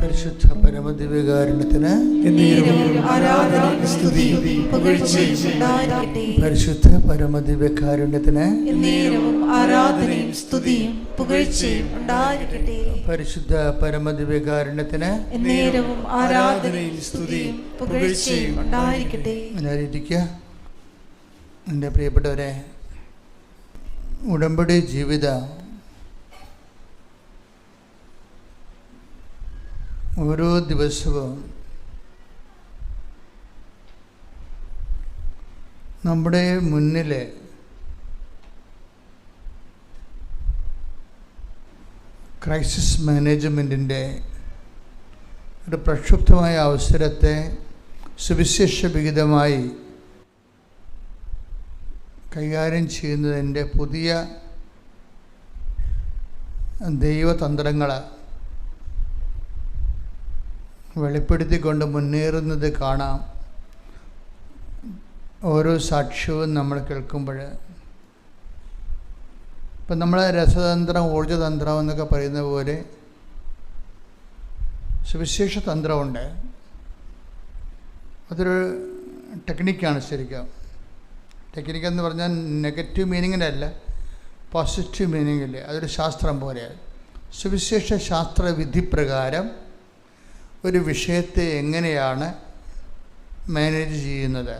പരിശുദ്ധ പരമദിവ്യകാരുണ്യത്തിന് ആരാധനയും സ്തുതിയും പുകഴ്ചയും ഉണ്ടായിരിക്കട്ടെ. പരിശുദ്ധ പരമദിവ്യകാരുണ്യത്തിന് ആരാധനയും സ്തുതിയും പുകഴ്ചയും ഉണ്ടായിരിക്കട്ടെ. പരിശുദ്ധ പരമദിവ്യകാരുണ്യത്തിന് ആരാധനയും സ്തുതിയും പുകഴ്ചയും ഉണ്ടായിരിക്കട്ടെ. ഇരിക്കുക. എൻ്റെ പ്രിയപ്പെട്ടവരെ, ഉടമ്പടി ജീവിത ഓരോ ദിവസവും നമ്മുടെ മുന്നിൽ ക്രൈസിസ് മാനേജ്മെൻറ്റിൻ്റെ ഒരു പ്രക്ഷുബ്ധമായ അവസരത്തെ സുവിശേഷ വിഹിതമായി കൈകാര്യം ചെയ്യുന്നതിൻ്റെ പുതിയ ദൈവതന്ത്രങ്ങൾ വെളിപ്പെടുത്തിക്കൊണ്ട് മുന്നേറുന്നത് കാണാം. ഓരോ സാക്ഷ്യവും നമ്മൾ കേൾക്കുമ്പോൾ ഇപ്പം നമ്മൾ രസതന്ത്രം, ഊർജ്ജതന്ത്രം എന്നൊക്കെ പറയുന്ന പോലെ സുവിശേഷ തന്ത്രമുണ്ട്. അതൊരു ടെക്നിക്കാണ്. ശരിക്കും ടെക്നിക്കെന്ന് പറഞ്ഞാൽ നെഗറ്റീവ് മീനിങ്ങിനല്ല, പോസിറ്റീവ് മീനിങ്ങിൽ അതൊരു ശാസ്ത്രം പോലെയാണ്. സുവിശേഷ ശാസ്ത്ര വിധിപ്രകാരം ഒരു വിഷയത്തെ എങ്ങനെയാണ് മാനേജ് ചെയ്യുന്നത്,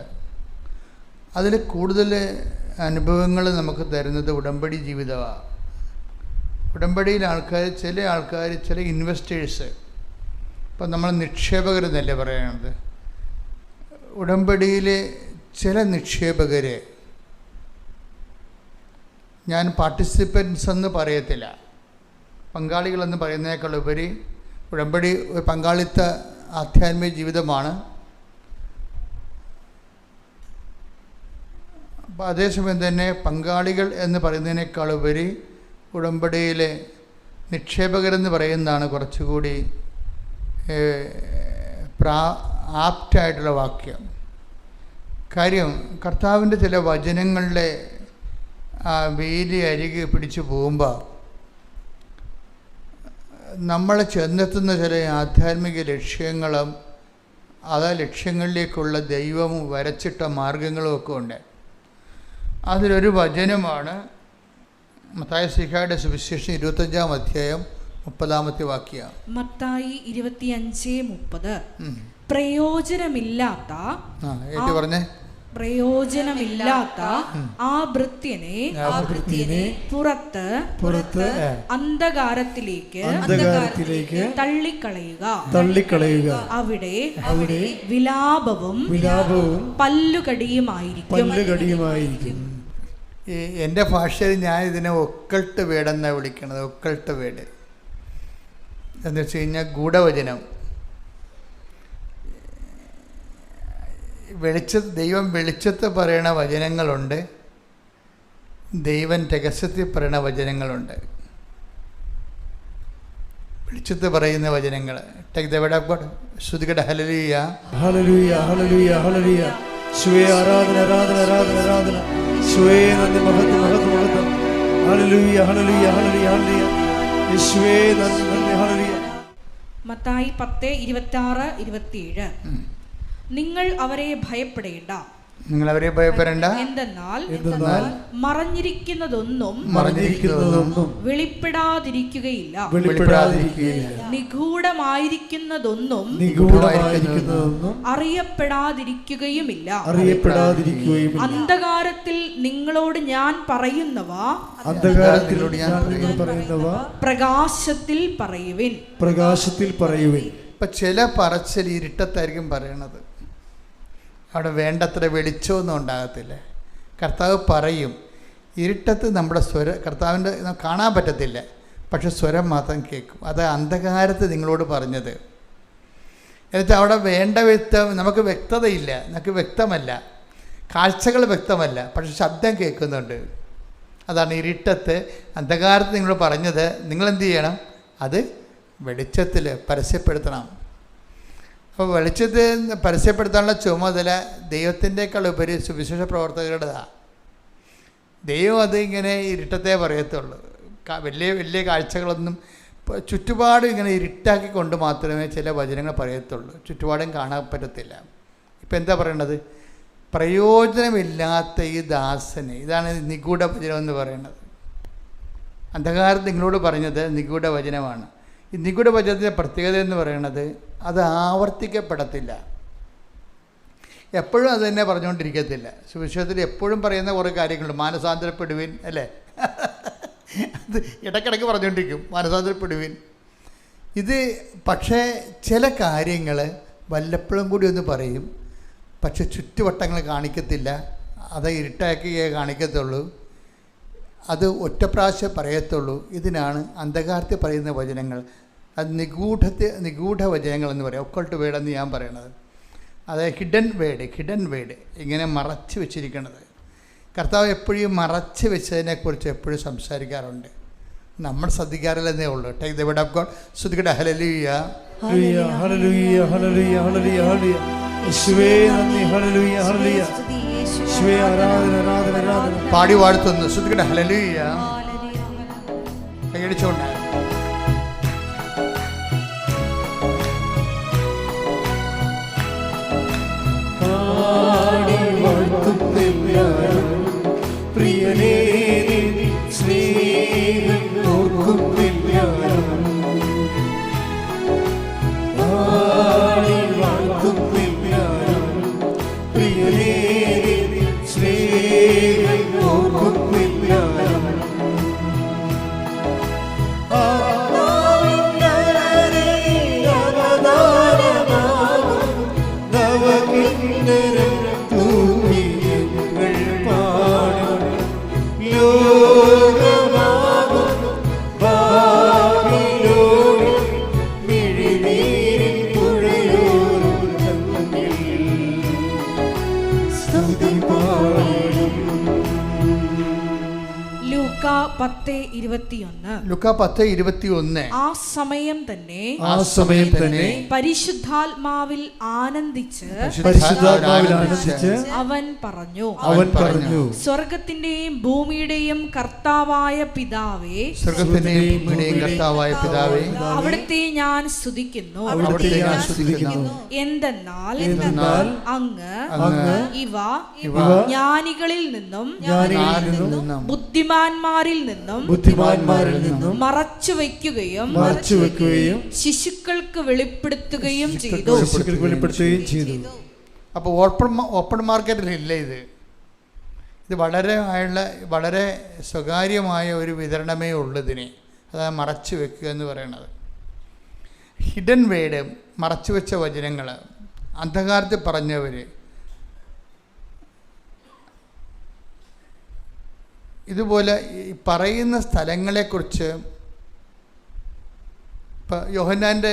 അതിൽ കൂടുതൽ അനുഭവങ്ങൾ നമുക്ക് തരുന്നത് ഉടമ്പടി ജീവിതമാണ്. ഉടമ്പടിയിൽ ചില ആൾക്കാർ ചില ഇൻവെസ്റ്റേഴ്സ്, ഇപ്പം നമ്മൾ നിക്ഷേപകരെന്നല്ലേ പറയുന്നത്, ഉടമ്പടിയിലെ ചില നിക്ഷേപകർ, ഞാൻ പാർട്ടിസിപ്പൻസ് എന്ന് പറയത്തില്ല, പങ്കാളികളെന്ന് പറയുന്നതിനേക്കാൾ ഉപരി ഉടമ്പടി ഒരു പങ്കാളിത്ത ആധ്യാത്മിക ജീവിതമാണ്. അപ്പോൾ അതേസമയം തന്നെ പങ്കാളികൾ എന്ന് പറയുന്നതിനേക്കാൾ ഉപരി ഉടമ്പടിയിലെ നിക്ഷേപകരെന്ന് പറയുന്നതാണ് കുറച്ചുകൂടി ആപ്റ്റായിട്ടുള്ള വാക്യം. കാര്യം, കർത്താവിൻ്റെ ചില വചനങ്ങളുടെ വേലി അരികെ പിടിച്ചു പോകുമ്പോൾ നമ്മൾ ചെന്നെത്തുന്ന ചില ആധ്യാത്മിക ലക്ഷ്യങ്ങളും ലക്ഷ്യങ്ങളിലേക്കുള്ള ദൈവം വരച്ചിട്ട മാർഗങ്ങളും ഒക്കെ ഉണ്ട്. അതിലൊരു വചനമാണ് മത്തായി ശ്ലീഹായുടെ സുവിശേഷം 25-ാം അധ്യായം 30-ാമത്തെ വാക്യം. മത്തായി 25:30. പ്രയോജനമില്ലാത്ത ആ ഭൃത്യനെ പുറത്ത് അന്ധകാരത്തിലേക്ക് തള്ളിക്കളയുക. അവിടെ വിലാപവും പല്ലുകടിയുമായിരിക്കും. എൻ്റെ ഭാഷയിൽ ഞാൻ ഇതിനെ ഒക്കൾട്ട് വേടെന്നാണ് വിളിക്കുന്നത്. ഒക്കൾട്ട് വേട് എന്ന് വെച്ച് കഴിഞ്ഞാൽ ഗൂഢവചനം. ദൈവം വെളിച്ചത്ത് പറയണ വചനങ്ങളുണ്ട്, ദൈവം രഹസ്യത്തിൽ പറയണ വചനങ്ങളുണ്ട്. വെളിച്ചത്ത് പറയുന്ന വചനങ്ങൾ, take the word of God. ശ്രുതികട ഹല്ലേലൂയ ഹല്ലേലൂയ ഹല്ലേലൂയ ഹല്ലേലൂയ. യേശുവേ ആരാധന ആരാധന ആരാധന ആരാധന. യേശുവേ നന്ദി, മഹത്വം മഹത്വം മഹത്വം. ഹല്ലേലൂയ ഹല്ലേലൂയ ഹല്ലേലൂയ ഹല്ലേലൂയ. യേശുവേ നന്ദി നന്ദി ഹല്ലേലൂയ. മത്തായി 10:26-27. നിങ്ങൾ അവരെ ഭയപ്പെടേണ്ട, എന്തെന്നാൽ മറഞ്ഞിരിക്കുന്നതൊന്നും വെളിപ്പെടാതിരിക്കുകയില്ല, നിഗൂഢമായിരിക്കുന്നതൊന്നും അറിയപ്പെടാതിരിക്കുകയുമില്ല. അന്ധകാരത്തിൽ നിങ്ങളോട് ഞാൻ പറയുന്നവ പ്രകാശത്തിൽ പറയുവിൻ. ഇപ്പൊ ചില പറച്ചിൽ ഇരുട്ടത്തായിരിക്കും പറയണത്. അവിടെ വേണ്ടത്ര വെളിച്ചമൊന്നും ഉണ്ടാകത്തില്ല. കർത്താവ് പറയും, ഇരുട്ടത്ത് നമ്മുടെ കർത്താവിൻ്റെ കാണാൻ പറ്റത്തില്ല, പക്ഷെ സ്വരം മാത്രം കേൾക്കും. അത് അന്ധകാരത്ത് നിങ്ങളോട് പറഞ്ഞത്. എന്നിട്ട് അവിടെ വേണ്ട നമുക്ക് വ്യക്തതയില്ല, നമുക്ക് വ്യക്തമല്ല, കാഴ്ചകൾ വ്യക്തമല്ല, പക്ഷെ ശബ്ദം കേൾക്കുന്നുണ്ട്. അതാണ് ഇരുട്ടത്ത് അന്ധകാരത്ത് നിങ്ങളോട് പറഞ്ഞത്. നിങ്ങളെന്ത് ചെയ്യണം? അത് വെളിച്ചത്തിൽ പരസ്യപ്പെടുത്തണം. അപ്പോൾ വെളിച്ചത്തിൽ പരസ്യപ്പെടുത്താനുള്ള ചുമതല ദൈവത്തിൻ്റെക്കാൾ ഉപരി സുവിശേഷ പ്രവർത്തകരുടേതാണ്. ദൈവം അതിങ്ങനെ ഇരുട്ടത്തെ പറയത്തുള്ളൂ. വലിയ വലിയ കാഴ്ചകളൊന്നും ചുറ്റുപാട് ഇങ്ങനെ ഇരുട്ടാക്കിക്കൊണ്ട് മാത്രമേ ചില വചനങ്ങൾ പറയത്തുള്ളൂ. ചുറ്റുപാടും കാണാൻ പറ്റത്തില്ല. ഇപ്പം എന്താ പറയണത്? പ്രയോജനമില്ലാത്ത ഈ ദാസന്, ഇതാണ് നിഗൂഢ വചനം എന്ന് പറയുന്നത്. അന്ധകാരം നിങ്ങളോട് പറഞ്ഞത് നിഗൂഢ വചനമാണ്. ഈ നിഗൂഢ വചനത്തിൻ്റെ പ്രത്യേകത എന്ന് പറയുന്നത് അത് ആവർത്തിക്കപ്പെടത്തില്ല. എപ്പോഴും അത് തന്നെ പറഞ്ഞുകൊണ്ടിരിക്കത്തില്ല. സുവിശേഷത്തിൽ എപ്പോഴും പറയുന്ന കുറേ കാര്യങ്ങളുണ്ട്. മാനസാന്തരപ്പെടുവിൻ, അല്ലേ? അത് ഇടയ്ക്കിടയ്ക്ക് പറഞ്ഞുകൊണ്ടിരിക്കും, മാനസാന്തരപ്പെടുവിൻ. ഇത് പക്ഷേ ചില കാര്യങ്ങൾ വല്ലപ്പോഴും കൂടി ഒന്ന് പറയും, പക്ഷെ ചുറ്റുവട്ടങ്ങൾ കാണിക്കത്തില്ല. അത് ഇരുട്ടാക്കിയേ കാണിക്കത്തുള്ളൂ. അത് ഒറ്റ പ്രാവശ്യം പറയത്തുള്ളൂ. ഇതിനാണ് അന്ധകാരത്തിൽ പറയുന്ന വചനങ്ങൾ. അത് നിഗൂഢ വചനങ്ങൾ എന്ന് പറയും. ഒക്കൾട്ട് വേർഡ് എന്ന് ഞാൻ പറയണത്. അത് ഹിഡൻ വേർഡ് ഇങ്ങനെ മറച്ച് വെച്ചിരിക്കുന്നത്. കർത്താവ് എപ്പോഴും മറച്ച് വെച്ചതിനെക്കുറിച്ച് എപ്പോഴും സംസാരിക്കാറുണ്ട്. നമ്മൾ ശ്രദ്ധിക്കാറില്ലെന്നേ ഉള്ളൂ. Take the word of God. ശ്രുതിക്കട്ടെ ഹല്ലേലൂയ, ഹല്ലേലൂയ, ഹല്ലേലൂയ, ഹല്ലേലൂയ, ഹല്ലേലൂയ, ഹല്ലേലൂയ. യേശുവേ നന്ദി, ഹല്ലേലൂയ, ഹല്ലേലൂയ. യേശുവേ ആരാധന, ആരാധന, ആരാധന. പാടി വാഴ്ത്തുന്നു. ശ്രുതിക്കട്ടെ ഹല്ലേലൂയ. കൈയടിച്ചോണ്ട് പ്രിയനേ സ്നേഹം ഓർക്കുന്നില്ല. പ്രിയനേ സ്നേഹം ഓർക്കുന്നില്ല. ലൂക്കാ 10:21. ലൂക്കാ 10:21. ആ സമയം തന്നെ പരിശുദ്ധാത്മാവിൽ ആനന്ദിച്ച് അവൻ പറഞ്ഞു, സ്വർഗത്തിന്റെയും ഭൂമിയുടെയും കർത്താവായ പിതാവേ, അവിടുത്തെ ഞാൻ സ്തുതിക്കുന്നു. എന്തെന്നാൽ അങ്ങ് ഇവ ജ്ഞാനികളിൽ നിന്നും ബുദ്ധിമാന്മാരിൽ നിന്നും മറച്ചു വയ്ക്കുകയും ശിശുക്കൾക്ക് വെളിപ്പെടുത്തുകയും ചെയ്തു. അപ്പോൾ ഓപ്പൺ മാർക്കറ്റിലില്ല ഇത് വളരെ സ്വകാര്യമായ ഒരു വിതരണമേ ഉള്ളതിനെ. അതാണ് മറച്ചു വെക്കുക എന്ന് പറയുന്നത്. ഹിഡൻ വേർഡ്, മറച്ചു വെച്ച വചനങ്ങൾ, അന്ധകാരത്തിൽ പറഞ്ഞവർ. ഇതുപോലെ പറയുന്ന സ്ഥലങ്ങളെക്കുറിച്ച് ഇപ്പോൾ യോഹന്നാൻ്റെ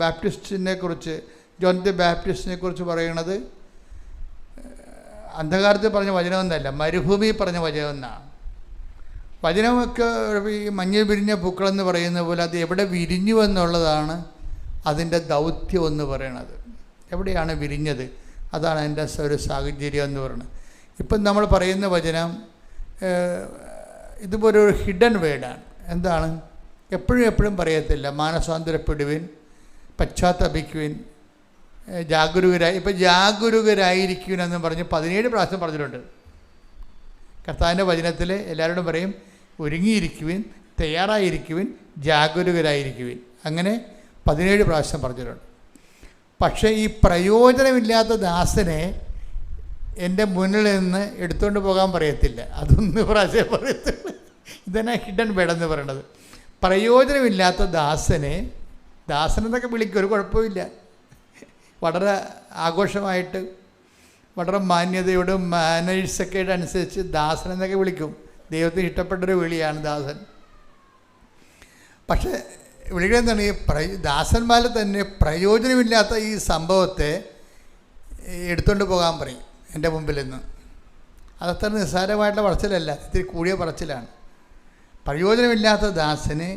ബാപ്റ്റിസ്റ്റിനെ കുറിച്ച്, ജോൺ ദി ബാപ്റ്റിസ്റ്റിനെ കുറിച്ച് പറയണത് അന്ധകാരത്തിൽ പറഞ്ഞ വചനമൊന്നല്ല, മരുഭൂമി പറഞ്ഞ വചനമെന്നാണ്. വചനമൊക്കെ ഈ മഞ്ഞ വിരിഞ്ഞ പൂക്കളെന്ന് പറയുന്ന പോലെ അത് എവിടെ വിരിഞ്ഞു എന്നുള്ളതാണ് അതിൻ്റെ ദൗത്യം എന്ന് പറയണത്. എവിടെയാണ് വിരിഞ്ഞത്, അതാണ് അതിൻ്റെ ഒരു സാഹചര്യം എന്ന് പറയുന്നത്. ഇപ്പം നമ്മൾ പറയുന്ന വചനം ഇതുപോലെ ഒരു ഹിഡൻ വേർഡാണ്. എന്താണ്? എപ്പോഴും പറയത്തില്ല. മാനസാന്തരപ്പെടുവിൻ, പശ്ചാത്തപിക്കുവിൻ, ജാഗരൂകരായിരിക്കുവിൻ എന്ന് പറഞ്ഞ് 17 പ്രാവശ്യം പറഞ്ഞിട്ടുണ്ട്. കർത്താവിൻ്റെ വചനത്തിൽ എല്ലാവരോടും പറയും ഒരുങ്ങിയിരിക്കുവിൻ, തയ്യാറായിരിക്കുവിൻ, ജാഗരൂകരായിരിക്കുവിൻ. അങ്ങനെ 17 പ്രാവശ്യം പറഞ്ഞിട്ടുണ്ട്. പക്ഷേ ഈ പ്രയോജനമില്ലാത്ത ദാസനെ എൻ്റെ മുന്നിൽ നിന്ന് എടുത്തുകൊണ്ട് പോകാൻ പറയത്തില്ല. അതൊന്ന് പ്രാവശ്യം പറയത്തില്ല. ഇതന്നെ ഹിഡൻ വേർഡ് പറയണത്. പ്രയോജനമില്ലാത്ത ദാസനെന്നൊക്കെ വിളിക്കും, ഒരു കുഴപ്പമില്ല. വളരെ ആഘോഷമായിട്ട്, വളരെ മാന്യതയോടും മാനേഴ്സൊക്കെ അനുസരിച്ച് ദാസനെന്നൊക്കെ വിളിക്കും. ദൈവത്തിന് ഇഷ്ടപ്പെട്ടൊരു വിളിയാണ് ദാസൻ. പക്ഷേ വിളിക്കുക എന്താണ്? ഈ ദാസന്മാരിൽ തന്നെ പ്രയോജനമില്ലാത്ത ഈ സംഭവത്തെ എടുത്തുകൊണ്ട് പോകാൻ പറയും എൻ്റെ മുമ്പിൽ നിന്ന്. അതത്ര നിസ്സാരമായിട്ടുള്ള പറച്ചിലല്ല, ഇത്തിരി കൂടിയ പറച്ചിലാണ്. പ്രയോജനമില്ലാത്ത ദാസനെ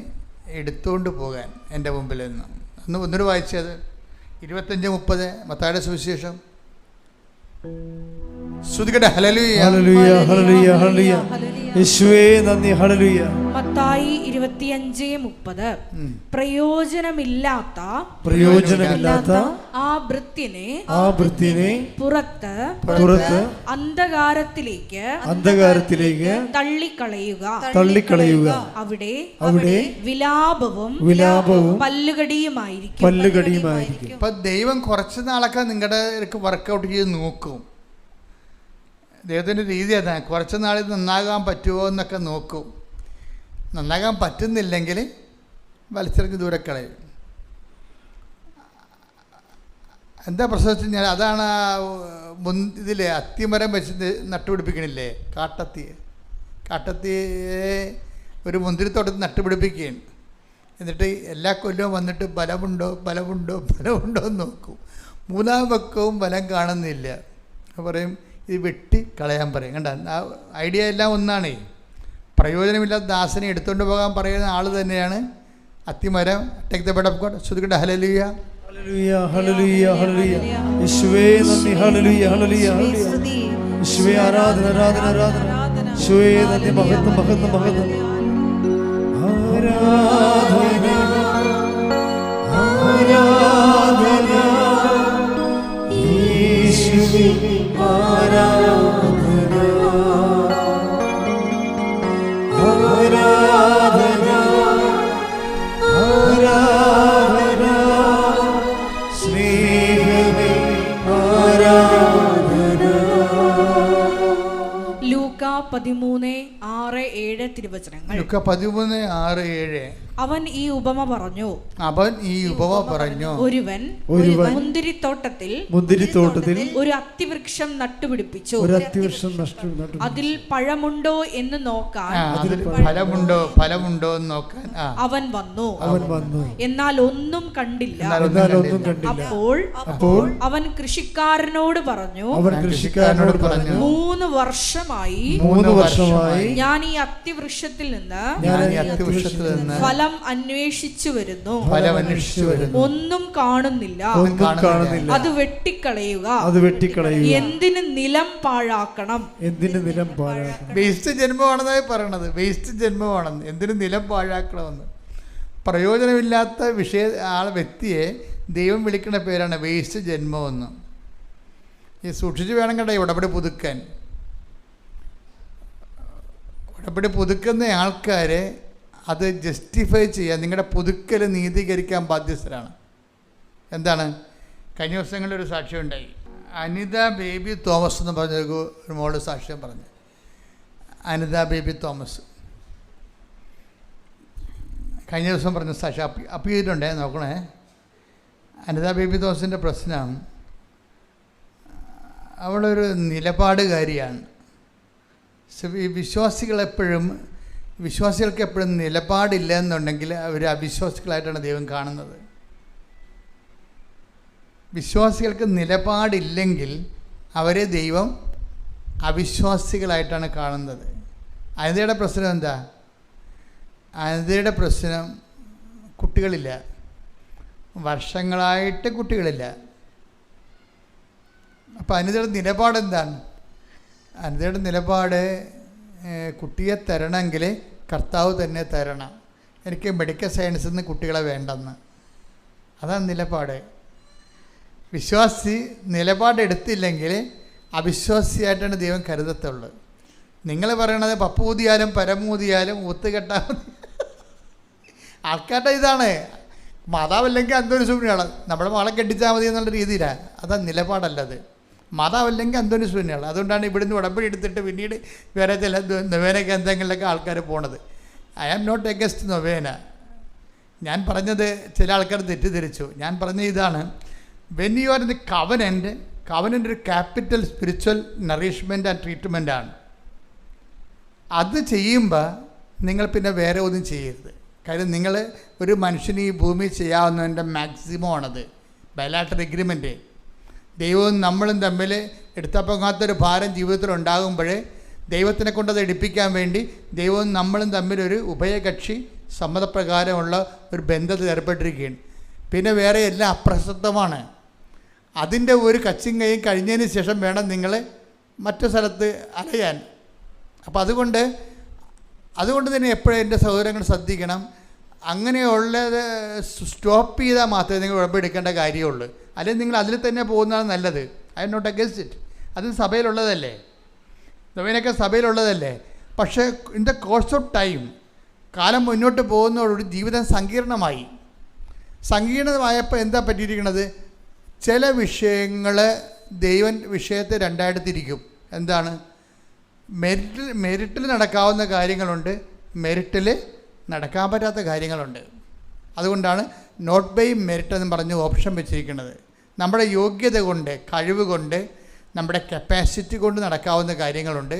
എടുത്തുകൊണ്ട് പോകാൻ എൻ്റെ മുമ്പിൽ നിന്ന്. ഒന്നൂടെ വായിച്ചത് 25:30 മത്തായിയുടെ സുവിശേഷം. ശ്രുതിക്കട്ടെ ഹല്ലേലൂയ, ഹല്ലേലൂയ, ഹല്ലേലൂയ, ഹല്ലേലൂയ. യേശുവേ നന്ദി, ഹല്ലേലൂയ. മത്തായി 25:30. പ്രയോജനമില്ലാത്ത ആ ഭൃത്യനെ പുറത്ത് അന്ധകാരത്തിലേക്ക് തള്ളിക്കളയുക. അവിടെ വിലാപവും പല്ലുകടിയുമായിരിക്കും. ഇപ്പം ദൈവം കുറച്ച് നാളൊക്കെ നിങ്ങളുടെ വർക്കൗട്ട് ചെയ്ത് നോക്കും. ദൈവത്തിൻ്റെ രീതി അതാണ്. കുറച്ച് നാളിൽ നന്നാകാൻ പറ്റുമോ എന്നൊക്കെ നോക്കും. നന്നാകാൻ പറ്റുന്നില്ലെങ്കിൽ വലിച്ചെറിഞ്ഞ് ദൂരെ കളയും. എന്താ പ്രശ്നം വെച്ച് കഴിഞ്ഞാൽ അതാണ് ഇതിൽ അത്തിമരം വെച്ച് നട്ടുപിടിപ്പിക്കണില്ലേ, കാട്ടത്തിയെ ഒരു മുന്തിരിത്തോട്ടത്തിൽ നട്ടുപിടിപ്പിക്കുകയാണ്. എന്നിട്ട് എല്ലാ കൊല്ലവും വന്നിട്ട് ബലമുണ്ടോ എന്ന് നോക്കും. മൂന്നാം പക്കവും ബലം കാണുന്നില്ല. പറയും ഇത് വെട്ടി കളയാൻ പറയും. കണ്ട, ആ ഐഡിയ എല്ലാം ഒന്നാണ്. പ്രയോജനമില്ലാത്ത ദാസനെ എടുത്തുകൊണ്ട് പോകാൻ പറയുന്ന ആൾ തന്നെയാണ് അത്തിമരം. Take the word of God. ശ്രുതികട്ടെ ഹല്ലേലൂയ, ഹല്ലേലൂയ, ഹല്ലേലൂയ, ഹല്ലേലൂയ. യേശുവേ നന്ദി, ഹല്ലേലൂയ, ഹല്ലേലൂയ, ഹല്ലേലൂയ. യേശുവേ ആരാധന, ആരാധന, ആരാധന. യേശുവേ നന്ദി, മഹത്വം, മഹത്വം, മഹത്വം. ആരാധന, ആരാധന. യേശുവേ ആരാധന, ആരാധന, ആരാധന. സ്നേഹമേ ആരാധന. ലൂക്ക 13:6-7 തിരുവചനങ്ങൾ. ലൂക്ക 13:6-7. അവൻ ഈ ഉപമ പറഞ്ഞു. ഒരുവൻ മുന്തിരിത്തോട്ടത്തിൽ ഒരു അത്തിവൃക്ഷം നട്ടുപിടിപ്പിച്ചു. അതിൽ പഴമുണ്ടോ എന്ന് നോക്കാൻ അവൻ വന്നു. എന്നാൽ ഒന്നും കണ്ടില്ല. അപ്പോൾ അവൻ കൃഷിക്കാരനോട് പറഞ്ഞു, 3 വർഷമായി ഞാൻ ഈ അത്തിവൃക്ഷത്തിൽ നിന്ന് ഫലം അന്വേഷിച്ചു വരുന്നു, ഒന്നും കാണുന്നില്ല. അത് വെട്ടിക്കളയുക. എന്തിന് നിലം പാഴാക്കണം? വേസ്റ്റ് ജന്മമാണെന്നായി പറയണത്. വേസ്റ്റ് ജന്മമാണെന്ന്. എന്തിന് നിലം പാഴാക്കണമെന്ന്. പ്രയോജനമില്ലാത്ത വ്യക്തിയെ ദൈവം വിളിക്കുന്ന പേരാണ് വേസ്റ്റ് ജന്മമെന്ന്. ഈ സൂക്ഷിച്ച് വേണം കേട്ടോ ഉടമ്പടി പുതുക്കാൻ. ഉടമ്പടി പുതുക്കുന്ന ആൾക്കാരെ അത് ജസ്റ്റിഫൈ ചെയ്യാൻ, നിങ്ങളുടെ പുതുക്കൽ നീതീകരിക്കാൻ ബാധ്യസ്ഥരാണ്. എന്താണ്? കഴിഞ്ഞ ദിവസങ്ങളിലൊരു സാക്ഷ്യം ഉണ്ടായി. അനിത ബേബി തോമസ് എന്ന് പറഞ്ഞൊരു മോള് സാക്ഷ്യം പറഞ്ഞു. അനിത ബേബി തോമസ് കഴിഞ്ഞ ദിവസം പറഞ്ഞ സാക്ഷ്യം അപ്പീലുണ്ടേ, നോക്കണേ. അനിത ബേബി തോമസിൻ്റെ പ്രശ്നം, അവളൊരു നിലപാടുകാരിയാണ്. വിശ്വാസികൾക്ക് എപ്പോഴും നിലപാടില്ല എന്നുണ്ടെങ്കിൽ അവർ അവിശ്വാസികളായിട്ടാണ് ദൈവം കാണുന്നത്. വിശ്വാസികൾക്ക് നിലപാടില്ലെങ്കിൽ അവരെ ദൈവം അവിശ്വാസികളായിട്ടാണ് കാണുന്നത്. അനിതയുടെ പ്രശ്നം എന്താ? അനിതയുടെ പ്രശ്നം കുട്ടികളില്ല. വർഷങ്ങളായിട്ട് കുട്ടികളില്ല. അപ്പോൾ അനിതയുടെ നിലപാട് എന്താണ്? അനിതയുടെ നിലപാട്, കുട്ടിയെ തരണമെങ്കിൽ കർത്താവ് തന്നെ തരണം. എനിക്ക് മെഡിക്കൽ സയൻസിൽ നിന്ന് കുട്ടികളെ വേണ്ടെന്ന്. അതാണ് നിലപാട്. വിശ്വാസി നിലപാടെടുത്തില്ലെങ്കിൽ അവിശ്വാസിയായിട്ടാണ് ദൈവം കരുതത്തുള്ളൂ. നിങ്ങൾ പറയണത് പപ്പൂതിയാലും പരമൂതിയാലും ഒത്തുകെട്ടാൽ മതി. ആൾക്കാരുടെ ഇതാണ്. മാതാവല്ലെങ്കിൽ അന്തോണി സുബ്രഹ്മണ്യാണ്. നമ്മുടെ മകളെ കെട്ടിച്ചാൽ മതി എന്നുള്ള രീതിയിലാണ്. അതാണ് നിലപാടല്ലത്. മാതാവല്ലെങ്കിൽ അന്തോണി സുബ്രഹ്മണ്യാണ്. അതുകൊണ്ടാണ് ഇവിടുന്ന് ഉടമ്പടി എടുത്തിട്ട് പിന്നീട് വേറെ ചില നൊവേനയ്ക്ക് എന്തെങ്കിലുമൊക്കെ ആൾക്കാർ പോണത്. ഐ ആം നോട്ട് എഗൻസ്റ്റ് നൊവേന. ഞാൻ പറഞ്ഞത് ചില ആൾക്കാർ തെറ്റിദ്ധരിച്ചു. ഞാൻ പറഞ്ഞ ഇതാണ്, when you are in the covenant ഒരു ക്യാപിറ്റൽ സ്പിരിച്വൽ നറിഷ്മെൻറ്റ് ആൻഡ് ട്രീറ്റ്മെൻറ്റാണ്. അത് ചെയ്യുമ്പോൾ നിങ്ങൾ പിന്നെ വേറെ ഒന്നും ചെയ്യരുത്. കാര്യം നിങ്ങൾ ഒരു മനുഷ്യന് ഈ ഭൂമി ചെയ്യാവുന്നതിൻ്റെ മാക്സിമം ആണത്. Bilateral agreement. ദൈവവും നമ്മളും തമ്മിൽ എടുത്തപ്പോകാത്തൊരു ഭാരം ജീവിതത്തിൽ ഉണ്ടാകുമ്പോൾ ദൈവത്തിനെ കൊണ്ടത് എടുപ്പിക്കാൻ വേണ്ടി ദൈവവും നമ്മളും തമ്മിലൊരു ഉഭയകക്ഷി സമ്മതപ്രകാരമുള്ള ഒരു ബന്ധത്തിൽ ഏർപ്പെട്ടിരിക്കുകയാണ്. പിന്നെ വേറെ എല്ലാം അപ്രസക്തമാണ്. അതിൻ്റെ ഒരു കച്ചും കൈയും കഴിഞ്ഞതിന് ശേഷം വേണം നിങ്ങൾ മറ്റു സ്ഥലത്ത് അലയാൻ. അപ്പോൾ അതുകൊണ്ട് അതുകൊണ്ട് തന്നെ എപ്പോഴും എൻ്റെ സഹോദരങ്ങൾ ശ്രദ്ധിക്കണം, അങ്ങനെയുള്ളത് സ്റ്റോപ്പ് ചെയ്താൽ മാത്രമേ നിങ്ങൾ ഉടമ്പടി എടുക്കേണ്ട കാര്യമുള്ളൂ. അല്ലെങ്കിൽ നിങ്ങൾ അതിൽ തന്നെ പോകുന്നതാണ് നല്ലത്. I am not against it. അത് സഭയിലുള്ളതല്ലേ, നവീനൊക്കെ സഭയിലുള്ളതല്ലേ. പക്ഷേ in the course of time, കാലം മുന്നോട്ട് പോകുന്നതോടുകൂടി ജീവിതം സങ്കീർണമായി. സങ്കീർണമായപ്പോൾ എന്താ പറ്റിയിരിക്കുന്നത്? ചില വിഷയങ്ങൾ ദൈവം വിഷയത്തെ രണ്ടായിട്ട് തിരിക്കും. എന്താണ്? മെരിറ്റിൽ നടക്കാവുന്ന കാര്യങ്ങളുണ്ട്, മെരിറ്റിൽ നടക്കാൻ പറ്റാത്ത കാര്യങ്ങളുണ്ട്. അതുകൊണ്ടാണ് നോട്ട് ബൈ മെരിറ്റ് എന്ന് പറഞ്ഞ് ഓപ്ഷൻ വെച്ചിരിക്കുന്നത്. നമ്മുടെ യോഗ്യത കൊണ്ട്, കഴിവ് കൊണ്ട്, നമ്മുടെ കപ്പാസിറ്റി കൊണ്ട് നടക്കാവുന്ന കാര്യങ്ങളുണ്ട്.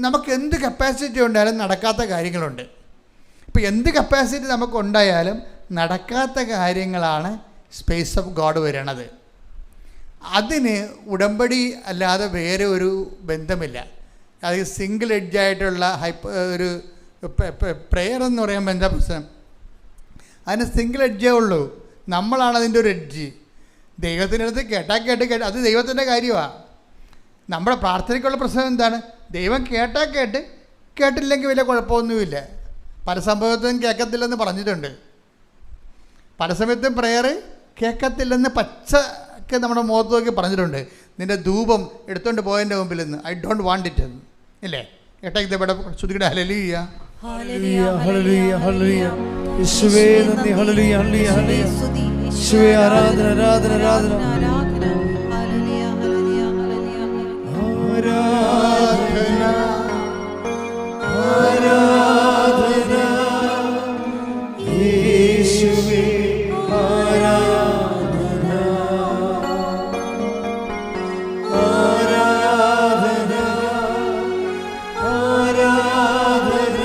നമുക്ക് എന്ത് കപ്പാസിറ്റി ഉണ്ടായാലും നടക്കാത്ത കാര്യങ്ങളുണ്ട്. ഇപ്പോൾ എന്ത് കപ്പാസിറ്റി നമുക്കുണ്ടായാലും നടക്കാത്ത കാര്യങ്ങളാണ് സ്പേസ് ഓഫ് ഗോഡ് വരണത്. അതിന് ഉടമ്പടി അല്ലാതെ വേറെ ഒരു ബന്ധമില്ല. അത് സിംഗിൾ എഡ്ജായിട്ടുള്ള ഒരു പ്രെയർ എന്ന് പറയുമ്പോൾ എന്താ പ്രശ്നം? അതിന് സിംഗിൾ എഡ്ജേ ഉള്ളൂ. നമ്മളാണ് അതിൻ്റെ ഒരു എഡ്ജ്. ദൈവത്തിൻ്റെ അടുത്ത് കേട്ട് അത് ദൈവത്തിൻ്റെ കാര്യമാണ്. നമ്മുടെ പ്രാർത്ഥനയ്ക്കുള്ള പ്രശ്നം എന്താണ്? ദൈവം കേട്ടില്ലെങ്കിൽ വലിയ കുഴപ്പമൊന്നുമില്ല. പല സംഭവത്തിലും കേൾക്കത്തില്ലെന്ന് പറഞ്ഞിട്ടുണ്ട്. പല സമയത്തും പ്രെയർ കേൾക്കത്തില്ലെന്ന് പച്ചക്ക് നമ്മുടെ മുഖത്ത് നോക്കി പറഞ്ഞിട്ടുണ്ട്. നിൻ്റെ ധൂപം എടുത്തുകൊണ്ട് പോയതിൻ്റെ മുമ്പിൽ നിന്ന് ഐ ഡോണ്ട് വാണ്ട് ഇറ്റ് എന്ന് ഇല്ലേ? കേട്ടേക്ക് ഇവിടെ ശ്രുതിയുടെ ഹല്ലേലൂയ ഹല്ലേലൂയ ഹല്ലേലൂയ ഹല്ലേലൂയ. യേശുവേ നന്ദി. ഹല്ലേലൂയ ഹല്ലേലൂയ ഹല്ലേലൂയ. യേശുവേ ആരാധന ആരാധന ആരാധന ആരാധന ആരാധന. യേശുവേ ആരാധന ആരാധന ആരാധന.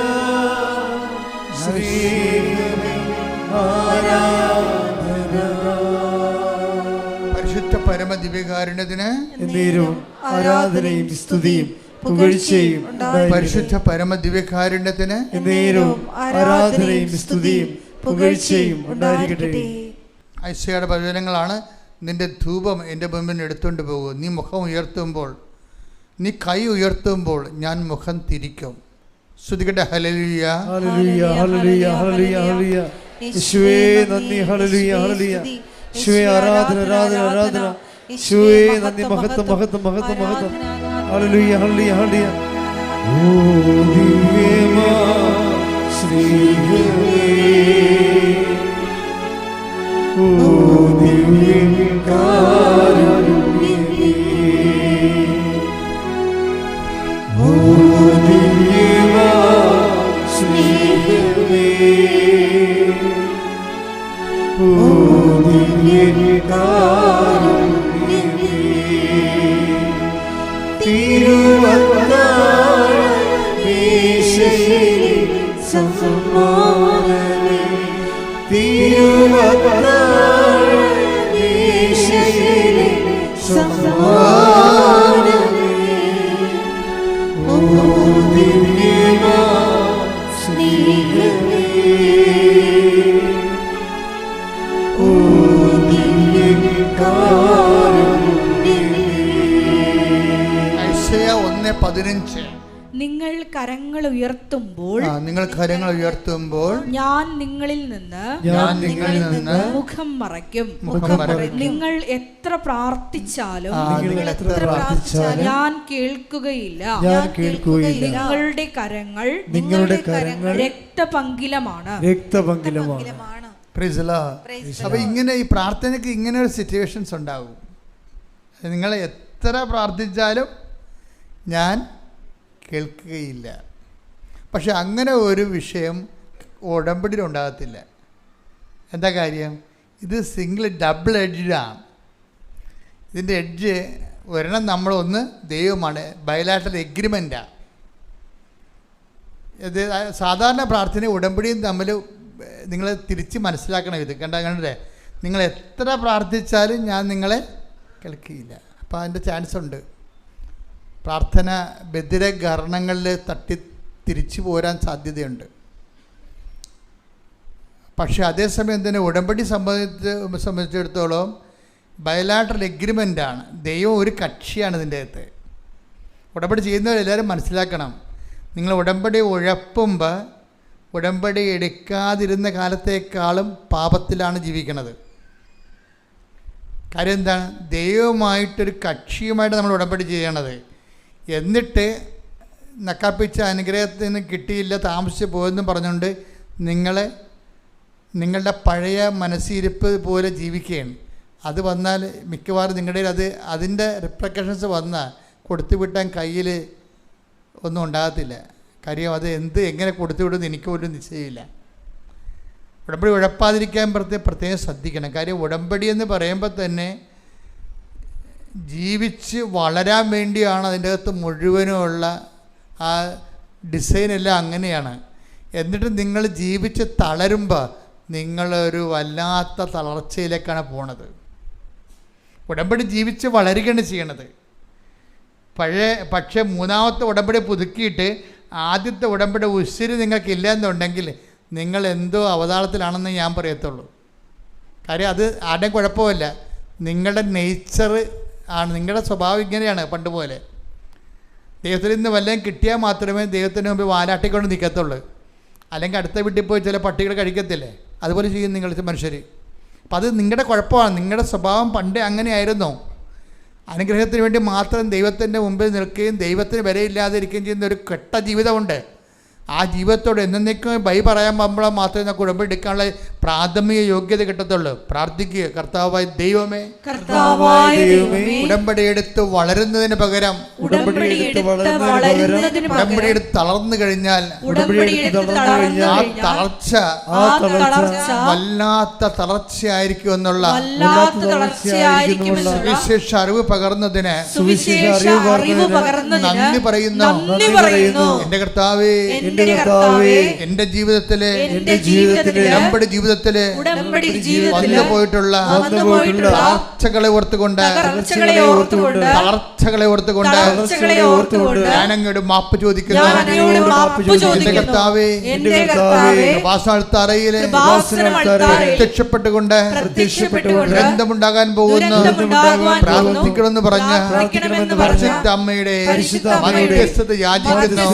ശ്രീഹരി ആരാധന. പരിശുദ്ധ പരമ ദിവ്യകാരുണ്യത്തിന് എന്നേരവും ആരാധനയും സ്തുതിയും പുകഴ്ചയും പരിശുദ്ധ പരമ ദിവ്യകാരുണ്യത്തിന് എന്നേരവും ആരാധനയും സ്തുതിയും പുകഴ്ചയും ഉണ്ടായിരിക്കട്ടെ. ഐസയുടെ പ്രവചനങ്ങളാണ്. നിന്റെ ധൂപം എൻ്റെ മുമ്പിൽ എടുത്തുകൊണ്ട് പോകും. നീ മുഖം ഉയർത്തുമ്പോൾ, നീ കൈ ഉയർത്തുമ്പോൾ ഞാൻ മുഖം തിരിക്കും. ശ്രുതികട്ടെ ഹല്ലേലൂയ ഹല്ലേലൂയ ഹല്ലേലൂയ ഹല്ലേലൂയ ഹല്ലേലൂയ. യേശുവേ നന്ദി. ഹല്ലേലൂയ ഹല്ലേലൂയ. യേശുവേ ആരാധന ആരാധന ആരാധന. യേശുവേ നന്ദി. മഹത്വം മഹത്വം മഹത്വം മഹത്വം. ഹല്ലേലൂയ ഹല്ലേലൂയ ഹല്ലേലൂയ. ഓ ദിവ്യമാ ശ്രീഹരി, ഓ ദിവ്യകാരുണ്യമേ, ഓ ദിവ്യമാ ശ്രീഹരി, ഓ ദിവ്യകാരുണ്യമേ. തിരുവത്താഴമേശയിൽ സമ്മാനമേ, തിരുവത്താഴമേശയിൽ സമ്മാനമേ, ഓ ദിവ്യമാ സ്നേഹമേ, ഓ ദിവ്യകാരുണ്യമേ. ഐസയ 1:15. നിങ്ങൾ കരങ്ങൾ ഉയർത്തുമ്പോൾ നിങ്ങൾ കരങ്ങൾ ഉയർത്തുമ്പോൾ ഞാൻ നിങ്ങളിൽ നിന്ന് മുഖം മറയ്ക്കും. നിങ്ങൾ എത്ര പ്രാർത്ഥിച്ചാലും ഞാൻ കേൾക്കുകയില്ല. നിങ്ങളുടെ കരങ്ങൾ രക്തപങ്കിലമാണ്. Praise the Lord. അപ്പോൾ ഇങ്ങനെ ഈ പ്രാർത്ഥനയ്ക്ക് ഇങ്ങനെ ഒരു സിറ്റുവേഷൻസ് ഉണ്ടാകും. നിങ്ങൾ എത്ര പ്രാർത്ഥിച്ചാലും ഞാൻ കേൾക്കുകയില്ല. പക്ഷെ അങ്ങനെ ഒരു വിഷയം ഉടമ്പടിയിൽ ഉണ്ടാകത്തില്ല. എന്താ കാര്യം? ഇത് ഡബിൾ എഡ്ജാണ്. ഇതിൻ്റെ എഡ്ജ് ഒരെണ്ണം നമ്മളൊന്ന് ദൈവമാണ്, ബയലാറ്ററൽ എഗ്രിമെൻറ്റാണ്. ഇത് സാധാരണ പ്രാർത്ഥന ഉടമ്പടിയും തമ്മിൽ നിങ്ങൾ തിരിച്ച് മനസ്സിലാക്കണം. ഇത് കണ്ടേ, നിങ്ങൾ എത്ര പ്രാർത്ഥിച്ചാലും ഞാൻ നിങ്ങളെ കേൾക്കുകയില്ല. അപ്പോൾ അതിൻ്റെ ചാൻസ് ഉണ്ട്. പ്രാർത്ഥന ബധിരകർണങ്ങളിൽ തട്ടി തിരിച്ചു പോരാൻ സാധ്യതയുണ്ട്. പക്ഷേ അതേസമയം തന്നെ ഉടമ്പടി സംബന്ധിച്ചിടത്തോളം ബയലാറ്ററൽ എഗ്രിമെൻ്റാണ്. ദൈവം ഒരു കക്ഷിയാണ് ഇതിൻ്റെ അകത്ത്. ഉടമ്പടി ചെയ്യുന്നവരെല്ലാവരും മനസ്സിലാക്കണം, നിങ്ങൾ ഉടമ്പടി ഉഴപ്പുമ്പോൾ ഉടമ്പടി എടുക്കാതിരുന്ന കാലത്തേക്കാളും പാപത്തിലാണ് ജീവിക്കുന്നത്. കാര്യം എന്താണ്? ദൈവമായിട്ടൊരു കക്ഷിയുമായിട്ട് നമ്മൾ ഉടമ്പടി ചെയ്യണത്. എന്നിട്ട് നക്കാപ്പിച്ച അനുഗ്രഹത്തിൽ നിന്ന് കിട്ടിയില്ല, താമസിച്ച് പോയെന്നും പറഞ്ഞുകൊണ്ട് നിങ്ങളുടെ പഴയ മനസ്സിരിപ്പ് പോലെ ജീവിക്കുകയാണ്. അത് വന്നാൽ മിക്കവാറും നിങ്ങളുടെ അതിൻ്റെ റിപ്രക്കഷൻസ് വന്നാൽ കൊടുത്തുവിട്ടാൻ കയ്യിൽ ഒന്നും ഉണ്ടാകത്തില്ല. കാര്യം അത് എങ്ങനെ കൊടുത്തുവിടുമെന്ന് എനിക്ക് പോലും നിശ്ചയമില്ല. ഉടമ്പടി ഉഴപ്പാതിരിക്കാൻ പ്രത്യേകം ശ്രദ്ധിക്കണം. കാര്യം ഉടമ്പടി എന്ന് പറയുമ്പോൾ തന്നെ ജീവിച്ച് വളരാൻ വേണ്ടിയാണ് അതിൻ്റെ അകത്ത് മുഴുവനുമുള്ള ആ ഡിസൈനെല്ലാം അങ്ങനെയാണ്. എന്നിട്ട് നിങ്ങൾ ജീവിച്ച് തളരുമ്പോൾ നിങ്ങളൊരു വല്ലാത്ത തളർച്ചയിലേക്കാണ് പോണത്. ഉടമ്പടി ജീവിച്ച് വളരുകയാണ് ചെയ്യണത്. പക്ഷേ മൂന്നാമത്തെ ഉടമ്പടി പുതുക്കിയിട്ട് ആദ്യത്തെ ഉടമ്പടി ഉശിരി നിങ്ങൾക്കില്ല എന്നുണ്ടെങ്കിൽ നിങ്ങൾ എന്തോ അവതാളത്തിലാണെന്ന് ഞാൻ പറയത്തുള്ളൂ. കാര്യം അത് ആരുടെയും കുഴപ്പമില്ല, നിങ്ങളുടെ നേച്ചർ ആണ്, നിങ്ങളുടെ സ്വഭാവം ഇങ്ങനെയാണ്. പണ്ട് പോലെ ദൈവത്തിൽ നിന്ന് വല്ലതും കിട്ടിയാൽ മാത്രമേ ദൈവത്തിന് മുമ്പ് വാലാട്ടിക്കൊണ്ട് നിൽക്കത്തുള്ളൂ. അല്ലെങ്കിൽ അടുത്ത വീട്ടിൽ പോയി ചില പട്ടികൾ കഴിക്കത്തില്ലേ, അതുപോലെ ചെയ്യും നിങ്ങൾ മനുഷ്യർ. അപ്പം അത് നിങ്ങളുടെ കുഴപ്പമാണ്, നിങ്ങളുടെ സ്വഭാവം പണ്ടേ അങ്ങനെയായിരുന്നു. അനുഗ്രഹത്തിന് വേണ്ടി മാത്രം ദൈവത്തിൻ്റെ മുമ്പിൽ നിൽക്കുകയും ദൈവത്തിന് വിലയില്ലാതെ ഇരിക്കുകയും ചെയ്യുന്ന ഒരു കെട്ട ജീവിതമുണ്ട്. ആ ജീവിതത്തോട് എന്നേക്കും ബൈ പറയാൻ പോകുമ്പോൾ മാത്രമേ നമുക്ക് ഉടമ്പടി എടുക്കാനുള്ള പ്രാഥമിക യോഗ്യത കിട്ടത്തുള്ളൂ. പ്രാർത്ഥിക്കുക, കർത്താവായ ദൈവമേ, ഉടമ്പടി എടുത്ത് വളരുന്നതിന് പകരം ഉടമ്പടി എടുത്ത് തളർന്നു കഴിഞ്ഞാൽ ആ തളർച്ച വല്ലാത്ത തളർച്ചയായിരിക്കും എന്നുള്ള സുവിശേഷ അറിവ് പകർന്നതിന് നന്ദി പറയുന്നു. എന്റെ കർത്താവേ, എന്റെ ജീവിതത്തിലെ ഉടമ്പടി ജീവിതത്തിലെ വന്നു പോയിട്ടുള്ള തളർച്ചകളെ ഓർത്തുകൊണ്ട് ഞാനങ്ങോട്ട് മാപ്പ് ചോദിക്കുന്നു. എന്റെ കർത്താവേ, കൃപാസനത്തറയിലെ പ്രത്യക്ഷപ്പെട്ടുകൊണ്ട് ഗ്രന്ഥമുണ്ടാകാൻ പോകുന്നു പ്രാർത്ഥിക്കണമെന്ന് പറഞ്ഞ പരിശുദ്ധ അമ്മയുടെ മധ്യസ്ഥത യാചിക്കുന്നു.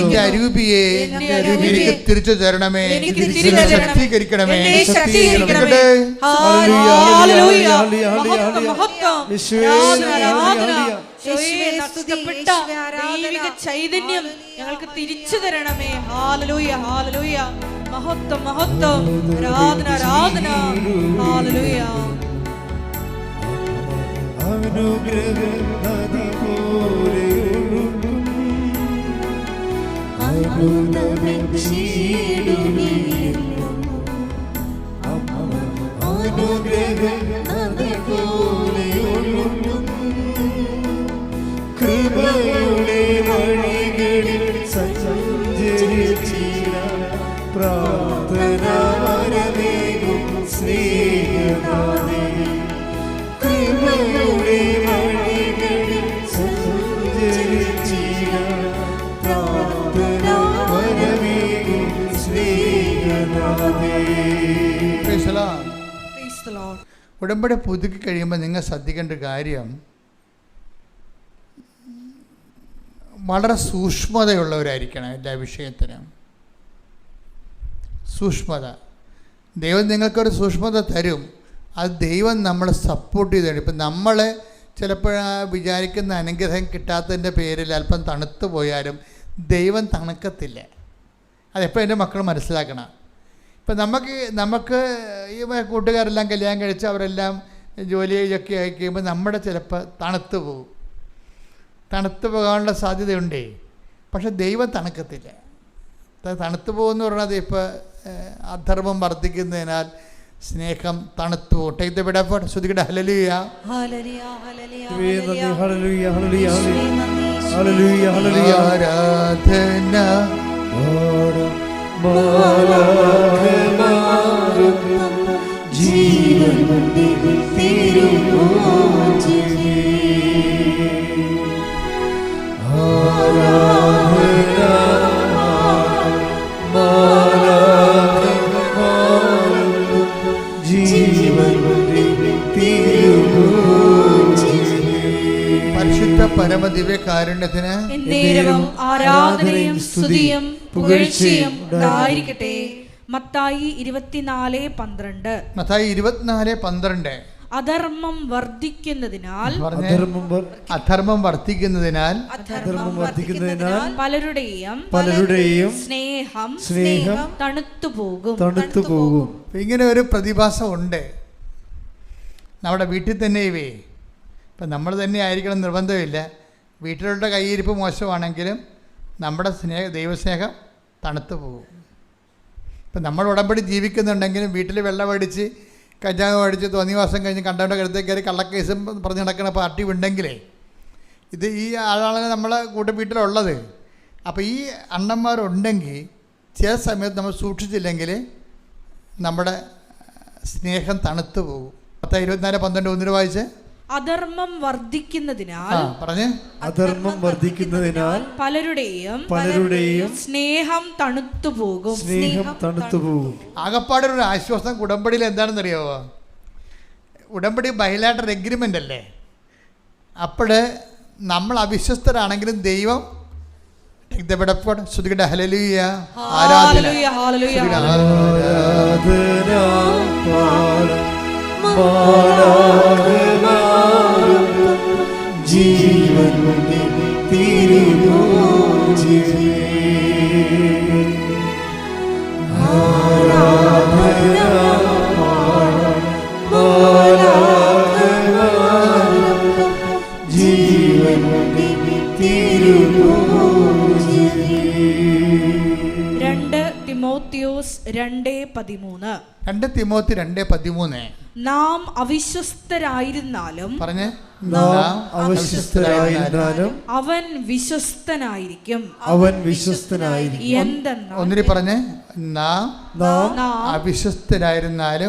എന്റെ അരൂപിയെ എനിക്ക് തിരിച്ചു തരണമേ, ശക്തീകരിക്കണമേ. ചൈതന്യം ഞങ്ങൾക്ക് തിരിച്ചു തരണമേ. Hallelujah, hallelujah. മഹത്വം, മഹത്വം. ആരാധന, ആരാധന. ഹല്ലേലൂയ. കൃപയുടെ വഴികളിൽ സഞ്ചരിച്ചിട പ്രാർത്ഥന വരമേകും സ്നേഹനാഥേ. കൃപയുടെ വഴികളിൽ സഞ്ചരിച്ചിട പ്രാർത്ഥന വരമേകും സ്നേഹനാഥേ. ഉടമ്പടി പുതുക്കി കഴിയുമ്പോൾ നിങ്ങൾ ശ്രദ്ധിക്കേണ്ട കാര്യം, വളരെ സൂക്ഷ്മതയുള്ളവരായിരിക്കണം എല്ലാ വിഷയത്തിനും. സൂക്ഷ്മത ദൈവം നിങ്ങൾക്കൊരു സൂക്ഷ്മത തരും. അത് ദൈവം നമ്മളെ സപ്പോർട്ട് ചെയ്ത് തരും. ഇപ്പം നമ്മൾ ചിലപ്പോൾ വിചാരിക്കുന്ന അനുഗ്രഹം കിട്ടാത്തതിൻ്റെ പേരിൽ അല്പം തണുത്തു പോയാലും ദൈവം തണുക്കത്തില്ല. അതെപ്പോൾ എൻ്റെ മക്കൾ മനസ്സിലാക്കണം. ഇപ്പം നമുക്ക് ഈ കൂട്ടുകാരെല്ലാം കല്യാണം കഴിച്ച് അവരെല്ലാം ജോലിയൊക്കെ ആയി കഴിയുമ്പോൾ നമ്മുടെ ചിലപ്പോൾ തണുത്തു പോകും. തണുത്തു പോകാനുള്ള സാധ്യതയുണ്ടേ. പക്ഷെ ദൈവം തണുക്കത്തില്ല. തണുത്തു പോകുമെന്ന് പറഞ്ഞാൽ ഇപ്പോൾ അധർമ്മം വർദ്ധിക്കുന്നതിനാൽ സ്നേഹം തണുത്തു പോകും. ടേക്ക് ദ ബിഡ് ഓഫ് ശ്രുതികട ഹല്ലേലൂയ, ഹല്ലേലൂയ, ഹല്ലേലൂയ, ഹല്ലേലൂയ, ഹല്ലേലൂയ, ഹല്ലേലൂയ, ഹല്ലേലൂയ. ആരാധന ജീവൻ തിരുമോചനേ. പരിശുദ്ധ പരമദിവ്യ കാരുണ്യത്തിന് എന്നേരവും ആരാധനയും സ്തുതിയും പുകഴ്ചയും ഉണ്ടായിരിക്കട്ടെ. മത്തായി 24:12. മത്തായി 24:12. അധർമ്മം വർദ്ധിക്കുന്നതിനാൽ അധർമ്മം വർദ്ധിക്കുന്നതിനാൽ പലരുടെയും സ്നേഹം തണുത്തു പോകും. ഇങ്ങനെ ഒരു പ്രതിഭാസം ഉണ്ട് നമ്മുടെ വീട്ടിൽ തന്നെ. ഇപ്പം നമ്മൾ തന്നെ ആയിരിക്കണം നിർബന്ധമില്ല. വീട്ടിലുള്ള കയ്യിരിപ്പ് മോശമാണെങ്കിലും നമ്മുടെ ദൈവസ്നേഹം തണുത്തു പോകും. ഇപ്പം നമ്മൾ ഉടമ്പടി ജീവിക്കുന്നുണ്ടെങ്കിലും വീട്ടിൽ വെള്ളം അടിച്ച് കഞ്ചാവ് അടിച്ച് തോന്നിവാസം കഴിഞ്ഞ് കണ്ടവൻ്റെ കരുത്തേക്ക് കയറി കള്ളക്കേസും പറഞ്ഞ് നടക്കുന്ന പാർട്ടി ഉണ്ടെങ്കിലേ ഇത് ഈ ആളാണ് നമ്മളെ വീട്ടിലുള്ളത്. അപ്പോൾ ഈ അണ്ണന്മാരുണ്ടെങ്കിൽ ചില സമയത്ത് നമ്മൾ സൂക്ഷിച്ചില്ലെങ്കിൽ നമ്മുടെ സ്നേഹം തണുത്തു പോകും. 24:12 വായിച്ച്. അധർമ്മം വർദ്ധിക്കുന്നതിനാൽ പലരുടെയും സ്നേഹം തണുത്തു പോകും. ആകപ്പാടൊരു ആശ്വാസം ഉടമ്പടിയിൽ എന്താണെന്ന് അറിയാമോ? ഉടമ്പടി ബൈലാറ്ററൽ എഗ്രിമെൻ്റ് അല്ലേ? അപ്പോൾ നമ്മൾ അവിശ്വസ്തരാണെങ്കിലും ദൈവം ശ്രുതികട്ടെ ഹല്ലേലൂയ, ആരാധന. ജീവൻ തിമോത്തിയോസ് 2:13. 2 തിമോത്തി 2:13. നാം അവിശ്വസ്തരായിരുന്നാലും അവൻ വിശ്വസ്തനായിരിക്കും. എന്തെന്നാൽ ഒന്നിരി പറഞ്ഞ്, നാം അവിശ്വസ്തരായിരുന്നാലും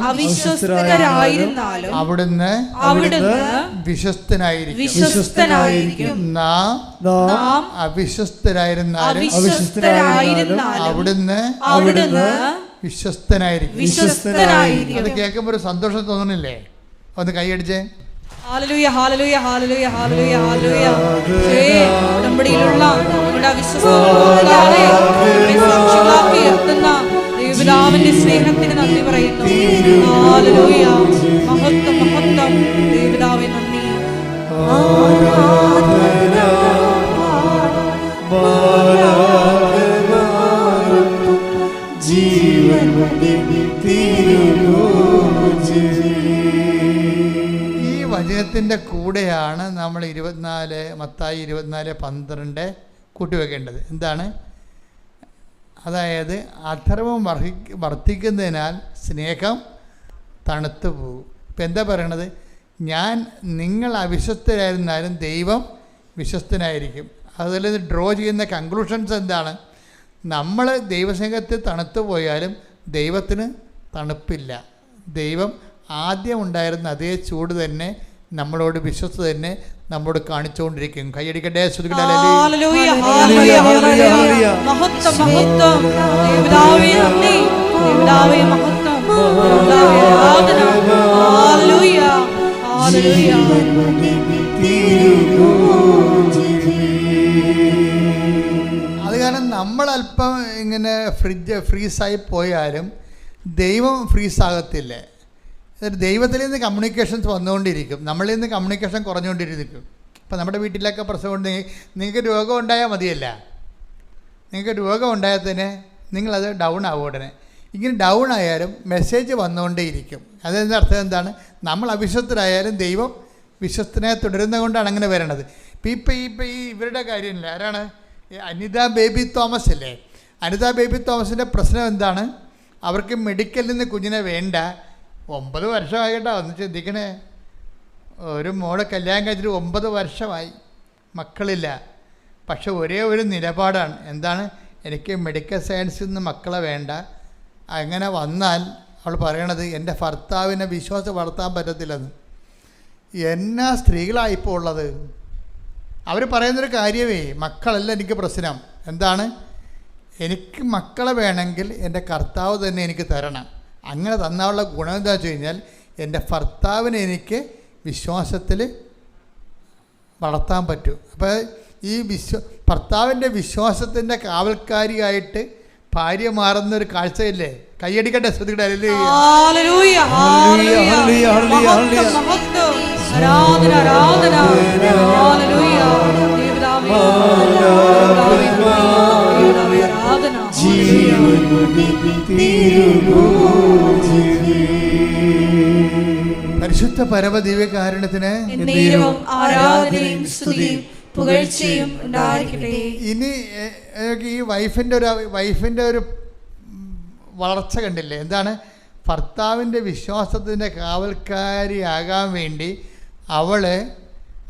അവിടുന്ന് വിശ്വസ്തനായിരിക്കും. നാം അവിശ്വസ്തരായിരുന്നാലും അവിടുന്ന് വിശ്വസ്തനായിരിക്കും. അത് കേൾക്കുമ്പോൾ ഒരു സന്തോഷം തോന്നണില്ലേ? ഒന്ന് കൈയടിച്ചേ. ഹല്ലേലൂയ, ഹല്ലേലൂയ, ഹല്ലേലൂയ, ഹല്ലേലൂയ, ഹല്ലേലൂയ. ഉടമ്പടിയിലുള്ള നമ്മുടെ വിശ്വാസങ്ങളെ സാക്ഷികളാക്കി നിർത്തുന്ന ദൈവപിതാവിന്റെ സ്നേഹത്തിന് നന്ദി പറയുന്നു. ഹല്ലേലൂയ, മഹത്വം, മഹത്വം ദൈവപിതാവേ, നന്ദി. ഈ വചനത്തിൻ്റെ കൂടെയാണ് നമ്മൾ മത്തായി 24:12 കൂട്ടിവെക്കേണ്ടത്. എന്താണ്? അതായത് അധർമ്മം വർദ്ധിക്കുന്നതിനാൽ സ്നേഹം തണുത്തു പോകും. ഇപ്പം എന്താ പറയണത്? നിങ്ങൾ അവിശ്വസ്തരായിരുന്നാലും ദൈവം വിശ്വസ്തനായിരിക്കും. അതിൽ ഡ്രോ ചെയ്യുന്ന കൺക്ലൂഷൻസ് എന്താണ്? നമ്മൾ ദൈവസ്നേഹത്തിൽ തണുത്തു പോയാലും ദൈവത്തിന് തണുപ്പില്ല. ദൈവം ആദ്യം ഉണ്ടായിരുന്ന അതേ ചൂട് തന്നെ നമ്മളോട് വിശ്വസ്ത തന്നെ നമ്മോട് കാണിച്ചുകൊണ്ടിരിക്കും. കൈയടിക്കട്ടെ. അത് കാരണം നമ്മളല്പം ഇങ്ങനെ ഫ്രീസായി പോയാലും ദൈവം ഫ്രീസാകത്തില്ല. ദൈവത്തിൽ നിന്ന് കമ്മ്യൂണിക്കേഷൻസ് വന്നുകൊണ്ടിരിക്കും, നമ്മളിൽ നിന്ന് കമ്മ്യൂണിക്കേഷൻ കുറഞ്ഞുകൊണ്ടിരിക്കും. ഇപ്പം നമ്മുടെ വീട്ടിലൊക്കെ പ്രസവം ഉണ്ടെങ്കിൽ നിങ്ങൾക്ക് രോഗം ഉണ്ടായാൽ മതിയല്ല. നിങ്ങൾക്ക് രോഗം ഉണ്ടായാൽ തന്നെ നിങ്ങളത് ഡൗൺ ആവും ഉടനെ. ഇങ്ങനെ ഡൗൺ ആയാലും മെസ്സേജ് വന്നുകൊണ്ടേയിരിക്കും. അതിൻ്റെ അർത്ഥം എന്താണ്? നമ്മൾ അവിശ്വസ്തരായാലും ദൈവം വിശ്വസ്തനായി തുടരുന്നത് കൊണ്ടാണ് അങ്ങനെ വരണത്. ഇപ്പം ഈ ഇവരുടെ കാര്യമില്ല. ആരാണ്? അനിത ബേബി തോമസ് അല്ലേ? അനിത ബേബി തോമസിൻ്റെ പ്രശ്നം എന്താണ്? അവർക്ക് മെഡിക്കലിൽ നിന്ന് കുഞ്ഞിനെ വേണ്ട. 9 വർഷമായി കേട്ടോ. ഒന്ന് ചിന്തിക്കണേ. ഒരു മോള് കല്യാണം കഴിച്ചിട്ട് 9 വർഷമായി, മക്കളില്ല. പക്ഷെ ഒരേ ഒരു നിലപാടാണ്. എന്താണ്? എനിക്ക് മെഡിക്കൽ സയൻസിൽ നിന്ന് മക്കളെ വേണ്ട. അങ്ങനെ വന്നാൽ അവൾ പറയണത് എൻ്റെ ഭർത്താവിനെ വിശ്വാസം വളർത്താൻ പറ്റത്തില്ലെന്ന്. എന്നാ സ്ത്രീകളായിപ്പോൾ ഉള്ളത്. അവർ പറയുന്നൊരു കാര്യമേ, മക്കളല്ല എനിക്ക് പ്രശ്നം. എന്താണ്? എനിക്ക് മക്കളെ വേണമെങ്കിൽ എൻ്റെ കർത്താവ് തന്നെ എനിക്ക് തരണം. അങ്ങനെ തന്നാലുള്ള ഗുണം എന്താ വെച്ച് കഴിഞ്ഞാൽ എൻ്റെ ഭർത്താവിനെ എനിക്ക് വിശ്വാസത്തിൽ വളർത്താൻ പറ്റും. അപ്പോൾ ഈ ഭർത്താവിൻ്റെ വിശ്വാസത്തിൻ്റെ കാവൽക്കാരിയായിട്ട് ഭാര്യ മാറുന്നൊരു കാഴ്ചയില്ലേ? കൈയടിക്കട്ടെ, ശ്രദ്ധിക്കട്ടെ. ഹല്ലേലൂയ, ഹല്ലേലൂയ, മഹത്വം, മഹത്വം, ആരാധന, ആരാധന, ഹല്ലേലൂയ, ദൈവപിതാവേ, ദൈവപിതാവേ, ആരാധന, പരിശുദ്ധ പരമദിവ്യകാരുണ്യത്തിന് എന്നേരവും ആരാധനയും സ്തുതിയും പുകഴ്ചയും ഉണ്ടായിരിക്കട്ടെ. ഇനി ഈ വൈഫിൻ്റെ ഒരു വളർച്ച കണ്ടില്ലേ? എന്താണ്? ഭർത്താവിൻ്റെ വിശ്വാസത്തിൻ്റെ കാവൽക്കാരിയാകാൻ വേണ്ടി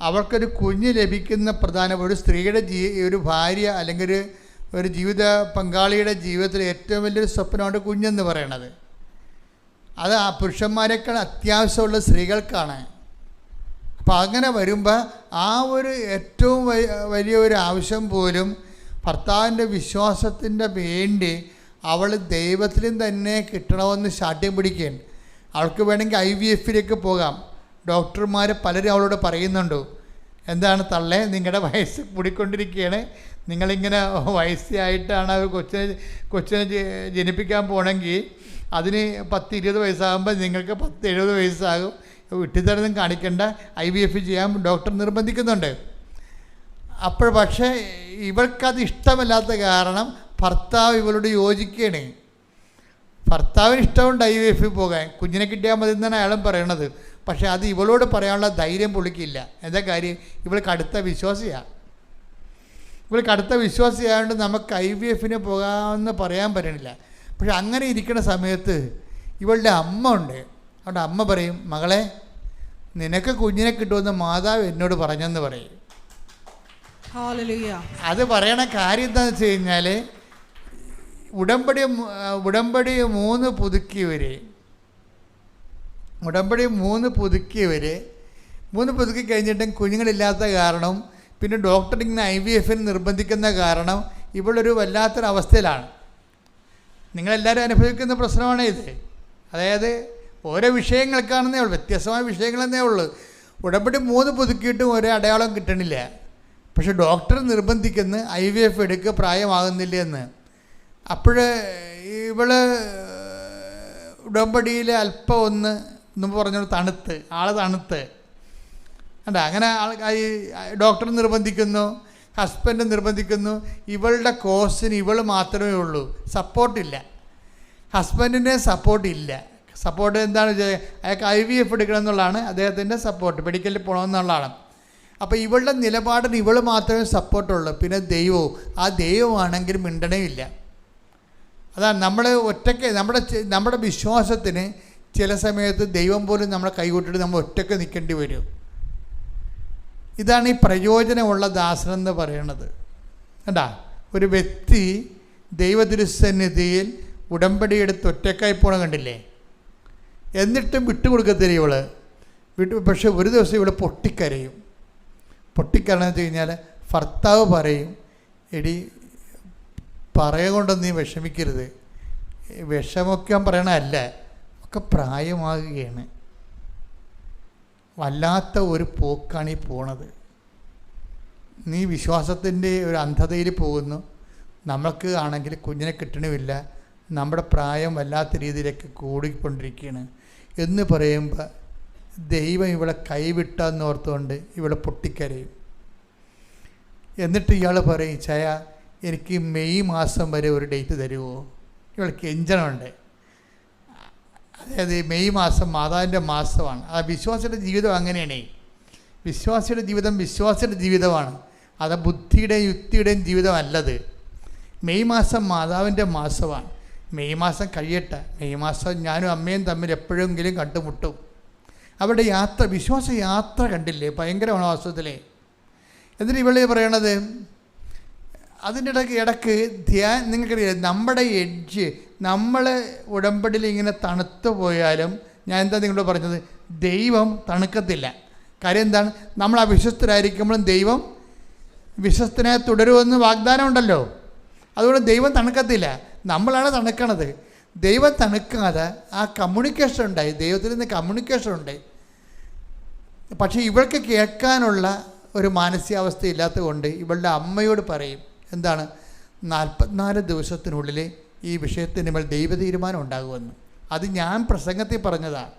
അവൾക്കൊരു കുഞ്ഞ് ലഭിക്കുന്ന പ്രധാനപ്പെട്ട ഒരു സ്ത്രീയുടെ ഒരു ഭാര്യ അല്ലെങ്കിൽ ഒരു ജീവിത പങ്കാളിയുടെ ജീവിതത്തിൽ ഏറ്റവും വലിയൊരു സ്വപ്നമാണ് കുഞ്ഞെന്ന് പറയണത്. അത് ആ പുരുഷന്മാരെക്കാൾ അത്യാവശ്യമുള്ള സ്ത്രീകൾക്കാണ്. അപ്പോൾ അങ്ങനെ വരുമ്പോൾ ആ ഒരു ഏറ്റവും വലിയ ഒരു ആവശ്യം പോലും ഭർത്താവിൻ്റെ വിശ്വാസത്തിൻ്റെ വേണ്ടി അവൾ ദൈവത്തിലും തന്നെ കിട്ടണമെന്ന് ശാഠ്യം പിടിക്കുകയാണ്. അവൾക്ക് വേണമെങ്കിൽ IVF-ലേക്ക് പോകാം. ഡോക്ടർമാർ പലരും അവളോട് പറയുന്നുണ്ട്, എന്താണ് തള്ളേ, നിങ്ങളുടെ വയസ്സ് കൂടിക്കൊണ്ടിരിക്കുകയാണ്, നിങ്ങളിങ്ങനെ വയസ്സായിട്ടാണ് കൊച്ചിനെ ജനിപ്പിക്കാൻ പോകണമെങ്കിൽ അതിന് 10-20 വയസ്സാകുമ്പോൾ നിങ്ങൾക്ക് 70 വയസ്സാകും, വിട്ടിത്തരൊന്നും കാണിക്കേണ്ട, IVF ചെയ്യാൻ ഡോക്ടർ നിർബന്ധിക്കുന്നുണ്ട്. അപ്പോൾ പക്ഷേ ഇവൾക്കത് ഇഷ്ടമല്ലാത്ത കാരണം ഭർത്താവ് ഇവളോട് യോജിക്കുകയാണ്. ഭർത്താവിന് ഇഷ്ടമുണ്ട് IVF പോകാൻ, കുഞ്ഞിനെ കിട്ടിയാൽ മതി എന്നാണ് അയാളും പറയണത്. പക്ഷേ അത് ഇവളോട് പറയാനുള്ള ധൈര്യം പുള്ളിക്കില്ല. എന്താ കാര്യം? ഇവൾക്ക് അടുത്ത വിശ്വാസിയാണ്. ഇവൾക്ക് അടുത്ത വിശ്വാസിയായതുകൊണ്ട് നമുക്ക് IVF-ന് പോകാമെന്ന് പറയാൻ പറ്റണില്ല. പക്ഷെ അങ്ങനെ ഇരിക്കുന്ന സമയത്ത് ഇവളുടെ അമ്മ ഉണ്ട്. അവിടെ അമ്മ പറയും, മകളെ, നിനക്ക് കുഞ്ഞിനെ കിട്ടുമെന്ന് മാതാവ് എന്നോട് പറഞ്ഞെന്ന് പറയും. അത് പറയണ കാര്യം എന്താണെന്ന് വെച്ച് കഴിഞ്ഞാൽ ഉടമ്പടി 3 പുതുക്കി കഴിഞ്ഞിട്ടും കുഞ്ഞുങ്ങളില്ലാത്ത കാരണം പിന്നെ ഡോക്ടർ ഇങ്ങനെ IVF-ന് നിർബന്ധിക്കുന്ന കാരണം ഇവളൊരു വല്ലാത്തൊരവസ്ഥയിലാണ്. നിങ്ങളെല്ലാവരും അനുഭവിക്കുന്ന പ്രശ്നമാണ് ഇത്. അതായത് ഓരോ വിഷയങ്ങൾക്കാണെന്നേ ഉള്ളൂ, വ്യത്യസ്തമായ വിഷയങ്ങളെന്നേ ഉള്ളൂ. ഉടമ്പടി 3 പുതുക്കിയിട്ടും ഒരേ അടയാളം കിട്ടണില്ല. പക്ഷെ ഡോക്ടർ നിർബന്ധിക്കുന്ന IVF എടുക്കുക, പ്രായമാകുന്നില്ല എന്ന്. അപ്പോൾ ഇവള് ഉടമ്പടിയിൽ അല്പം ഒന്ന് പറഞ്ഞോളൂ തണുത്ത് അല്ല, അങ്ങനെ ഡോക്ടർ നിർബന്ധിക്കുന്നു, ഹസ്ബൻഡ് നിർബന്ധിക്കുന്നു. ഇവളുടെ കോഴ്സിന് ഇവൾ മാത്രമേ ഉള്ളൂ, സപ്പോർട്ടില്ല. ഹസ്ബൻഡിൻ്റെ സപ്പോർട്ടില്ല. സപ്പോർട്ട് എന്താണ്? അയാൾക്ക് IVF എടുക്കണം എന്നുള്ളതാണ് അദ്ദേഹത്തിൻ്റെ സപ്പോർട്ട്, മെഡിക്കലിൽ പോകണമെന്നുള്ളതാണ്. അപ്പോൾ ഇവളുടെ നിലപാടിന് ഇവൾ മാത്രമേ സപ്പോർട്ടുള്ളൂ. പിന്നെ ദൈവവും, ആ ദൈവമാണെങ്കിൽ മിണ്ടണേയില്ല. അതാണ് നമ്മൾ ഒറ്റയ്ക്ക് നമ്മുടെ വിശ്വാസത്തിന് ചില സമയത്ത് ദൈവം പോലും നമ്മളെ കൈകൊട്ടിട്ട് നമ്മൾ ഒറ്റയ്ക്ക് നിൽക്കേണ്ടി വരും. ഇതാണ് ഈ പ്രയോജനമുള്ള ദാസനെന്ന് പറയുന്നത്. കണ്ടാ, ഒരു വ്യക്തി ദൈവതിരുസന്നിധിയിൽ ഉടമ്പടി എടുത്ത് ഒറ്റക്കായി പോകണം കണ്ടില്ലേ? എന്നിട്ടും വിട്ടുകൊടുക്കത്തില്ല ഇവള്. പക്ഷെ ഒരു ദിവസം ഇവള് പൊട്ടിക്കരയും. പൊട്ടിക്കരണെന്ന് വെച്ച് കഴിഞ്ഞാൽ ഭർത്താവ് പറയും, എടി പറയുകൊണ്ടൊന്നും നീ വിഷമിക്കരുത്, വിഷമൊക്കെ പറയണല്ല, ഒക്കെ പ്രായമാകുകയാണ്, വല്ലാത്ത ഒരു പോക്കാണ് ഈ പോണത്, നീ വിശ്വാസത്തിൻ്റെ ഒരു അന്ധതയിൽ പോകുന്നു, നമുക്ക് ആണെങ്കിൽ കുഞ്ഞിനെ കിട്ടണമില്ല, നമ്മുടെ പ്രായം വല്ലാത്ത രീതിയിലേക്ക് കൂടിക്കൊണ്ടിരിക്കുകയാണ് എന്ന് പറയുമ്പോൾ ദൈവം ഇവളെ കൈവിട്ടെന്ന് ഓർത്തുകൊണ്ട് ഇവളെ പൊട്ടിക്കരയും. എന്നിട്ട് ഇയാൾ പറയും, ചായ എനിക്ക് മെയ് മാസം വരെ ഒരു ഡേറ്റ് തരുമോ? ഇവൾക്ക് എഞ്ചണമുണ്ട്. അതായത് മെയ് മാസം മാതാവിൻ്റെ മാസമാണ്. ആ വിശ്വാസിയുടെ ജീവിതം അങ്ങനെയാണ്. വിശ്വാസിയുടെ ജീവിതമാണ്. അത് ബുദ്ധിയുടെയും യുക്തിയുടെയും ജീവിതമല്ലത്. മെയ് മാസം മാതാവിൻ്റെ മാസമാണ്. മെയ് മാസം കഴിയട്ടെ, മെയ് മാസം ഞാനും അമ്മയും തമ്മിൽ എപ്പോഴെങ്കിലും കണ്ടുമുട്ടും. അവിടെ വിശ്വാസ യാത്ര കണ്ടില്ലേ, ഭയങ്കരമാണ് വാസ്തവത്തിലെ. എന്നിട്ട് ഇവളെ പറയണത്, അതിൻ്റെ ഇടയ്ക്ക് നിങ്ങൾക്കറിയാം, നമ്മുടെ നമ്മൾ ഉടമ്പടിയിൽ ഇങ്ങനെ തണുത്തു പോയാലും, ഞാൻ എന്താ നിങ്ങളോട് പറഞ്ഞത്, ദൈവം തണുക്കത്തില്ല. കാര്യം എന്താണ്? നമ്മൾ അവിശ്വസ്തരായിരിക്കുമ്പോഴും ദൈവം വിശ്വസ്തനായി തുടരുമെന്ന് വാഗ്ദാനം ഉണ്ടല്ലോ. അതുകൊണ്ട് ദൈവം തണുക്കത്തില്ല, നമ്മളാണ് തണുക്കണത്. ദൈവം തണുക്കാതെ ആ കമ്മ്യൂണിക്കേഷൻ ഉണ്ടായി, ദൈവത്തിൽ നിന്ന് കമ്മ്യൂണിക്കേഷൻ ഉണ്ടായി. പക്ഷേ ഇവൾക്ക് കേൾക്കാനുള്ള ഒരു മാനസികാവസ്ഥ ഇല്ലാത്തത് കൊണ്ട് ഇവളുടെ അമ്മയോട് പറയും, എന്താണ്, 44 ദിവസത്തിനുള്ളിൽ ഈ വിഷയത്തിന് മേൽ ദൈവ തീരുമാനം ഉണ്ടാകുമെന്ന്. അത് ഞാൻ പ്രസംഗത്തിൽ പറഞ്ഞതാണ്.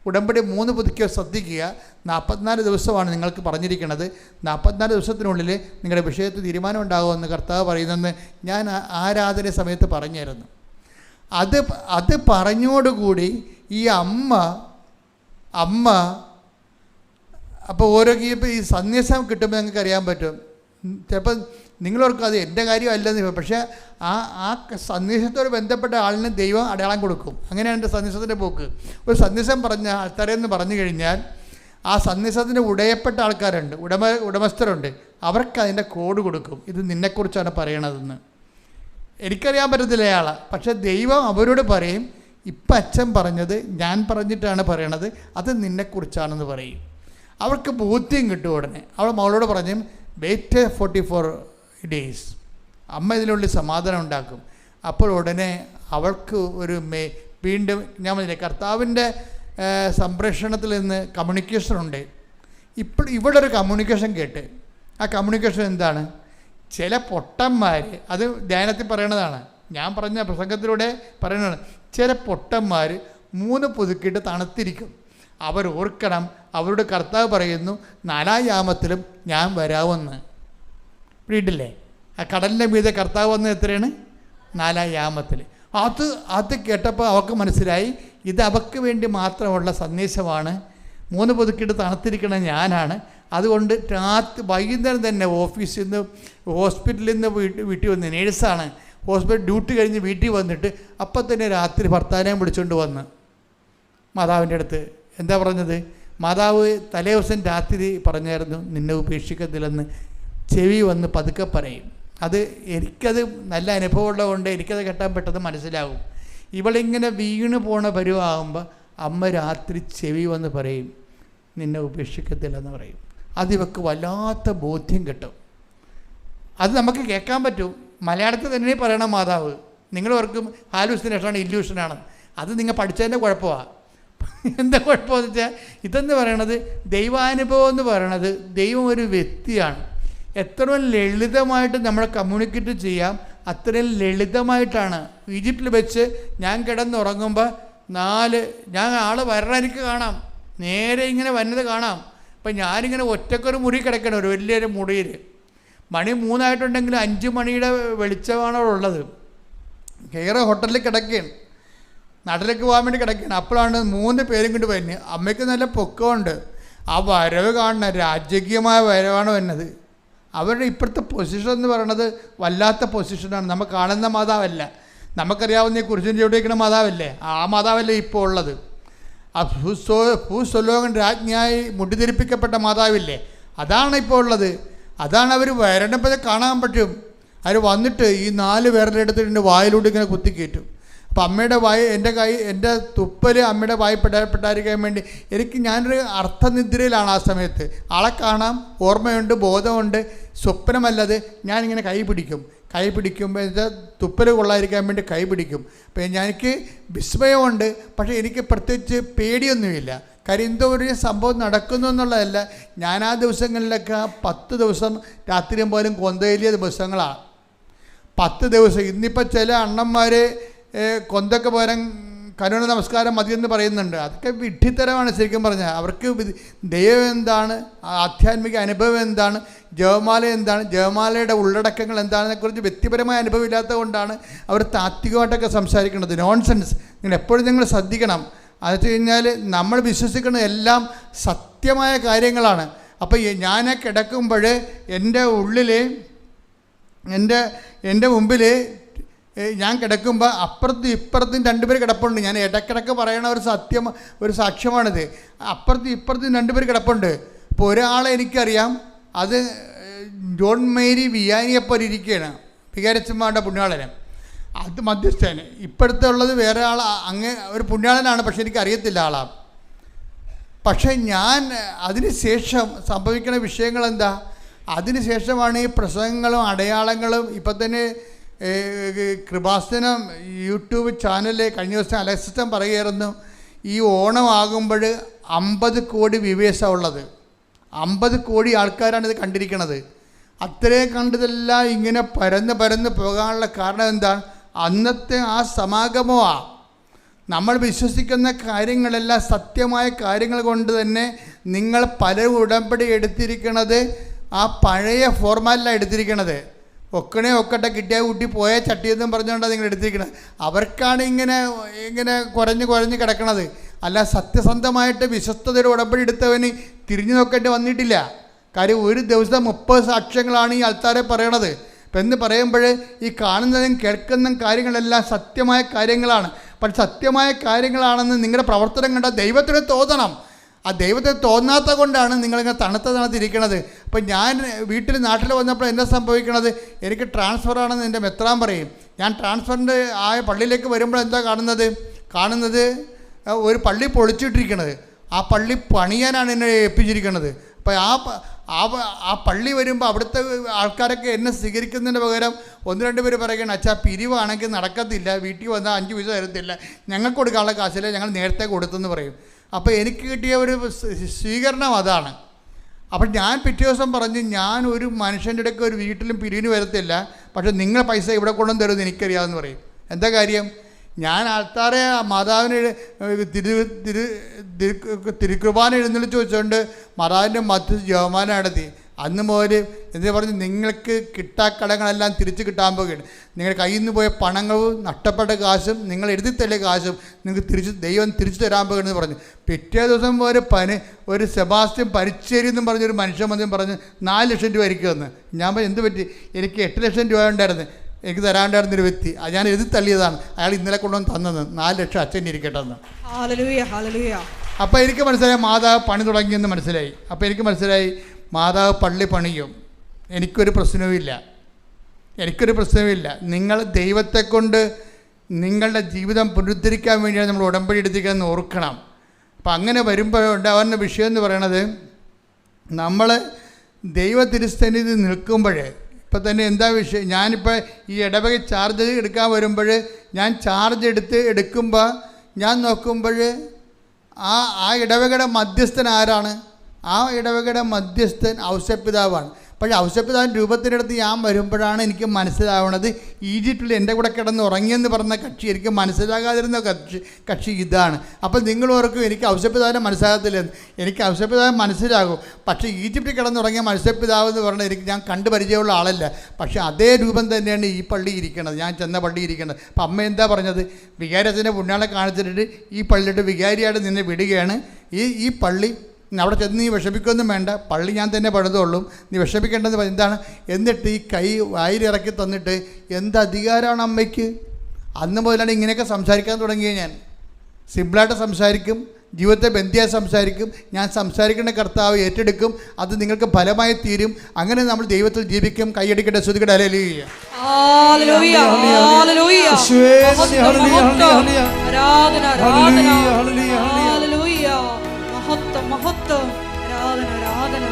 ഉടമ്പടി 3 പുതുക്കിയോ ശ്രദ്ധിക്കുക. 44 ദിവസമാണ് നിങ്ങൾക്ക് പറഞ്ഞിരിക്കുന്നത്. 44 ദിവസത്തിനുള്ളിൽ നിങ്ങളുടെ വിഷയത്തിൽ തീരുമാനം ഉണ്ടാകുമെന്ന് കർത്താവ് പറയുന്നെന്ന് ഞാൻ ആരാധന സമയത്ത് പറഞ്ഞായിരുന്നു. അത് പറഞ്ഞോടുകൂടി ഈ അമ്മ അപ്പോൾ ഓരോ ഇപ്പോൾ ഈ സന്ദേശം കിട്ടുമ്പോൾ നിങ്ങൾക്ക് അറിയാൻ പറ്റും. ചിലപ്പോൾ നിങ്ങളോർക്കും അത് എൻ്റെ കാര്യമല്ലെന്ന്, പക്ഷേ ആ സന്ദേശത്തോട് ബന്ധപ്പെട്ട ആളിന് ദൈവം അടയാളം കൊടുക്കും. അങ്ങനെയാണ് എൻ്റെ സന്ദേശത്തിൻ്റെ പോക്ക്. ഒരു സന്ദേശം പറഞ്ഞ ആൾക്കാരെന്ന് പറഞ്ഞു കഴിഞ്ഞാൽ ആ സന്ദേശത്തിന് ഉടയപ്പെട്ട ആൾക്കാരുണ്ട്, ഉടമസ്ഥരുണ്ട്. അവർക്ക് അതിൻ്റെ കോഡ് കൊടുക്കും. ഇത് നിന്നെക്കുറിച്ചാണ് പറയണതെന്ന്. എനിക്കറിയാൻ പറ്റത്തില്ല അയാളെ, പക്ഷേ ദൈവം അവരോട് പറയും, ഇപ്പം അച്ഛൻ പറഞ്ഞത് ഞാൻ പറഞ്ഞിട്ടാണ് പറയണത്, അത് നിന്നെക്കുറിച്ചാണെന്ന് പറയും. അവർക്ക് ബോധ്യം കിട്ടും. ഉടനെ അവൾ മകളോട് പറഞ്ഞു, വെയിറ്റ് 44 days, അമ്മ ഇതിനുള്ളിൽ സമാധാനം ഉണ്ടാക്കും. അപ്പോൾ ഉടനെ അവൾക്ക് ഒരു വീണ്ടും ഞാൻ പറഞ്ഞില്ലേ, കർത്താവിൻ്റെ സംപ്രേഷണത്തിൽ നിന്ന് കമ്മ്യൂണിക്കേഷനുണ്ട്. ഇവിടെ ഒരു കമ്മ്യൂണിക്കേഷൻ കേട്ട്, ആ കമ്മ്യൂണിക്കേഷൻ എന്താണ്? ചില പൊട്ടന്മാർ, അത് ധ്യാനത്തിൽ പറയണതാണ്, ഞാൻ പറഞ്ഞ പ്രസംഗത്തിലൂടെ പറയുന്നതാണ്. ചില പൊട്ടന്മാർ 3 പുതുക്കിയിട്ട് തണുത്തിരിക്കും. അവരോർക്കണം, അവരുടെ കർത്താവ് പറയുന്നു 4-ാം യാമത്തിലും ഞാൻ വരാമെന്ന്. വീട്ടില്ലേ, ആ കടലിൻ്റെ മീതെ കർത്താവ് വന്ന് എത്രയാണ്? 4-ാം യാമത്തിൽ. അത് കേട്ടപ്പോൾ അവൾക്ക് മനസ്സിലായി, ഇത് അവൾക്ക് വേണ്ടി മാത്രമുള്ള സന്ദേശമാണ്. 3 പുതുക്കിയിട്ട് തണുത്തിരിക്കണ ഞാനാണ്. അതുകൊണ്ട് വൈകുന്നേരം തന്നെ ഓഫീസിൽ നിന്ന്, ഹോസ്പിറ്റലിൽ നിന്ന് വീട്ടിൽ വന്ന്, നേഴ്സാണ്, ഹോസ്പിറ്റൽ ഡ്യൂട്ടി കഴിഞ്ഞ് വീട്ടിൽ വന്നിട്ട് അപ്പം തന്നെ രാത്രി ഭർത്താവിനെയും വിളിച്ചുകൊണ്ട് വന്ന് മാതാവിൻ്റെ അടുത്ത് എന്താ പറഞ്ഞത്? മാതാവ് തലേ ദിവസം രാത്രി പറഞ്ഞായിരുന്നു, നിന്നെ ഉപേക്ഷിക്കത്തില്ലെന്ന്. ചെവി വന്ന് പതുക്കെ പറയും. എനിക്കത് നല്ല അനുഭവമുള്ളതുകൊണ്ട് എനിക്കത് കേട്ടാൻ പെട്ടെന്ന് മനസ്സിലാവും. ഇവളിങ്ങനെ വീണ് പോണ പരുവാകുമ്പോൾ അമ്മ രാത്രി ചെവി വന്ന് പറയും, നിന്നെ ഉപേക്ഷിക്കത്തില്ലെന്ന് പറയും. അതിവക്ക് വല്ലാത്ത ബോധ്യം കിട്ടും. അത് നമുക്ക് കേൾക്കാൻ പറ്റും. മലയാളത്തിൽ തന്നെ പറയണം മാതാവ്. നിങ്ങളവർക്കും ഹാലൂസിനേഷനാണ്, ഇല്യൂഷനാണ്. അത് നിങ്ങൾ പഠിച്ചതിൻ്റെ കുഴപ്പമാണ്. എന്താ കുഴപ്പമെന്ന് വെച്ചാൽ, ഇതെന്ന് പറയണത് ദൈവാനുഭവം എന്ന് പറയണത്, ദൈവം ഒരു വ്യക്തിയാണ്. എത്രയും ലളിതമായിട്ട് നമ്മളെ കമ്മ്യൂണിക്കേറ്റ് ചെയ്യാം, അത്രയും ലളിതമായിട്ടാണ്. ഈജിപ്തിൽ വെച്ച് ഞാൻ കിടന്നുറങ്ങുമ്പോൾ ഞാൻ ആൾ വരണ എനിക്ക് കാണാം, നേരെ ഇങ്ങനെ വന്നത് കാണാം. അപ്പം ഞാനിങ്ങനെ ഒറ്റക്കൊരു മുറി കിടക്കണം, ഒരു വലിയൊരു മുറിയിൽ. മണി 3 ആയിട്ടുണ്ടെങ്കിൽ 5 മണിയുടെ വെളിച്ചമാണ് അവിടെ ഉള്ളത്. കയറി ഹോട്ടലിൽ കിടക്കുകയാണ്, നാട്ടിലേക്ക് പോകാൻ വേണ്ടി കിടക്കുകയാണ്. അപ്പോഴാണ് 3 പേരും കൊണ്ട് വരുന്നത്. അമ്മയ്ക്ക് നല്ല പൊക്കമുണ്ട്. ആ വരവ് കാണുന്ന രാജകീയമായ വരവാണ് വരുന്നത്. അവരുടെ ഇപ്പോഴത്തെ പൊസിഷൻ എന്ന് പറയുന്നത് വല്ലാത്ത പൊസിഷനാണ്. നമ്മൾ കാണുന്ന മാതാവല്ല, നമുക്കറിയാവുന്ന ഈ കുരിശിൻ്റെ ചുവട്ടിൽ ഇരിക്കുന്ന മാതാവല്ലേ, ആ മാതാവല്ലേ ഇപ്പോൾ ഉള്ളത്. ആ ഭൂസ്വലോകൻ രാജ്ഞിയായി മുടിധരിപ്പിക്കപ്പെട്ട മാതാവില്ലേ, അതാണ് ഇപ്പോൾ ഉള്ളത്. അതാണ് അവർ വരണപ്പോൾ കാണാൻ പറ്റും. അവർ വന്നിട്ട് ഈ 4 പേരുടെ എടുത്തിട്ട് വായിലൂടെ ഇങ്ങനെ കുത്തിക്കയറ്റും. അപ്പം അമ്മയുടെ എൻ്റെ തുപ്പൽ അമ്മയുടെ വായി പെടാതിരിക്കാൻ വേണ്ടി ഞാനൊരു അർത്ഥനിദ്രയിലാണ് ആ സമയത്ത്. ആളെ കാണാം, ഓർമ്മയുണ്ട്, ബോധമുണ്ട്, സ്വപ്നമല്ലത്. ഞാനിങ്ങനെ കൈ പിടിക്കുമ്പോൾ തുപ്പൽ കൊള്ളാതിരിക്കാൻ വേണ്ടി കൈ പിടിക്കും. അപ്പം എനിക്ക് വിസ്മയമുണ്ട്, പക്ഷേ എനിക്ക് പ്രത്യേകിച്ച് പേടിയൊന്നുമില്ല. കാര്യം എന്തോ ഒരു സംഭവം നടക്കുന്നു എന്നുള്ളതല്ല. ഞാൻ ആ ദിവസങ്ങളിലൊക്കെ 10 ദിവസം രാത്രിയും പോലും കൊന്തയിലിയ ദിവസങ്ങളാണ്. 10 ദിവസം. ഇന്നിപ്പോൾ ചില അണ്ണന്മാർ കൊന്തൊക്കെ പോരാൻ കരുണ നമസ്കാരം മതിയെന്ന് പറയുന്നുണ്ട്. അതൊക്കെ വിഡ്ഢിത്തരമാണ് ശരിക്കും പറഞ്ഞാൽ. അവർക്ക് ദൈവം എന്താണ്, ആധ്യാത്മിക അനുഭവം എന്താണ്, ജപമാല എന്താണ്, ജപമാലയുടെ ഉള്ളടക്കങ്ങൾ എന്താണെന്നതിനെക്കുറിച്ച് വ്യക്തിപരമായ അനുഭവം ഇല്ലാത്തത് കൊണ്ടാണ് അവർ താത്വികമായിട്ടൊക്കെ സംസാരിക്കുന്നത്. നോൺസെൻസ്. നിങ്ങൾ ശ്രദ്ധിക്കണം. അത് വെച്ച് കഴിഞ്ഞാൽ നമ്മൾ വിശ്വസിക്കുന്നത് എല്ലാം സത്യമായ കാര്യങ്ങളാണ്. അപ്പോൾ ഞാൻ കിടക്കുമ്പോൾ എൻ്റെ ഉള്ളിൽ എൻ്റെ മുമ്പിൽ ഞാൻ കിടക്കുമ്പോൾ അപ്പുറത്തും ഇപ്പുറത്തും 2 പേര് കിടപ്പുണ്ട്. ഞാൻ ഇടയ്ക്കിടയ്ക്ക് പറയണ ഒരു സാക്ഷ്യമാണിത്. അപ്പുറത്തും ഇപ്പുറത്തും 2 പേര് കിടപ്പുണ്ട്. അപ്പോൾ ഒരാളെ എനിക്കറിയാം, അത് ജോൺ മേരി വിയാനിയെപ്പോലെ ഇരിക്കുകയാണ്, വികാരച്ചന്മാരുടെ പുണ്യാളന്. അത് മധ്യസ്ഥന്. ഇപ്പോഴത്തെ ഉള്ളത് വേറെ ആൾ, ഒരു പുണ്യാളനാണ്, പക്ഷെ എനിക്കറിയത്തില്ല ആളാണ്. പക്ഷേ ഞാൻ അതിനുശേഷം സംഭവിക്കുന്ന വിഷയങ്ങൾ എന്താ, അതിനുശേഷമാണ് ഈ പ്രസംഗങ്ങളും അടയാളങ്ങളും. ഇപ്പം തന്നെ കൃപാസനം യൂട്യൂബ് ചാനലിൽ കഴിഞ്ഞ ദിവസം അലക്സിസ്റ്റൻ പറയുമായിരുന്നു, ഈ ഓണം ആകുമ്പോൾ 50 കോടി വ്യൂവേഴ്സാണ് ഉള്ളത്. 50 കോടി ആൾക്കാരാണ് ഇത് കണ്ടിരിക്കുന്നത്. അത്രയും കണ്ടതെല്ലാം ഇങ്ങനെ പരന്ന് പോകാനുള്ള കാരണം എന്താണ്? അന്നത്തെ ആ സമാഗമമാണ്. നമ്മൾ വിശ്വസിക്കുന്ന കാര്യങ്ങളെല്ലാം സത്യമായ കാര്യങ്ങൾ കൊണ്ട് തന്നെ നിങ്ങൾ പല ഉടമ്പടി എടുത്തിരിക്കണത് ആ പഴയ ഫോർമാറ്റിലാണ് എടുത്തിരിക്കണത്. ഒക്കട്ടെ കിട്ടിയ കുട്ടി പോയ ചട്ടിയെന്നും പറഞ്ഞുകൊണ്ടാണ് നിങ്ങൾ എടുത്തിരിക്കുന്നത്. അവർക്കാണ് ഇങ്ങനെ കുരഞ്ഞ് കിടക്കണത്. അല്ല, സത്യസന്ധമായിട്ട് വിശ്വസ്തതയുടെ ഉടമ്പടി എടുത്തവന് തിരിഞ്ഞു നോക്കേണ്ടി വന്നിട്ടില്ല. കാര്യം ഒരു ദിവസം 30 സാക്ഷ്യങ്ങളാണ് ഈ ആൾക്കാരെ പറയണത്. അപ്പം എന്ന് പറയുമ്പോൾ ഈ കാണുന്നതും കേൾക്കുന്നതും കാര്യങ്ങളെല്ലാം സത്യമായ കാര്യങ്ങളാണ്. പക്ഷെ സത്യമായ കാര്യങ്ങളാണെന്ന് നിങ്ങളുടെ പ്രവർത്തനം കണ്ട ദൈവത്തിന് തോന്നണം. ആ ദൈവത്തിന് തോന്നാത്ത കൊണ്ടാണ് നിങ്ങളിങ്ങനെ തണുത്തിരിക്കണത്. അപ്പം ഞാൻ നാട്ടിൽ വന്നപ്പോൾ എന്താ സംഭവിക്കണത്? എനിക്ക് ട്രാൻസ്ഫറാണെന്ന് എൻ്റെ മെത്രാൻ പറയും. ഞാൻ ട്രാൻസ്ഫറിൻ്റെ ആ പള്ളിയിലേക്ക് വരുമ്പോൾ എന്താ കാണുന്നത് ഒരു പള്ളി പൊളിച്ചിട്ടിരിക്കണത്. ആ പള്ളി പണിയാനാണ് എന്നെ ഏൽപ്പിച്ചിരിക്കുന്നത്. അപ്പോൾ ആ പള്ളി വരുമ്പോൾ അവിടുത്തെ ആൾക്കാരൊക്കെ എന്നെ സ്വീകരിക്കുന്നതിന് പകരം 1-2 പേര് പറയുകയാണ്, അച്ഛാ പിരിവാണെങ്കിൽ നടക്കത്തില്ല, വീട്ടിൽ വന്നാൽ 5 പൈസ തരത്തില്ല, ഞങ്ങൾക്ക് കൊടുക്കാനുള്ള കാശില്ല, ഞങ്ങൾ നേരത്തെ കൊടുത്തെന്ന് പറയും. അപ്പോൾ എനിക്ക് കിട്ടിയ ഒരു സ്വീകരണം അതാണ്. അപ്പം ഞാൻ പിറ്റേ ദിവസം പറഞ്ഞു, ഞാൻ ഒരു മനുഷ്യൻ്റെ ഇടയ്ക്ക് ഒരു വീട്ടിലും പിരിവിന് വരത്തില്ല, പക്ഷേ നിങ്ങൾ പൈസ ഇവിടെ കൊണ്ടുവന്ന് തരുമെന്ന് എനിക്കറിയാമെന്ന് പറയും. എന്താ കാര്യം? ഞാൻ ആൾക്കാരെ മാതാവിന് തിരുക്കുർബാന എഴുന്നള്ളിച്ച് വെച്ചുകൊണ്ട് മാതാവിൻ്റെ മധ്യ ജപമാല നടത്തി. അന്ന് മുതൽ എന്ന് പറഞ്ഞ് നിങ്ങൾക്ക് കിട്ടാക്കടങ്ങളെല്ലാം തിരിച്ച് കിട്ടാൻ പോകുകയാണ്. നിങ്ങളുടെ കയ്യിൽ നിന്ന് പോയ പണങ്ങളും നഷ്ടപ്പെട്ട കാശും നിങ്ങൾ എഴുതിത്തല്ലേ കാശും നിങ്ങൾക്ക് ദൈവം തിരിച്ചു തരാൻ പോകുകയെന്ന് പറഞ്ഞു. പിറ്റേ ദിവസം ഒരു സെബാസ്റ്റ്യൻ പരിച്ചേരി എന്നും പറഞ്ഞൊരു മനുഷ്യൻ മദ്യം പറഞ്ഞ് 4 ലക്ഷം രൂപ എനിക്ക് തന്നു. ഞാൻ പറഞ്ഞു, എന്ത് പറ്റി? എനിക്ക് 8 ലക്ഷം രൂപ ഉണ്ടായിരുന്നു, എനിക്ക് തരാണ്ടായിരുന്നൊരു വ്യക്തി, അത് ഞാൻ എഴുതി തള്ളിയതാണ്, അയാൾ ഇന്നലെ കൊണ്ടുവന്ന് തന്നത്. 4 ലക്ഷം അച്ഛൻ ഇരിക്കട്ടെ എന്ന്. അപ്പോൾ എനിക്ക് മനസ്സിലായി മാതാവ് പണി തുടങ്ങിയെന്ന് മനസ്സിലായി. അപ്പോൾ എനിക്ക് മനസ്സിലായി മാതാവ് പള്ളി പണിയും. എനിക്കൊരു പ്രശ്നവുമില്ല. നിങ്ങൾ ദൈവത്തെ കൊണ്ട് നിങ്ങളുടെ ജീവിതം പുനരുദ്ധരിക്കാൻ വേണ്ടിയാണ് നമ്മൾ ഉടമ്പടി എടുത്തിരിക്കുകയെന്ന് ഓർക്കണം. അപ്പം അങ്ങനെ വരുമ്പോൾ ഉണ്ടാകുന്ന വിഷയം എന്ന് പറയണത്, നമ്മൾ ദൈവ തിരുസന്നിധി നിൽക്കുമ്പോൾ ഇപ്പം തന്നെ എന്താ വിഷയം? ഞാനിപ്പോൾ ഈ ഇടവക ചാർജ് എടുക്കാൻ വരുമ്പോൾ ഞാൻ ചാർജ് എടുക്കുമ്പോൾ ഞാൻ നോക്കുമ്പോൾ ആ ഇടവകയുടെ മധ്യസ്ഥൻ ആരാണ്? ആ ഇടവകയുടെ മധ്യസ്ഥൻ ഔസേപ്പിതാവാണ്. പക്ഷേ ഔസേപ്പിതാവിൻ്റെ രൂപത്തിനടുത്ത് ഞാൻ വരുമ്പോഴാണ് എനിക്ക് മനസ്സിലാവണത് ഈജിപ്തിൽ എൻ്റെ കൂടെ കിടന്ന് ഉറങ്ങിയെന്ന് പറഞ്ഞ കക്ഷി എനിക്ക് മനസ്സിലാകാതിരുന്ന കക്ഷി ഇതാണ്. അപ്പം നിങ്ങൾ ഓർക്കും എനിക്ക് ഔസേപ്പിതാവിനെ മനസ്സിലാകത്തില്ലെന്ന്. എനിക്ക് ഔസേപ്പിതാവ് മനസ്സിലാകും, പക്ഷേ ഈജിപ്തിൽ കിടന്നുറങ്ങിയ ഔസേപ്പിതാവ് എന്ന് പറഞ്ഞാൽ ഞാൻ കണ്ടു പരിചയമുള്ള ആളല്ല. പക്ഷേ അതേ രൂപം തന്നെയാണ് ഈ പള്ളി ഇരിക്കണത്, ഞാൻ ചെന്ന പള്ളി ഇരിക്കണത്. അപ്പം അമ്മ എന്താ പറഞ്ഞത്? വികാരത്തിൻ്റെ പുണ്യാളെ കാണിച്ചിട്ട് ഈ പള്ളിയിട്ട് വികാരിയായിട്ട് നിന്നെ വിടുകയാണ്. ഈ പള്ളി അവിടെ ചെന്ന് നീ വിഷമിക്കൊന്നും വേണ്ട, പള്ളി ഞാൻ തന്നെ പണിതുള്ളൂ, നീ വിഷമിക്കേണ്ടത് എന്താണ്? എന്നിട്ട് ഈ കൈ വായിലിറക്കി തന്നിട്ട് എന്ത് അധികാരമാണ് അമ്മയ്ക്ക്? അന്ന് മുതലാണ് ഇങ്ങനെയൊക്കെ സംസാരിക്കാൻ തുടങ്ങിയത്. ഞാൻ സിമ്പിളായിട്ട് സംസാരിക്കും, ജീവിതത്തെ ബന്ധിയായി സംസാരിക്കും. ഞാൻ സംസാരിക്കേണ്ട കർത്താവ് ഏറ്റെടുക്കും, അത് നിങ്ങൾക്ക് ഫലമായി തീരും. അങ്ങനെ നമ്മൾ ദൈവത്തിൽ ജീവിക്കും. കൈയടിക്കട്ടെ, ശ്രുതിക്കട്ടെ, ഹല്ലേലൂയ. മഹത്വം, ആരാധന.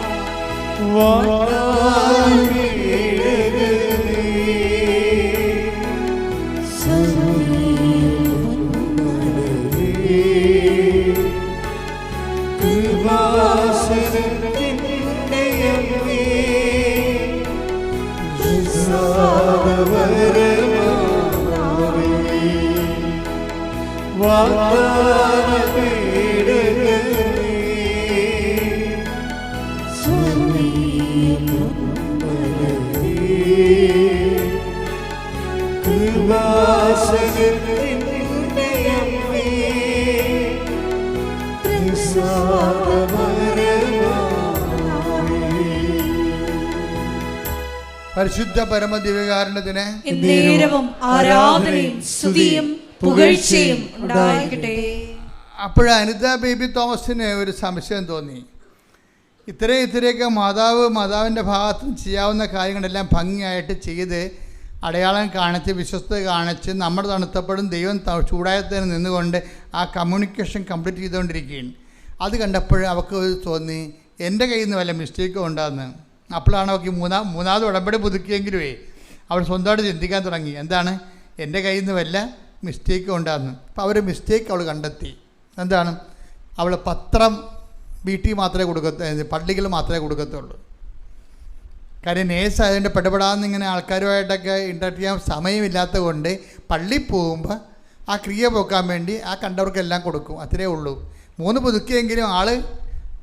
പരിശുദ്ധ പരമദിവ്യകാരുണ്യത്തിന് എന്നേരവും ആരാധനയും സ്തുതിയും പുകഴ്ചയും ഉണ്ടായിരിക്കട്ടെ. അപ്പോൾ അനിത ബേബി തോമസിന് ഒരു സംശയം തോന്നി. ഇത്രയൊക്കെ മാതാവിൻ്റെ ഭാഗത്ത് ചെയ്യാവുന്ന കാര്യങ്ങളെല്ലാം ഭംഗിയായിട്ട് ചെയ്ത് അടയാളം കാണിച്ച് വിശ്വസ്തത കാണിച്ച് നമ്മൾ തണുത്തപ്പോഴും ദൈവം ചൂടായത്തിന് നിന്നുകൊണ്ട് ആ കമ്മ്യൂണിക്കേഷൻ കംപ്ലീറ്റ് ചെയ്തുകൊണ്ടിരിക്കുകയാണ്. അത് കണ്ടപ്പോൾ അവൾക്ക് തോന്നി എൻ്റെ കയ്യിൽ നിന്ന് വല്ല മിസ്റ്റേക്കും ഉണ്ടാകുന്നു. അപ്പോഴാണ് അവൾക്ക് മൂന്നാമത് ഉടമ്പടി പുതുക്കിയെങ്കിലുമേ അവൾ സ്വന്തമായിട്ട് ചിന്തിക്കാൻ തുടങ്ങി, എന്താണ് എൻ്റെ കയ്യിൽ നിന്ന് വല്ല മിസ്റ്റേക്കും ഉണ്ടാകുന്നു. അപ്പോൾ അവർ മിസ്റ്റേക്ക് അവൾ കണ്ടെത്തി. എന്താണ്? അവൾ പത്രം വീട്ടിൽ മാത്രമേ പള്ളികൾ മാത്രമേ കൊടുക്കത്തുള്ളൂ. കാര്യം നേഴ്സ് ആയതുകൊണ്ട് പെടപെടാന്നിങ്ങനെ ആൾക്കാരുമായിട്ടൊക്കെ ഇൻട്രാക്ട് ചെയ്യാൻ സമയമില്ലാത്തത് കൊണ്ട് പള്ളിയിൽ പോകുമ്പോൾ ആ ക്രിയ പോക്കാൻ വേണ്ടി ആ കണ്ടവർക്കെല്ലാം കൊടുക്കും, അത്രയേ ഉള്ളൂ. 3 പുതുക്കിയെങ്കിലും ആൾ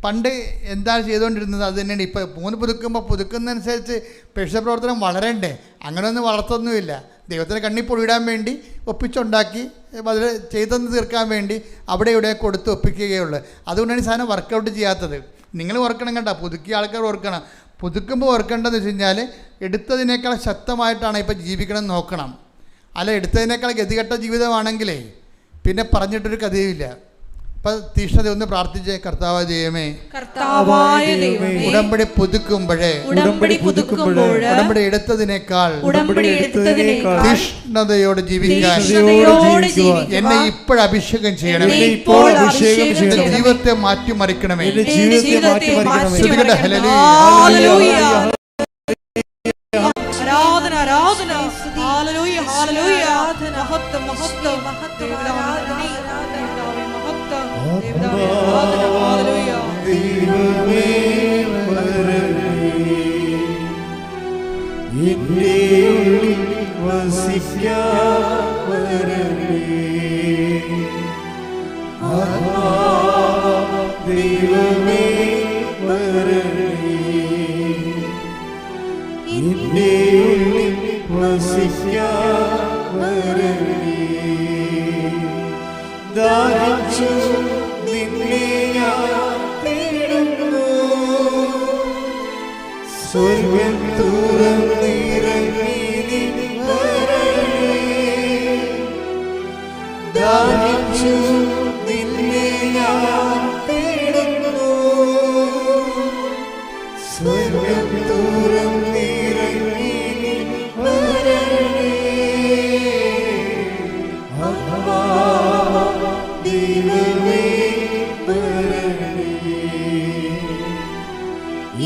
പണ്ട് എന്താണ് ചെയ്തുകൊണ്ടിരുന്നത് അത് തന്നെയാണ് ഇപ്പോൾ. 3 പുതുക്കുന്നതനുസരിച്ച് പ്രേക്ഷിത പ്രവർത്തനം വളരണ്ടേ? അങ്ങനെയൊന്നും വളർത്തൊന്നുമില്ല. ദൈവത്തിൻ്റെ കണ്ണിൽ പൊടിയിടാൻ വേണ്ടി ഒപ്പിച്ചുണ്ടാക്കി അതിൽ ചെയ്തെന്ന് തീർക്കാൻ വേണ്ടി അവിടെ ഇവിടെ കൊടുത്ത് ഒപ്പിക്കുകയുള്ളൂ. അതുകൊണ്ടാണ് ഈ സാധനം വർക്കൗട്ട് ചെയ്യാത്തത്. നിങ്ങൾ ഓർക്കണം കേട്ടോ, പുതുക്കിയ ആൾക്കാർ ഓർക്കണം. പുതുക്കുമ്പോൾ ഓർക്കേണ്ടതെന്ന് വെച്ച് കഴിഞ്ഞാൽ എടുത്തതിനേക്കാൾ ശക്തമായിട്ടാണ് ഇപ്പോൾ ജീവിക്കണം നോക്കണം. അല്ല എടുത്തതിനേക്കാൾ ഗതികെട്ട ജീവിതമാണെങ്കിലേ പിന്നെ പറഞ്ഞിട്ടൊരു കഥയുമില്ല. ഇപ്പം തീഷ്ണത ഒന്ന് പ്രാർത്ഥിച്ചേ. കർത്താവായ ദൈവമേ, ഉടമ്പടി പുതുക്കുമ്പോഴേ ഉടമ്പടി എടുത്തതിനേക്കാൾ തീഷ്ണതയോട് ജീവിക്കാൻ എന്നെ ഇപ്പോഴഭിഷേകം ചെയ്യണമേ. ജീവിതത്തെ മാറ്റിമറിക്കണമേ. ആരാധന ആരാധന ഹല്ലേലൂയ ഹല്ലേലൂയ മഹത്വം മഹത്വം ദൈവമേ മഹത്വം ദൈവമേ ആരാധന ഹല്ലേലൂയ ദൈവമേ എന്റെ ഉള്ളിൽ വസിക്കാൻ വരണമേ. ദൈവമേ വരണമേ എന്റെ ഉള്ളിൽ വസിക്കാൻ വരണമേ. ദാഹിച്ചു നിന്നെ ഞാൻ തേടുന്നു, സ്വർഗ്ഗം തുറന്നിറങ്ങി നീ വരണമേ. ദാഹിച്ചു നിന്നെ ഞാൻ തേടുന്നു, സ്വർഗ്ഗം തുറന്നിറങ്ങി നീ വരണമേ. ദൈവമേ വരണമേ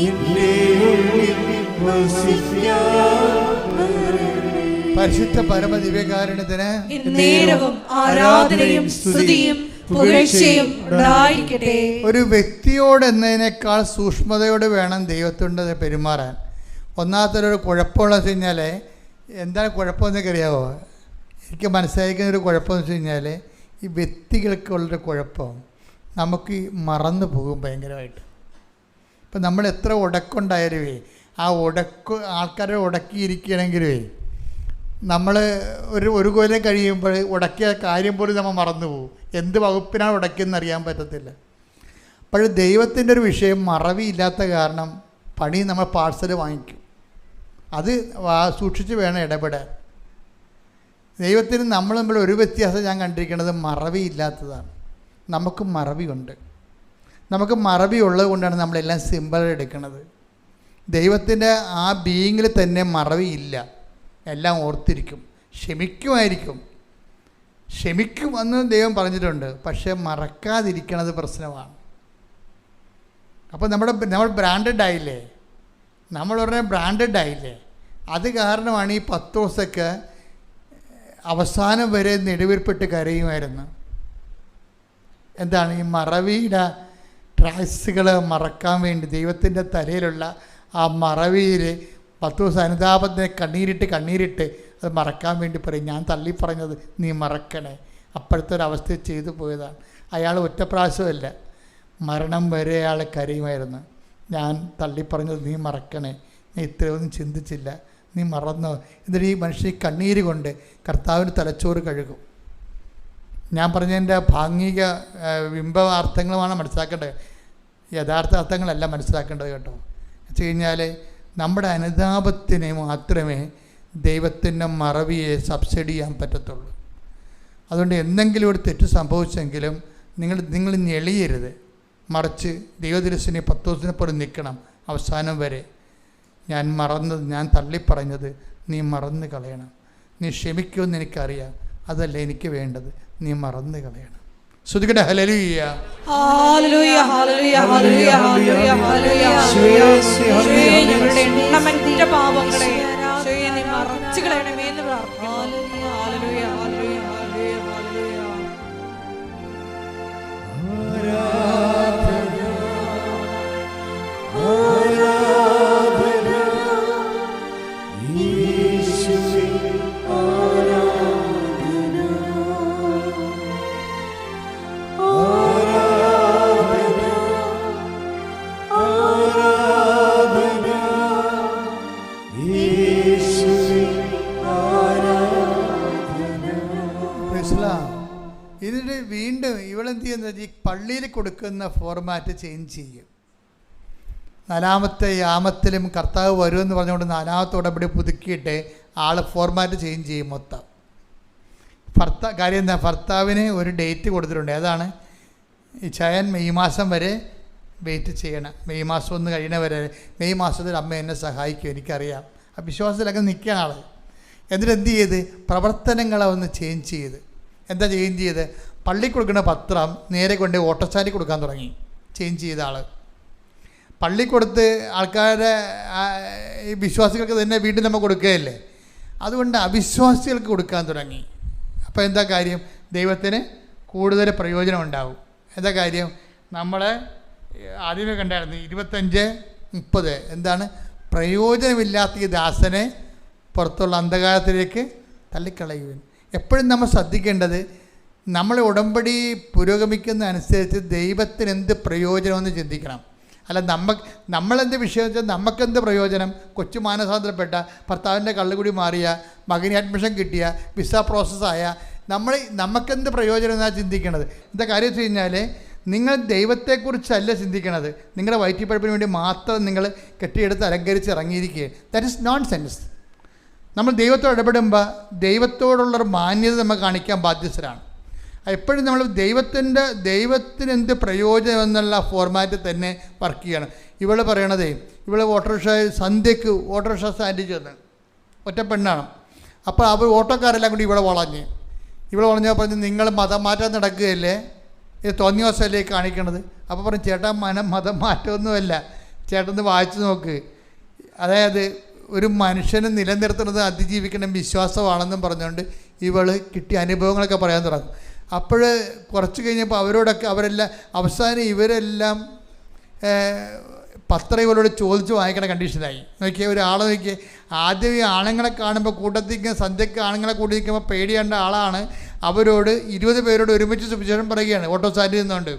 എന്റെ ഉള്ളിൽ വസിക്കാൻ വരണമേ. പരിശുദ്ധ പരമ ദിവ്യകാരുണ്യത്തിന് നേരവും ആരാധനയും സ്തുതിയും പുകഴ്ചയും ഉണ്ടായിരിക്കട്ടെ. ഒരു വ്യക്തിയോട് എന്നതിനേക്കാൾ സൂക്ഷ്മതയോട് വേണം ദൈവത്തോട് പെരുമാറാൻ. ഒന്നാമത്തൊരു കുഴപ്പമുള്ളതെന്ന് വെച്ച് കഴിഞ്ഞാൽ, എന്താണ് കുഴപ്പമെന്നൊക്കെ അറിയാമോ? എനിക്ക് മനസ്സിലാക്കുന്നൊരു കുഴപ്പമെന്ന് വെച്ച് കഴിഞ്ഞാൽ, ഈ വ്യക്തികൾക്കുള്ളൊരു കുഴപ്പം നമുക്ക് മറന്നു പോകും ഭയങ്കരമായിട്ട്. ഇപ്പം നമ്മൾ എത്ര ഉടക്കുണ്ടായാലുവേ ആ ആൾക്കാരെ ഉടക്കിയിരിക്കുകയാണെങ്കിലുവേ നമ്മൾ ഒരു കൊല്ലം കഴിയുമ്പോൾ ഉടക്കിയ കാര്യം പോലും നമ്മൾ മറന്നു പോകും. എന്ത് വകുപ്പിനാണ് ഉടക്കിയെന്ന് അറിയാൻ പറ്റത്തില്ല. അപ്പോൾ ദൈവത്തിൻ്റെ ഒരു വിഷയം മറവിയില്ലാത്ത കാരണം പണി നമ്മൾ പാഴ്സൽ വാങ്ങിക്കും. അത് സൂക്ഷിച്ച് വേണം ഇടപെടാൻ. ദൈവത്തിന് നമ്മൾ തമ്മിൽ ഒരു വ്യത്യാസം ഞാൻ കണ്ടിരിക്കുന്നത് മറവിയില്ലാത്തതാണ്. നമുക്ക് മറവിയുണ്ട്. നമുക്ക് മറവി ഉള്ളത് കൊണ്ടാണ് നമ്മളെല്ലാം സിമ്പിൾ എടുക്കുന്നത്. ദൈവത്തിൻ്റെ ആ ബീയിങ്ങിൽ തന്നെ മറവിയില്ല. എല്ലാം ഓർത്തിരിക്കും, ക്ഷമിക്കും എന്ന് ദൈവം പറഞ്ഞിട്ടുണ്ട്. പക്ഷേ മറക്കാതിരിക്കണത് പ്രശ്നമാണ്. അപ്പോൾ നമ്മൾ ബ്രാൻഡഡ് ആയില്ലേ, നമ്മൾ പറഞ്ഞ ബ്രാൻഡഡ് ആയില്ലേ. അത് കാരണമാണ് ഈ പത്രോസൊക്കെ അവസാനം വരെ നെടുവീർപ്പിട്ട് കരയുമായിരുന്നു. എന്താണ് ഈ മറവിയുടെ ട്രാക്സുകൾ മറക്കാൻ വേണ്ടി ദൈവത്തിൻ്റെ തലയിലുള്ള ആ മറവിയിൽ പത്രോസ് അനുതാപത്തിനെ കണ്ണീരിട്ട് അത് മറക്കാൻ വേണ്ടി പറയും, ഞാൻ തള്ളിപ്പറഞ്ഞത് നീ മറക്കണേ. അപ്പോഴത്തെ ഒരവസ്ഥയിൽ ചെയ്തു പോയതാണ്. അയാൾ ഒറ്റപ്രാവശ്യമല്ല, മരണം വരെ അയാൾ കരയുമായിരുന്നു. ഞാൻ തള്ളിപ്പറഞ്ഞത് നീ മറക്കണേ, നീ ഇത്രയൊന്നും ചിന്തിച്ചില്ല, നീ മറന്നോ. എന്നിട്ട് ഈ മനുഷ്യൻ കണ്ണീര് കൊണ്ട് കർത്താവിന് തലച്ചോറ് കഴുകും. ഞാൻ പറഞ്ഞതിൻ്റെ ഭാഗിക ബിംബാർത്ഥങ്ങളുമാണ് മനസ്സിലാക്കേണ്ടത്, യഥാർത്ഥ അർത്ഥങ്ങളല്ല മനസ്സിലാക്കേണ്ടത് കേട്ടോ. വെച്ച് കഴിഞ്ഞാൽ നമ്മുടെ അനുതാപത്തിന് മാത്രമേ ദൈവത്തിൻ്റെ മറവിയെ സബ്സിഡി ചെയ്യാൻ പറ്റത്തുള്ളൂ. അതുകൊണ്ട് എന്തെങ്കിലും ഒരു തെറ്റ് സംഭവിച്ചെങ്കിലും നിങ്ങൾ ഞെളിയരുത്. മറിച്ച് ദൈവദിവസനെ പത്തോസിനെ പോലെ നിൽക്കണം അവസാനം വരെ. ഞാൻ തള്ളിപ്പറഞ്ഞത് നീ മറന്നു കളയണം. നീ ക്ഷമിക്കുമെന്ന് എനിക്കറിയാം, അതല്ല എനിക്ക് വേണ്ടത്, നീ മറന്നു കളയണം. ശ്രുതികട ഹല്ലേലൂയ ഹല്ലേലൂയ ഹല്ലേലൂയ ഹല്ലേലൂയ ഹല്ലേലൂയ ഹല്ലേലൂയ. ഞങ്ങളുടെ എണ്ണമറ്റ പാപങ്ങളെ നീ മറച്ചു കളയണമേ എന്ന് പ്രാർത്ഥിക്കുന്നു. ഹല്ലേലൂയ ഹല്ലേലൂയ ഹല്ലേലൂയ ഹല്ലേലൂയ. പള്ളിയിൽ കൊടുക്കുന്ന ഫോർമാറ്റ് ചേഞ്ച് ചെയ്യും. 4-ാമത്തെ യാമത്തിലും കർത്താവ് വരുമെന്ന് പറഞ്ഞുകൊണ്ട് 4-ാമത്തെ ഉടമ്പടി പുതുക്കിയിട്ട് ആൾ ഫോർമാറ്റ് ചേഞ്ച് ചെയ്യും മൊത്തം. കാര്യം എന്താ, ഭർത്താവിന് ഒരു ഡേറ്റ് കൊടുത്തിട്ടുണ്ട്. ഏതാണ്? ഈ ചയൻ മെയ് മാസം വരെ വെയിറ്റ് ചെയ്യണം. മെയ് മാസം ഒന്ന് കഴിയണ വരെ, മെയ് മാസത്തിൽ അമ്മ എന്നെ സഹായിക്കും, എനിക്കറിയാം. ആ വിശ്വാസത്തിലൊക്കെ നിൽക്കുകയാണ് ആൾ. എന്നിട്ട് എന്ത് ചെയ്ത്, പ്രവർത്തനങ്ങളെ ഒന്ന് ചേഞ്ച് ചെയ്ത്. എന്താ ചേഞ്ച് ചെയ്ത്? പള്ളി കൊടുക്കുന്ന പത്രം നേരെ കൊണ്ട് ഓട്ടോസ്റ്റാൻഡിൽ കൊടുക്കാൻ തുടങ്ങി. ചേഞ്ച് ചെയ്ത ആൾ പള്ളി കൊടുത്ത് ആൾക്കാരുടെ ഈ വിശ്വാസികൾക്ക് തന്നെ വീണ്ടും നമ്മൾ കൊടുക്കുകയല്ലേ, അതുകൊണ്ട് അവിശ്വാസികൾക്ക് കൊടുക്കാൻ തുടങ്ങി. അപ്പോൾ എന്താ കാര്യം? ദൈവത്തിന് കൂടുതൽ പ്രയോജനം ഉണ്ടാവും. എന്താ കാര്യം? നമ്മളെ ആദ്യമേ കണ്ടായിരുന്നു 25-30 എന്താണ്? പ്രയോജനമില്ലാത്ത ഈ ദാസനെ പുറത്തുള്ള അന്ധകാരത്തിലേക്ക് തള്ളിക്കളയുവാൻ. എപ്പോഴും നമ്മൾ ശ്രദ്ധിക്കേണ്ടത്, നമ്മൾ ഉടമ്പടി പുരോഗമിക്കുന്ന അനുസരിച്ച് ദൈവത്തിന് എന്ത് പ്രയോജനമെന്ന് ചിന്തിക്കണം. അല്ല നമ്മളെന്ത് വിഷയം വെച്ചാൽ നമുക്കെന്ത് പ്രയോജനം? കൊച്ചു മാനസാന്തരപ്പെട്ട, ഭർത്താവിൻ്റെ കള്ളുകുടി മാറിയ, മകന് അഡ്മിഷൻ കിട്ടിയ, വിസ പ്രോസസ്സായ, നമുക്കെന്ത് പ്രയോജനം എന്നാണ് ചിന്തിക്കണത്. എന്താ കാര്യം വെച്ച് കഴിഞ്ഞാൽ, നിങ്ങൾ ദൈവത്തെക്കുറിച്ചല്ല ചിന്തിക്കണത്, നിങ്ങളുടെ വയറ്റിപ്പഴപ്പിന് വേണ്ടി മാത്രം നിങ്ങൾ കെട്ടിയെടുത്ത് അലങ്കരിച്ച് ഇറങ്ങിയിരിക്കുകയാണ്. That is nonsense. നമ്മൾ ദൈവത്തോട് ഇടപെടുമ്പോൾ ദൈവത്തോടുള്ളൊരു മാന്യത നമ്മൾ കാണിക്കാൻ ബാധ്യസ്ഥരാണ്. എപ്പോഴും നമ്മൾ ദൈവത്തിന് എന്ത് പ്രയോജനം എന്നുള്ള ഫോർമാറ്റിൽ തന്നെ വർക്ക് ചെയ്യണം. ഇവൾ പറയണതേ, ഇവൾ സന്ധ്യക്ക് ഓട്ടോറിക്ഷ സ്റ്റാൻഡിൽ ചെന്ന്, ഒറ്റ പെണ്ണാണ്. അപ്പോൾ അവർ ഓട്ടോക്കാരെല്ലാം കൂടി ഇവിടെ വളഞ്ഞാൽ പറഞ്ഞ്, നിങ്ങൾ മതം മാറ്റാൻ നടക്കുകയല്ലേ, ഇത് തോന്നിയോസല്ലേ കാണിക്കണത്. അപ്പോൾ പറഞ്ഞു, ചേട്ടാ മതം മാറ്റമൊന്നുമല്ല, ചേട്ടൻ വായിച്ചു നോക്ക്. അതായത് ഒരു മനുഷ്യനെ നിലനിർത്തുന്നത് അതിജീവിക്കണം വിശ്വാസമാണെന്നും പറഞ്ഞുകൊണ്ട് ഇവൾ കിട്ടിയ അനുഭവങ്ങളൊക്കെ പറയാൻ തുടങ്ങും. അപ്പോൾ കുറച്ച് കഴിഞ്ഞപ്പോൾ അവരെല്ലാം അവസാനം ഇവരെല്ലാം പത്രം ഇവരോട് ചോദിച്ച് വാങ്ങിക്കണ കണ്ടീഷനായി. നോക്കിയാൽ ഒരാളെ നോക്കിയേ, ആദ്യം ഈ ആണുങ്ങളെ കാണുമ്പോൾ കൂട്ടത്തിരിക്കുന്ന സന്ധ്യക്ക് ആണുങ്ങളെ കൂട്ടി നിൽക്കുമ്പോൾ പേടിയേണ്ട ആളാണ് അവരോട് 20 പേരോട് ഒരുമിച്ച് സുവിശേഷം പറയുകയാണ് ഓട്ടോ സ്റ്റാൻഡിൽ നിന്നുകൊണ്ട്.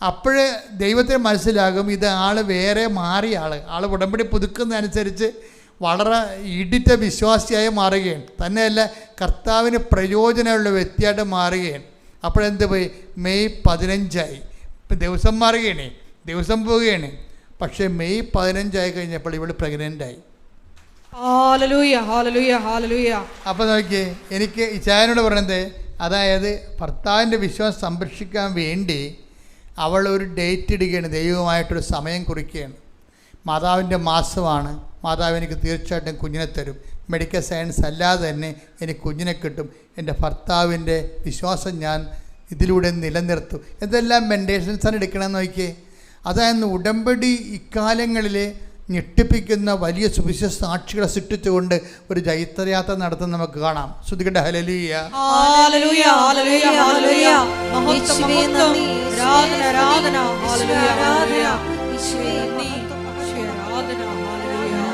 അപ്പോഴേ ദൈവത്തിന് മനസ്സിലാകും ഇത് വേറെ മാറിയ ആൾ ഉടമ്പടി പുതുക്കുന്നതനുസരിച്ച് വളരെ ഇടിറ്റ വിശ്വാസിയായി മാറുകയാണ്. തന്നെയല്ല, കർത്താവിന് പ്രയോജനമുള്ള വ്യക്തിയായിട്ട് മാറുകയാണ്. അപ്പോഴെന്ത് പോയി, മെയ് 15 ഇപ്പം ദിവസം മാറുകയാണ്, ദിവസം പോവുകയാണ്. പക്ഷേ മെയ് 15 കഴിഞ്ഞപ്പോൾ ഇവൾ പ്രഗ്നൻ്റായി. അപ്പോൾ നോക്കിയേ, എനിക്ക് ഇച്ചായനോട് പറയണത്, അതായത് ഭർത്താവിൻ്റെ വിശ്വാസം സംരക്ഷിക്കാൻ വേണ്ടി അവൾ ഒരു ഡേറ്റ് ഇടുകയാണ്, ദൈവമായിട്ടൊരു സമയം കുറിക്കുകയാണ്. മാതാവിൻ്റെ മാസമാണ്, മാതാവ് എനിക്ക് തീർച്ചയായിട്ടും കുഞ്ഞിനെ തരും, മെഡിക്കൽ സയൻസ് അല്ലാതെ തന്നെ എനിക്ക് കുഞ്ഞിനെ കിട്ടും, എൻ്റെ ഭർത്താവിൻ്റെ വിശ്വാസം ഞാൻ ഇതിലൂടെ നിലനിർത്തും. എന്തെല്ലാം മെൻറ്റേഷൻസാണ് എടുക്കണമെന്ന് നോക്കിയേ. അതായത് ഉടമ്പടി ഇക്കാലങ്ങളിൽ ഞെട്ടിപ്പിക്കുന്ന വലിയ സുവിശേഷ സാക്ഷികളെ സൃഷ്ടിച്ചുകൊണ്ട് ഒരു ജൈത്രയാത്ര നടത്തുന്ന നമുക്ക് കാണാം. ശ്രുതികട്ടെ ഹല്ലേലൂയ.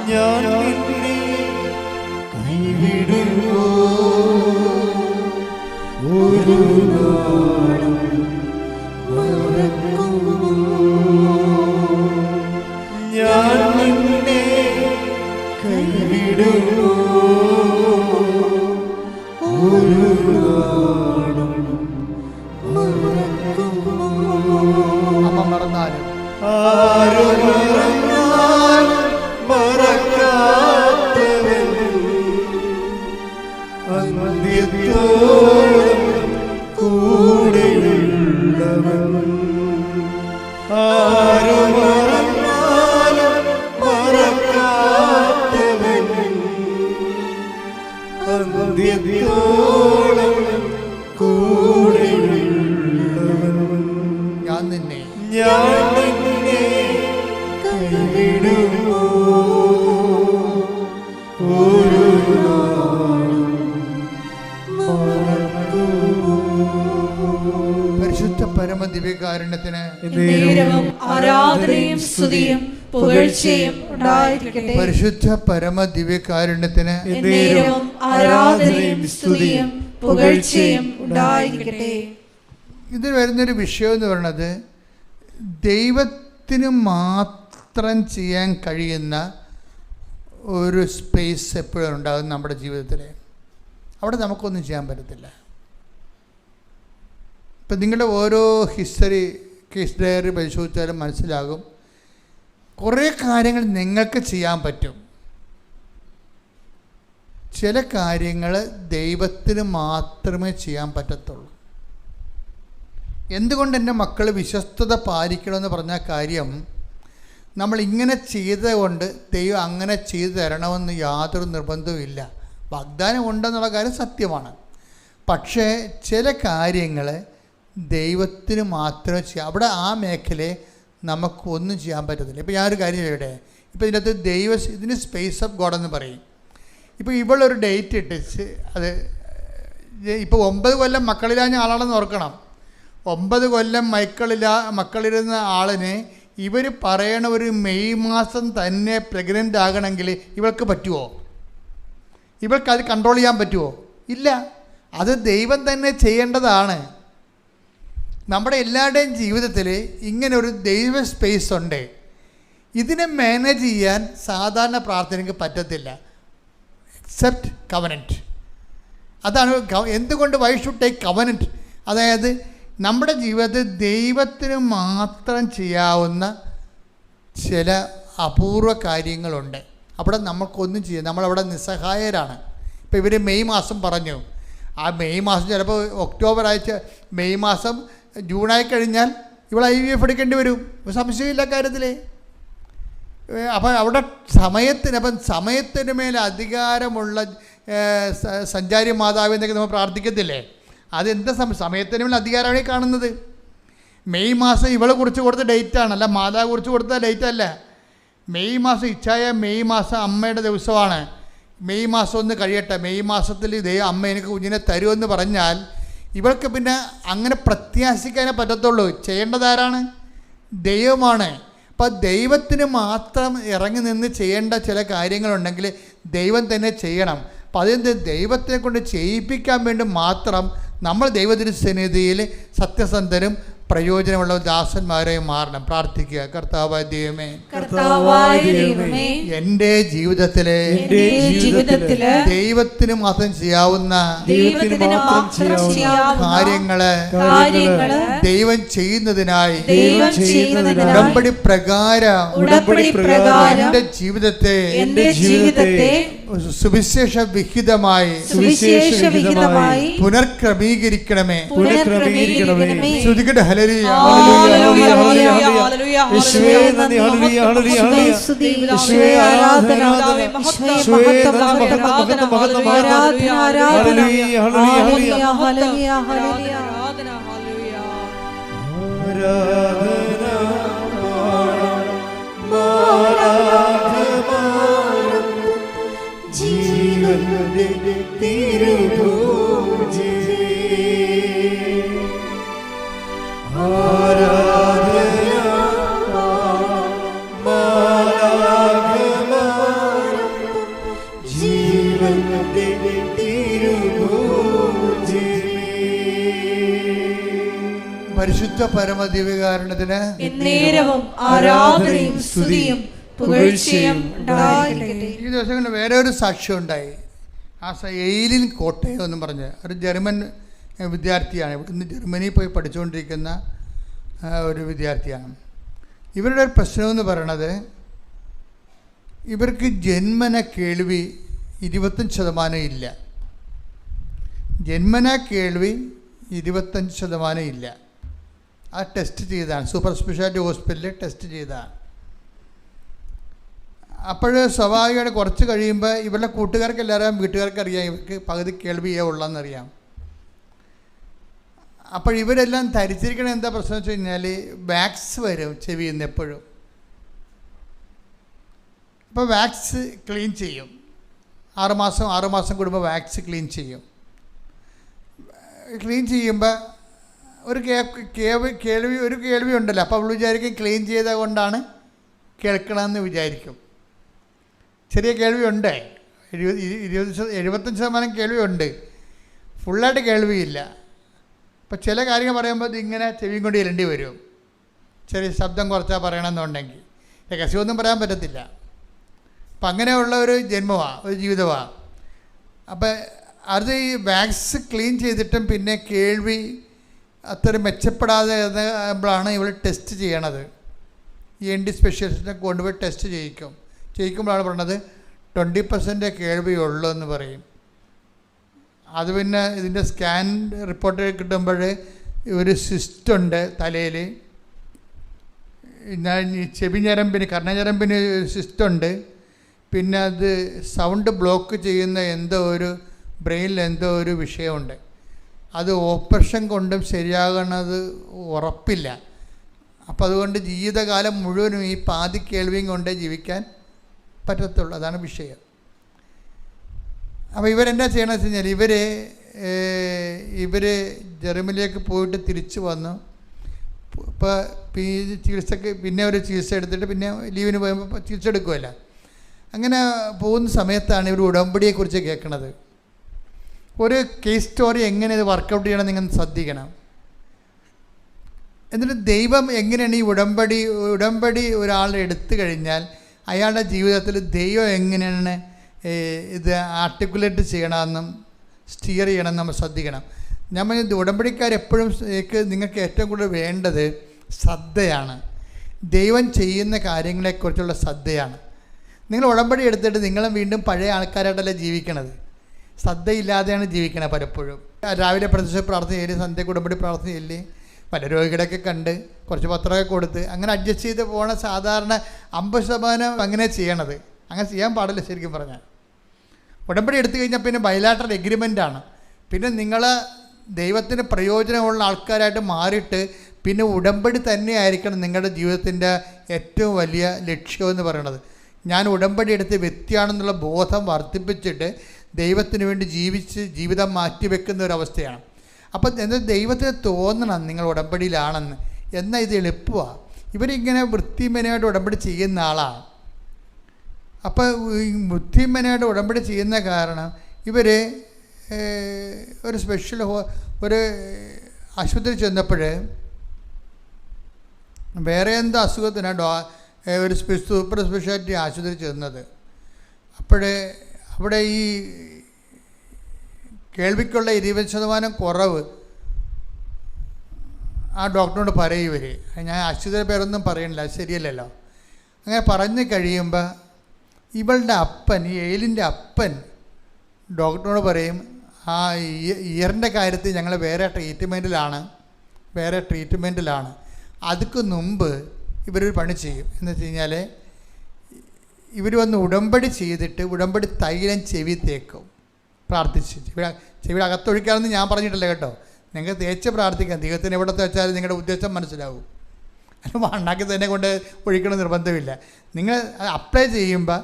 ഞാൻ നിന്നെ കൈവിടുമോ ഒരു നാളും മറക്കുമോ, ഞാൻ നിന്നെ കൈവിടുമോ ഒരു നാളും മറക്കുമോ. അമ്മ മറന്നാലും ആരും മറന്നാലും മറക്കാത്തവൻ അന്ത്യത്തോളം കൂടെയുള്ളവൻ. ആരും മറന്നാലും മറക്കാത്തവൻ അന്ത്യത്തോളം കൂടെയുള്ളവൻ. ഞാൻ നിന്നെ കൈവിടുമോ ഒരു നാളും മറക്കുമോ. പരിശുദ്ധ പരമ ദിവ്യകാരുണ്യത്തിന് ആരാധനയും സ്തുതിയും പുകഴ്ചയും ഉണ്ടായിരിക്കട്ടെ. പരിശുദ്ധ പരമ ദിവ്യകാരുണ്യത്തിന് ആരാധനയും സ്തുതിയും പുകഴ്ചയും ഉണ്ടായിരിക്കട്ടെ. ഇതിൽ വരുന്നൊരു വിഷയം എന്ന് പറയുന്നത്, ദൈവത്തിന് മാത്രം ചെയ്യാൻ കഴിയുന്ന ഒരു സ്പേസ് എപ്പോഴും ഉണ്ടാകും നമ്മുടെ ജീവിതത്തിൽ. അവിടെ നമുക്കൊന്നും ചെയ്യാൻ പറ്റത്തില്ല. ഇപ്പം നിങ്ങളുടെ ഓരോ ഹിസ്റ്ററി കേസ് ഡയറി പരിശോധിച്ചാലും മനസ്സിലാകും. കുറേ കാര്യങ്ങൾ നിങ്ങൾക്ക് ചെയ്യാൻ പറ്റും. ചില കാര്യങ്ങൾ ദൈവത്തിന് മാത്രമേ ചെയ്യാൻ പറ്റത്തുള്ളൂ. എന്തുകൊണ്ട് എൻ്റെ മക്കൾ വിശ്വസ്തത പാലിക്കണമെന്ന് പറഞ്ഞ കാര്യം, നമ്മളിങ്ങനെ ചെയ്തതുകൊണ്ട് ദൈവം അങ്ങനെ ചെയ്തു തരണമെന്ന് യാതൊരു നിർബന്ധവും ഇല്ല. വാഗ്ദാനം ഉണ്ടെന്നുള്ള കാര്യം സത്യമാണ്. പക്ഷേ ചില കാര്യങ്ങൾ ദൈവത്തിന് മാത്രമേ ചെയ്യാം. അവിടെ ആ മേഖലയെ നമുക്കൊന്നും ചെയ്യാൻ പറ്റത്തില്ല. ഇപ്പോൾ ഞാനൊരു കാര്യം ചെയ്യട്ടെ. ഇപ്പോൾ ഇതിനകത്ത് ഇതിന് സ്പേസ് ഓഫ് ഗോഡ് എന്ന് പറയും. ഇപ്പോൾ ഇവളൊരു ഡേറ്റ് ഇട്ടിച്ച് അത് ഇപ്പോൾ 9 കൊല്ലം മക്കളില്ലാഞ്ഞ ആളാണെന്ന് ഓർക്കണം. 9 കൊല്ലം മക്കളിരുന്ന ആളിന് ഇവർ പറയണ ഒരു മെയ് മാസം തന്നെ പ്രഗ്നൻ്റ് ആകണമെങ്കിൽ ഇവൾക്ക് പറ്റുമോ? ഇവൾക്ക് അത് കൺട്രോൾ ചെയ്യാൻ പറ്റുമോ? ഇല്ല. അത് ദൈവം തന്നെ ചെയ്യേണ്ടതാണ്. നമ്മുടെ എല്ലാവരുടെയും ജീവിതത്തിൽ ഇങ്ങനെ ഒരു ദൈവ സ്പേസ് ഉണ്ട്. ഇതിനെ മാനേജ് ചെയ്യാൻ സാധാരണ പ്രാർത്ഥനയ്ക്ക് പറ്റത്തില്ല, എക്സെപ്റ്റ് കവനൻറ്റ്. അതാണ് എന്തുകൊണ്ട് വൈ ഷുഡ് ടേക്ക് കവനൻറ്റ്. അതായത് നമ്മുടെ ജീവിതത്തിൽ ദൈവത്തിന് മാത്രം ചെയ്യാവുന്ന ചില അപൂർവ കാര്യങ്ങളുണ്ട്. അവിടെ നമുക്കൊന്നും ചെയ്യാം. നമ്മളവിടെ നിസ്സഹായരാണ്. ഇപ്പോൾ ഇവർ മെയ് മാസം പറഞ്ഞു. ആ മെയ് മാസം ചിലപ്പോൾ ഒക്ടോബർ ആഴ്ച, മെയ് മാസം ജൂണായി കഴിഞ്ഞാൽ ഇവൾ IVF എടുക്കേണ്ടി വരും. സംശയമില്ല കാര്യത്തിൽ. അപ്പം അവിടെ സമയത്തിന് മേൽ അധികാരമുള്ള സഞ്ചാരി മാതാവിന്നൊക്കെ നമ്മൾ പ്രാർത്ഥിക്കത്തില്ലേ? അതെന്താ സമയത്തിന് മേൽ അധികാരമാണ് കാണുന്നത്. മെയ് മാസം ഇവളെ കുറിച്ച് കൊടുത്ത ഡേറ്റാണ്, അല്ല മാതാവ് കുറിച്ച് കൊടുത്ത ഡേറ്റ് അല്ല. മെയ് മാസം ഇച്ഛായ മെയ് മാസം അമ്മയുടെ ദിവസമാണ്. മെയ് മാസം ഒന്ന് കഴിയട്ടെ, മെയ് മാസത്തിൽ അമ്മ എനിക്ക് കുഞ്ഞിനെ തരുമെന്ന് പറഞ്ഞാൽ ഇവൾക്ക് പിന്നെ അങ്ങനെ പ്രത്യാശിക്കാനേ പറ്റത്തുള്ളൂ. ചെയ്യേണ്ടതാരാണ്? ദൈവമാണ്. അപ്പോൾ ദൈവത്തിന് മാത്രം ഇറങ്ങി നിന്ന് ചെയ്യേണ്ട ചില കാര്യങ്ങളുണ്ടെങ്കിൽ ദൈവം തന്നെ ചെയ്യണം. അപ്പോൾ അതെന്ത്, ദൈവത്തെ കൊണ്ട് ചെയ്യിപ്പിക്കാൻ വേണ്ടി മാത്രം നമ്മൾ ദൈവത്തിൻ്റെ സന്നിധിയിൽ സത്യസന്ധരും പ്രയോജനമുള്ള ദാസന്മാരായി മാറണം. പ്രാർത്ഥിക്കുക. കർത്താവായ ദൈവമേ, എൻ്റെ ജീവിതത്തിലെ ദൈവത്തിന് മാത്രം ചെയ്യാവുന്ന കാര്യങ്ങള് ദൈവം ചെയ്യുന്നതിനായി ഉടമ്പടി പ്രകാരം എൻ്റെ ജീവിതത്തെ സുവിശേഷ വിഹിതമായി പുനർക്രമീകരിക്കണമേ. ശ്രുതികട ഹല്ലേലൂയ, ഹല്ലേലൂയ, ഹല്ലേലൂയ, യേശുവേ നന്ദി, ഹല്ലേലൂയ, ഹല്ലേലൂയ, യേശുവേ ആരാധന, യേശുവേ നന്ദി, മഹത്വം, മഹത്വം, ഹല്ലേലൂയ, ഹല്ലേലൂയ, ഹല്ലേലൂയ, ഹല്ലേലൂയ, ആരാധന, ഹല്ലേലൂയ, ജീവന്റെ തിരുഭോജി പരിശുദ്ധ പരമദിവ്യകാരുണ്യത്തിന് എന്നേരവും ആരാധനയും സ്തുതിയും പുകഴ്ചയും ഉണ്ടായിരിക്കട്ടെ. ഈ ദിവസങ്ങളിൽ വേറെ ഒരു സാക്ഷ്യം ഉണ്ടായി. ആ എയിലിൻ കോട്ടയം എന്നും പറഞ്ഞ് ഒരു ജർമ്മൻ വിദ്യാർത്ഥിയാണ്. ഇന്ന് ജർമ്മനിയിൽ പോയി പഠിച്ചുകൊണ്ടിരിക്കുന്ന ഒരു വിദ്യാർത്ഥിയാണ്. ഇവരുടെ ഒരു പ്രശ്നമെന്ന് പറയണത്, ഇവർക്ക് ജന്മന കേൾവി 25% ഇല്ല. ജന്മന കേൾവി 25% ഇല്ല. ആ ടെസ്റ്റ് ചെയ്തതാണ്, സൂപ്പർ സ്പെഷ്യാലിറ്റി ഹോസ്പിറ്റലിൽ ടെസ്റ്റ് ചെയ്തതാണ്. അപ്പോൾ സ്വാഭാവികമായിട്ട് കുറച്ച് കഴിയുമ്പോൾ ഇവരുടെ കൂട്ടുകാർക്ക് എല്ലാവരും വീട്ടുകാർക്ക് അറിയാം ഇവർക്ക് പകുതി കേൾവിയേ ഉള്ളതെന്നറിയാം. അപ്പോൾ ഇവരെല്ലാം ധരിച്ചിരിക്കണ എന്താ പ്രശ്നം വെച്ച് കഴിഞ്ഞാൽ വാക്സ് വരും ചെവിയിൽ നിന്ന് എപ്പോഴും. അപ്പോൾ വാക്സ് ക്ലീൻ ചെയ്യും. 6 മാസം കൂടുമ്പോൾ വാക്സ് ക്ലീൻ ചെയ്യും. ക്ലീൻ ചെയ്യുമ്പോൾ ഒരു കേൾവി ഉണ്ടല്ലോ. അപ്പോൾ അവൾ വിചാരിക്കും ക്ലീൻ ചെയ്ത കൊണ്ടാണ് കേൾക്കണമെന്ന് വിചാരിക്കും. ചെറിയ കേൾവിയുണ്ട്, 75% കേൾവിയുണ്ട്, ഫുള്ളായിട്ട് കേൾവിയില്ല. അപ്പോൾ ചില കാര്യങ്ങൾ പറയുമ്പോൾ ഇതിങ്ങനെ ചെവിയും കൊണ്ട് ഇരണ്ടി വരും. ചെറിയ ശബ്ദം കുറച്ചാൽ പറയണമെന്നുണ്ടെങ്കിൽ രഹസ്യമൊന്നും പറയാൻ പറ്റത്തില്ല. അപ്പം അങ്ങനെയുള്ള ഒരു ജന്മമാണ്, ഒരു ജീവിതമാണ്. അപ്പം അത് ഈ വാക്സ് ക്ലീൻ ചെയ്തിട്ടും പിന്നെ കേൾവി അത്ര മെച്ചപ്പെടാതെ ാണ് ഇവൾ ടെസ്റ്റ് ചെയ്യണത്. ENT സ്പെഷ്യലിസ്റ്റിനെ കൊണ്ടുപോയി ടെസ്റ്റ് ചെയ്യിക്കുമ്പോഴാണ് പറയണത് 20% കേൾവിയുള്ളൂ എന്ന് പറയും. അത് പിന്നെ ഇതിൻ്റെ സ്കാൻ റിപ്പോർട്ട് കിട്ടുമ്പോൾ ഒരു സിസ്റ്റുണ്ട് തലയിൽ, ചെവി ഞരമ്പിന് കർണഞരമ്പിന് സിസ്റ്റുണ്ട്, പിന്നെ അത് സൗണ്ട് ബ്ലോക്ക് ചെയ്യുന്ന എന്തോ ഒരു ബ്രെയിനിൽ എന്തോ ഒരു വിഷയമുണ്ട്. അത് ഓപ്പറേഷൻ കൊണ്ടും ശരിയാകണത് ഉറപ്പില്ല. അപ്പോൾ അതുകൊണ്ട് ജീവിതകാലം മുഴുവനും ഈ പാതി കേൾവിയും കൊണ്ടേ ജീവിക്കാൻ പറ്റത്തുള്ളൂ. അതാണ് വിഷയം. അപ്പോൾ ഇവരെന്താ ചെയ്യണമെന്ന് വെച്ച് കഴിഞ്ഞാൽ ഇവർ ജർമ്മനിലേക്ക് പോയിട്ട് തിരിച്ചു വന്നു. ഇപ്പോൾ ചികിത്സക്ക് പിന്നെ ഒരു ചികിത്സ എടുത്തിട്ട് പിന്നെ ലീവിന് പോയപ്പോൾ ചികിത്സ എടുക്കുമല്ല. അങ്ങനെ പോകുന്ന സമയത്താണ് ഇവർ ഉടമ്പടിയെക്കുറിച്ച് കേൾക്കുന്നത്. ഒരു കേസ് സ്റ്റോറി എങ്ങനെ ഇത് വർക്കൗട്ട് ചെയ്യണം നിങ്ങൾ ശ്രദ്ധിക്കണം. എന്നിട്ട് ദൈവം എങ്ങനെയാണ് ഈ ഉടമ്പടി ഒരാൾ എടുത്തു കഴിഞ്ഞാൽ അയാളുടെ ജീവിതത്തിൽ ദൈവം എങ്ങനെയാണ് ഇത് ആർട്ടിക്കുലേറ്റ് ചെയ്യണമെന്നും സ്റ്റിയർ ചെയ്യണമെന്ന് നമ്മൾ ശ്രദ്ധിക്കണം. ഞാൻ പറഞ്ഞത് ഉടമ്പടിക്കാരെപ്പോഴും നിങ്ങൾക്ക് ഏറ്റവും കൂടുതൽ വേണ്ടത് ശ്രദ്ധയാണ്. ദൈവം ചെയ്യുന്ന കാര്യങ്ങളെക്കുറിച്ചുള്ള ശ്രദ്ധയാണ്. നിങ്ങൾ ഉടമ്പടി എടുത്തിട്ട് നിങ്ങളും വീണ്ടും പഴയ ആൾക്കാരായിട്ടല്ല ജീവിക്കണത്, ശ്രദ്ധയില്ലാതെയാണ് ജീവിക്കണത്. പലപ്പോഴും രാവിലെ പ്രത്യക്ഷ പ്രാർത്ഥന ചെയ്യല്, സന്ധ്യയ്ക്ക് ഉടമ്പടി പ്രാർത്ഥന ചെയ്യല്, പല രോഗികളൊക്കെ കണ്ട് കുറച്ച് പത്രമൊക്കെ കൊടുത്ത് അങ്ങനെ അഡ്ജസ്റ്റ് ചെയ്ത് പോകണ സാധാരണ 50% അങ്ങനെ ചെയ്യണത്. അങ്ങനെ ചെയ്യാൻ പാടില്ല. ശരിക്കും പറഞ്ഞാൽ ഉടമ്പടി എടുത്തു കഴിഞ്ഞാൽ പിന്നെ ബൈലാറ്ററൽ എഗ്രിമെൻ്റാണ്. പിന്നെ നിങ്ങൾ ദൈവത്തിന് പ്രയോജനമുള്ള ആൾക്കാരായിട്ട് മാറിയിട്ട് പിന്നെ ഉടമ്പടി തന്നെയായിരിക്കണം നിങ്ങളുടെ ജീവിതത്തിൻ്റെ ഏറ്റവും വലിയ ലക്ഷ്യമെന്ന് പറയണത്. ഞാൻ ഉടമ്പടി എടുത്ത് വ്യക്തിയാണെന്നുള്ള ബോധം വർദ്ധിപ്പിച്ചിട്ട് ദൈവത്തിന് വേണ്ടി ജീവിതം മാറ്റിവെക്കുന്ന ഒരവസ്ഥയാണ്. അപ്പം എന്നാൽ ദൈവത്തിന് തോന്നണം നിങ്ങൾ ഉടമ്പടിയിലാണെന്ന്. എന്നാൽ ഇത് എളുപ്പമാണ്. ഇവരിങ്ങനെ വൃത്തിമനായിട്ട് ഉടമ്പടി ചെയ്യുന്ന ആളാണ്. അപ്പോൾ ഈ വൃത്തിമനായിട്ട് ഉടമ്പടി ചെയ്യുന്ന കാരണം ഇവർ ഒരു സ്പെഷ്യൽ ഒരു ആശുപത്രി ചെന്നപ്പോൾ വേറെ എന്തോ അസുഖത്തിനാണ് ഒരു സൂപ്പർ സ്പെഷ്യാലിറ്റി ആശുപത്രി ചെന്നത്. അവിടെ ഈ കേൾവിക്കുള്ള 20% കുറവ് ആ ഡോക്ടറിനോട് പറയും ഇവർ. ഞാൻ ആശുപത്രി പേരൊന്നും പറയണില്ല, അത് ശരിയല്ലല്ലോ. അങ്ങനെ പറഞ്ഞു കഴിയുമ്പോൾ ഇവളുടെ അപ്പൻ, ഈ എയിലിൻ്റെ അപ്പൻ ഡോക്ടറിനോട് പറയും, ആ ഇയറിൻ്റെ കാര്യത്തിൽ ഞങ്ങൾ വേറെ ട്രീറ്റ്മെൻറ്റിലാണ്. അതുക്ക് മുമ്പ് ഇവരൊരു പണി ചെയ്യും. എന്ന് വെച്ച് കഴിഞ്ഞാൽ ഇവർ വന്ന് ഉടമ്പടി ചെയ്തിട്ട് ഉടമ്പടി തൈലം ചെവി തേക്കും, പ്രാർത്ഥിച്ച്. ചെവിയുടെ അകത്തൊഴിക്കാമെന്ന് ഞാൻ പറഞ്ഞിട്ടില്ല കേട്ടോ. നിങ്ങൾക്ക് തേച്ച് പ്രാർത്ഥിക്കാം. ദൈവത്തിന് എവിടെ തേച്ചാലും നിങ്ങളുടെ ഉദ്ദേശം മനസ്സിലാവും. അല്ല ഉണ്ടാക്കി തന്നെ കൊണ്ട് ഒഴിക്കണം നിർബന്ധമില്ല. നിങ്ങൾ അത് അപ്ലൈ ചെയ്യുമ്പോൾ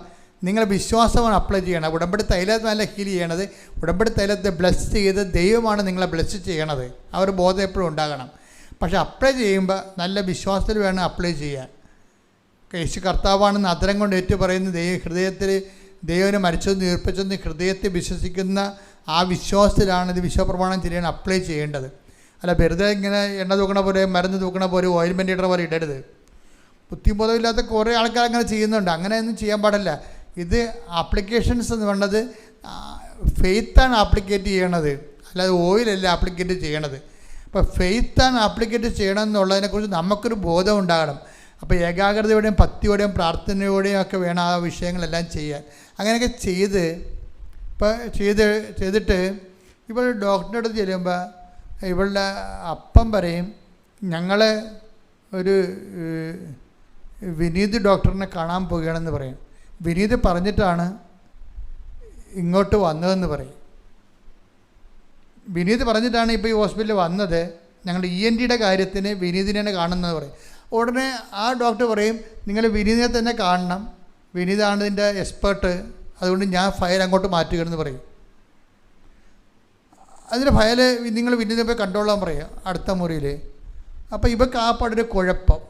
നിങ്ങൾ വിശ്വാസമാണ് അപ്ലൈ ചെയ്യണം. ഉടമ്പടി തൈലമല്ല ഹീൽ ചെയ്യണത്. ഉടമ്പടി തൈലത്തെ ബ്ലെസ് ചെയ്ത് ദൈവമാണ് നിങ്ങളെ ബ്ലെസ് ചെയ്യണത്. ആ ഒരു ബോധം എപ്പോഴും ഉണ്ടാകണം. പക്ഷേ അപ്ലൈ ചെയ്യുമ്പോൾ നല്ല വിശ്വാസത്തിൽ വേണം അപ്ലൈ ചെയ്യാൻ. യേശു കർത്താവാണെന്ന് അധരം കൊണ്ട് ഏറ്റു പറയുന്ന ഹൃദയത്തിൽ ദൈവനെ മരിച്ചതെന്ന് ഉയർപ്പിച്ചെന്ന് ഹൃദയത്തിൽ വിശ്വസിക്കുന്ന ആ വിശ്വാസത്തിലാണ് ഇത് വിശ്വപ്രമാണം ചെയ്യാൻ അപ്ലൈ ചെയ്യേണ്ടത്. അല്ല വെറുതെ ഇങ്ങനെ എണ്ണ തൂക്കണ പോലെ മരുന്ന് തൂക്കണ പോലെ ഓയിൽമെൻ്റ് ഇടുന്ന പോലെ ഇടരുത്. ബുദ്ധിബോധമില്ലാത്ത കുറേ ആൾക്കാർ അങ്ങനെ ചെയ്യുന്നുണ്ട്. അങ്ങനെയൊന്നും ചെയ്യാൻ പാടില്ല. ഇത് ആപ്ലിക്കേഷൻസ് എന്ന് പറയുന്നത് ഫെയ്ത്താണ് ആപ്ലിക്കേറ്റ് ചെയ്യണത്, അല്ലാതെ ഓയിലല്ല ആപ്ലിക്കേറ്റ് ചെയ്യണത്. അപ്പോൾ ഫെയ്ത്താണ് ആപ്ലിക്കേറ്റ് ചെയ്യണം എന്നുള്ളതിനെക്കുറിച്ച് നമുക്കൊരു ബോധം ഉണ്ടാകണം. അപ്പോൾ ഏകാഗ്രതയോടെയും ഭക്തിയോടെയും പ്രാർത്ഥനയോടെയും ഒക്കെ വേണം ആ വിഷയങ്ങളെല്ലാം ചെയ്യാൻ. അങ്ങനെയൊക്കെ ചെയ്തിട്ട് ഇവൾ ഡോക്ടറുടെ അടുത്ത് ചെല്ലുമ്പോൾ ഇവളുടെ അപ്പം പറയും, ഞങ്ങൾ ഒരു വിനീത് ഡോക്ടറിനെ കാണാൻ പോവുകയാണെന്ന് പറയും. വിനീത് പറഞ്ഞിട്ടാണ് ഇങ്ങോട്ട് വന്നതെന്ന് പറയും. വിനീത് പറഞ്ഞിട്ടാണ് ഇപ്പോൾ ഈ ഹോസ്പിറ്റലിൽ വന്നത്. ഞങ്ങളുടെ ENTയുടെ കാര്യത്തിന് വിനീതിനെ കാണുന്നത് പറയും. ഉടനെ ആ ഡോക്ടർ പറയും, നിങ്ങൾ വിനീതിനെ തന്നെ കാണണം, വിനീതാണ് ഇതിൻ്റെ എക്സ്പേർട്ട്, അതുകൊണ്ട് ഞാൻ ഫയൽ അങ്ങോട്ട് മാറ്റുകയെന്ന് പറയും. അതിൻ്റെ ഫയൽ നിങ്ങൾ വിനീതിനെ പോയി കണ്ടോളാൻ പറയും അടുത്ത മുറിയിൽ. അപ്പോൾ ഇവർക്ക് ആ പാടൊരു കുഴപ്പം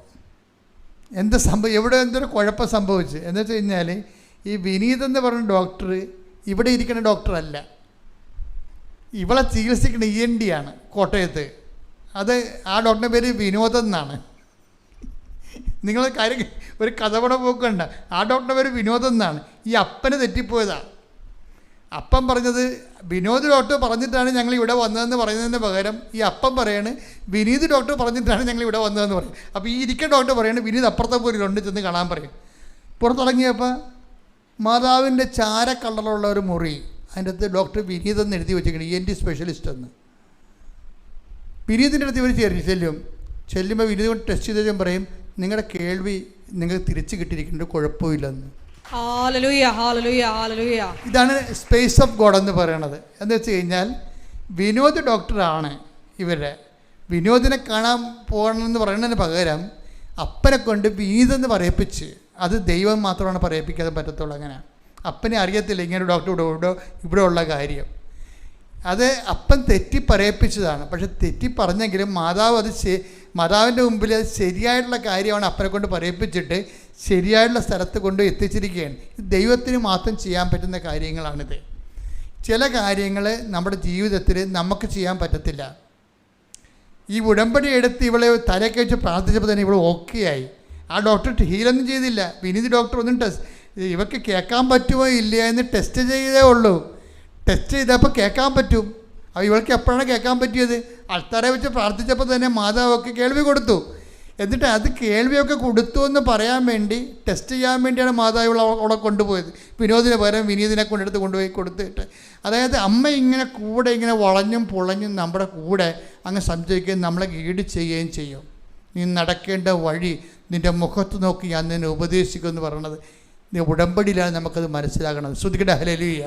എന്തൊരു കുഴപ്പം സംഭവിച്ചു എന്ന് വെച്ച് കഴിഞ്ഞാൽ ഈ വിനീത് എന്ന് പറഞ്ഞ ഡോക്ടർ ഇവിടെ ഇരിക്കുന്ന ഡോക്ടറല്ല, ഇവളെ ചികിത്സിക്കുന്ന ENT ആണ് കോട്ടയത്ത്. അത് ആ ഡോക്ടറിൻ്റെ പേര് വിനോദം എന്നാണ്. നിങ്ങൾ കാര്യം ഒരു കഥപട പോക്കണ്ട. ആ ഡോക്ടറിൻ്റെ പേര് വിനോദം എന്നാണ്. ഈ അപ്പന് തെറ്റിപ്പോയതാണ്. അപ്പം പറഞ്ഞത് വിനോദ് ഡോക്ടർ പറഞ്ഞിട്ടാണ് ഞങ്ങൾ ഇവിടെ വന്നതെന്ന് പറയുന്നതിന് പകരം ഈ അപ്പം പറയാണ് വിനീത് ഡോക്ടർ പറഞ്ഞിട്ടാണ് ഞങ്ങൾ ഇവിടെ വന്നതെന്ന് പറയും. അപ്പോൾ ഈ ഇരിക്കുന്ന ഡോക്ടർ പറയുന്നത് വിനീത് അപ്പുറത്തെ പോരിലുണ്ട് ചെന്ന് കാണാൻ പറയും. പുറത്തിറങ്ങിയപ്പോൾ മാതാവിൻ്റെ ചാര കളറുള്ള ഒരു മുറി, അതിൻ്റെ അടുത്ത് ഡോക്ടർ വിനീത് എന്ന് എഴുതി വെച്ചിരിക്കുന്നത് ENT സ്പെഷ്യലിസ്റ്റ് എന്ന്. വിനീതിൻ്റെ അടുത്ത് ഇവർ ചെല്ലുമ്പോൾ വിനീത് കൊണ്ട് ടെസ്റ്റ് ചെയ്തതും പറയും നിങ്ങളുടെ കേൾവി നിങ്ങൾക്ക് തിരിച്ച് കിട്ടിയിരിക്കുന്നത് കുഴപ്പമില്ലെന്ന്. ഇതാണ് സ്പേസ് ഓഫ് ഗോഡ് എന്ന് പറയണത്. എന്ന് വെച്ച് കഴിഞ്ഞാൽ വിനോദ് ഡോക്ടറാണ് ഇവരുടെ. വിനോദിനെ കാണാൻ പോകണമെന്ന് പറയുന്നതിന് പകരം അപ്പനെ കൊണ്ട് വിനീതെന്ന് പറയിപ്പിച്ച്, അത് ദൈവം മാത്രമാണ് പറയിപ്പിക്കാതെ പറ്റത്തുള്ളൂ. അങ്ങനെ അപ്പനെ അറിയത്തില്ല ഇങ്ങനെ ഡോക്ടർ ഇവിടെ ഉള്ള കാര്യം. അത് അപ്പൻ തെറ്റി പറയിപ്പിച്ചതാണ്. പക്ഷെ തെറ്റി പറഞ്ഞെങ്കിലും മാതാവിൻ്റെ മുമ്പിൽ അത് ശരിയായിട്ടുള്ള കാര്യമാണ് അപ്പനെ കൊണ്ട് പറയിപ്പിച്ചിട്ട് ശരിയായിട്ടുള്ള സ്ഥലത്ത് കൊണ്ട് എത്തിച്ചിരിക്കുകയാണ്. ഇത് ദൈവത്തിന് മാത്രം ചെയ്യാൻ പറ്റുന്ന കാര്യങ്ങളാണിത്. ചില കാര്യങ്ങൾ നമ്മുടെ ജീവിതത്തിൽ നമുക്ക് ചെയ്യാൻ പറ്റത്തില്ല. ഈ ഉടമ്പടി എടുത്ത് ഇവളെ തലയൊക്കെ വെച്ച് പ്രാർത്ഥിച്ചപ്പോൾ തന്നെ ഇവൾ ഓക്കെ ആയി. ആ ഡോക്ടർ ഹീലൊന്നും ചെയ്തില്ല. വിനീത് ഡോക്ടർ ഒന്നും ഇവർക്ക് കേൾക്കാൻ പറ്റുമോ ഇല്ല എന്ന് ടെസ്റ്റ് ചെയ്തേ ഉള്ളൂ. ടെസ്റ്റ് ചെയ്തപ്പോൾ കേൾക്കാൻ പറ്റും. അപ്പോൾ ഇവൾക്ക് എപ്പോഴാണ് കേൾക്കാൻ പറ്റിയത്? ആൾക്കാരെ വെച്ച് പ്രാർത്ഥിച്ചപ്പോൾ തന്നെ മാതാവൊക്കെ കേൾവി കൊടുത്തു. എന്നിട്ട് അത് കേൾവിയൊക്കെ കൊടുത്തു എന്ന് പറയാൻ വേണ്ടി ടെസ്റ്റ് ചെയ്യാൻ വേണ്ടിയാണ് മാതാവ് അവളെ കൊണ്ടുപോയത്. വിനോദിന് പകരം വിനീതിനെ കൊണ്ടുപോയി കൊടുത്തിട്ട്, അതായത് അമ്മ ഇങ്ങനെ കൂടെ ഇങ്ങനെ വളഞ്ഞും പൊളഞ്ഞും നമ്മുടെ കൂടെ അങ്ങ് സംശയിക്കുകയും നമ്മളെ ഗൈഡ് ചെയ്യുകയും ചെയ്യും. നീ നടക്കേണ്ട വഴി നിൻ്റെ മുഖത്ത് നോക്കി ഞാൻ നിന്നെ ഉപദേശിക്കുമെന്ന് പറയണത് നീ ഉടമ്പടിയിലാണ് നമുക്കത് മനസ്സിലാകണം. ശ്രുതിക്കട്ടെ ഹല്ലേലൂയ.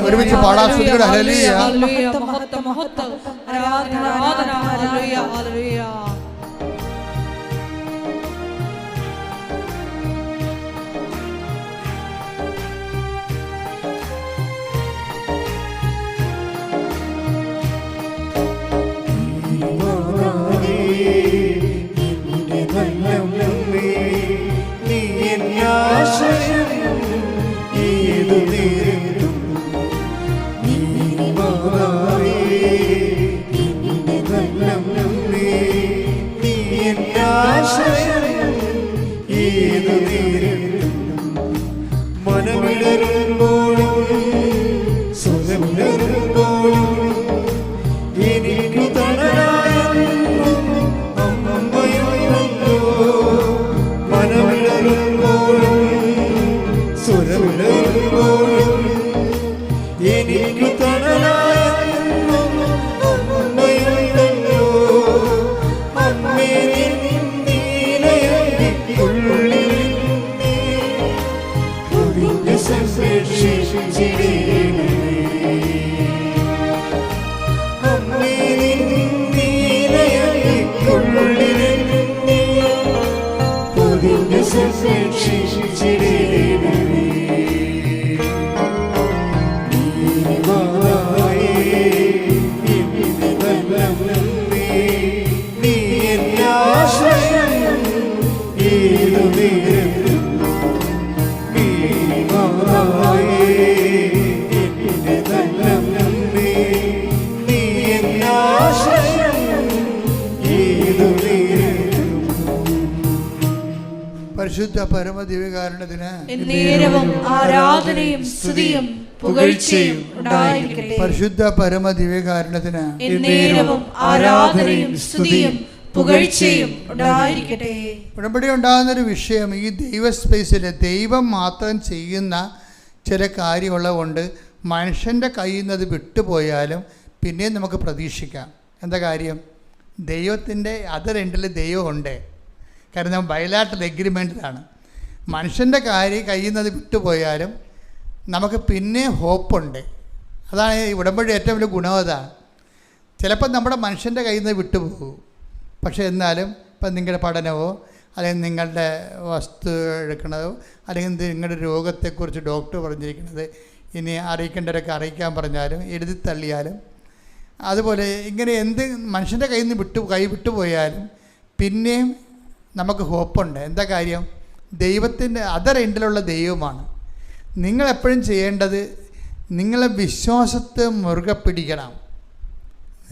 ഒരുമിച്ച് പാടാം. ശ്രുതിക്കട്ടെ ഹല്ലേലൂയ. പരിശുദ്ധ പരമദിവ്യകാരുണ്യത്തിന് എന്നേരവും ആരാധനയും സ്തുതിയും പുകഴ്ചയും ഉണ്ടായിരിക്കട്ടെ. പരിശുദ്ധ പരമദിവ്യകാരുണ്യത്തിന് എന്നേരവും ആരാധനയും സ്തുതിയും പുകഴ്ചയും ഉണ്ടായിരിക്കട്ടെ. ഉടമ്പടി ഉണ്ടാകുന്നൊരു വിഷയം ഈ ദൈവ സ്പേസിൽ ദൈവം മാത്രം ചെയ്യുന്ന ചില കാര്യമുള്ളതുകൊണ്ട് മനുഷ്യൻ്റെ കയ്യിൽ നിന്ന് അത് വിട്ടുപോയാലും പിന്നെയും നമുക്ക് പ്രതീക്ഷിക്കാം. എന്താ കാര്യം? ദൈവത്തിൻ്റെ അതർ എൻഡിൽ ദൈവമുണ്ട്. കാരണം ബൈലാറ്ററൽ എഗ്രിമെൻറ്റിലാണ്. മനുഷ്യൻ്റെ കയ്യിൽ നിന്ന് അത് വിട്ടുപോയാലും നമുക്ക് പിന്നെ ഹോപ്പുണ്ട്. അതാണ് ഈ ഉടമ്പടി ഏറ്റവും വലിയ ഗുണം. അതാണ് ചിലപ്പോൾ നമ്മുടെ മനുഷ്യൻ്റെ കയ്യിൽ നിന്ന് വിട്ടുപോകും. പക്ഷേ എന്നാലും ഇപ്പം നിങ്ങളുടെ പഠനമോ അല്ലെങ്കിൽ നിങ്ങളുടെ വസ്തു എടുക്കണതോ അല്ലെങ്കിൽ നിങ്ങളുടെ രോഗത്തെക്കുറിച്ച് ഡോക്ടർ പറഞ്ഞിരിക്കുന്നത് ഇനി അറിയിക്കേണ്ടവരൊക്കെ അറിയിക്കാൻ പറഞ്ഞാലും എഴുതി തള്ളിയാലും അതുപോലെ ഇങ്ങനെ എന്ത് മനുഷ്യൻ്റെ കയ്യിൽ നിന്ന് കൈ വിട്ടുപോയാലും പിന്നെയും നമുക്ക് ഹോപ്പുണ്ട്. എന്താ കാര്യം? ദൈവത്തിൻ്റെ അതർ എൻഡിലുള്ള ദൈവമാണ്. നിങ്ങളെപ്പോഴും ചെയ്യേണ്ടത് നിങ്ങളെ വിശ്വാസത്തെ മുറുകെ പിടിക്കണം.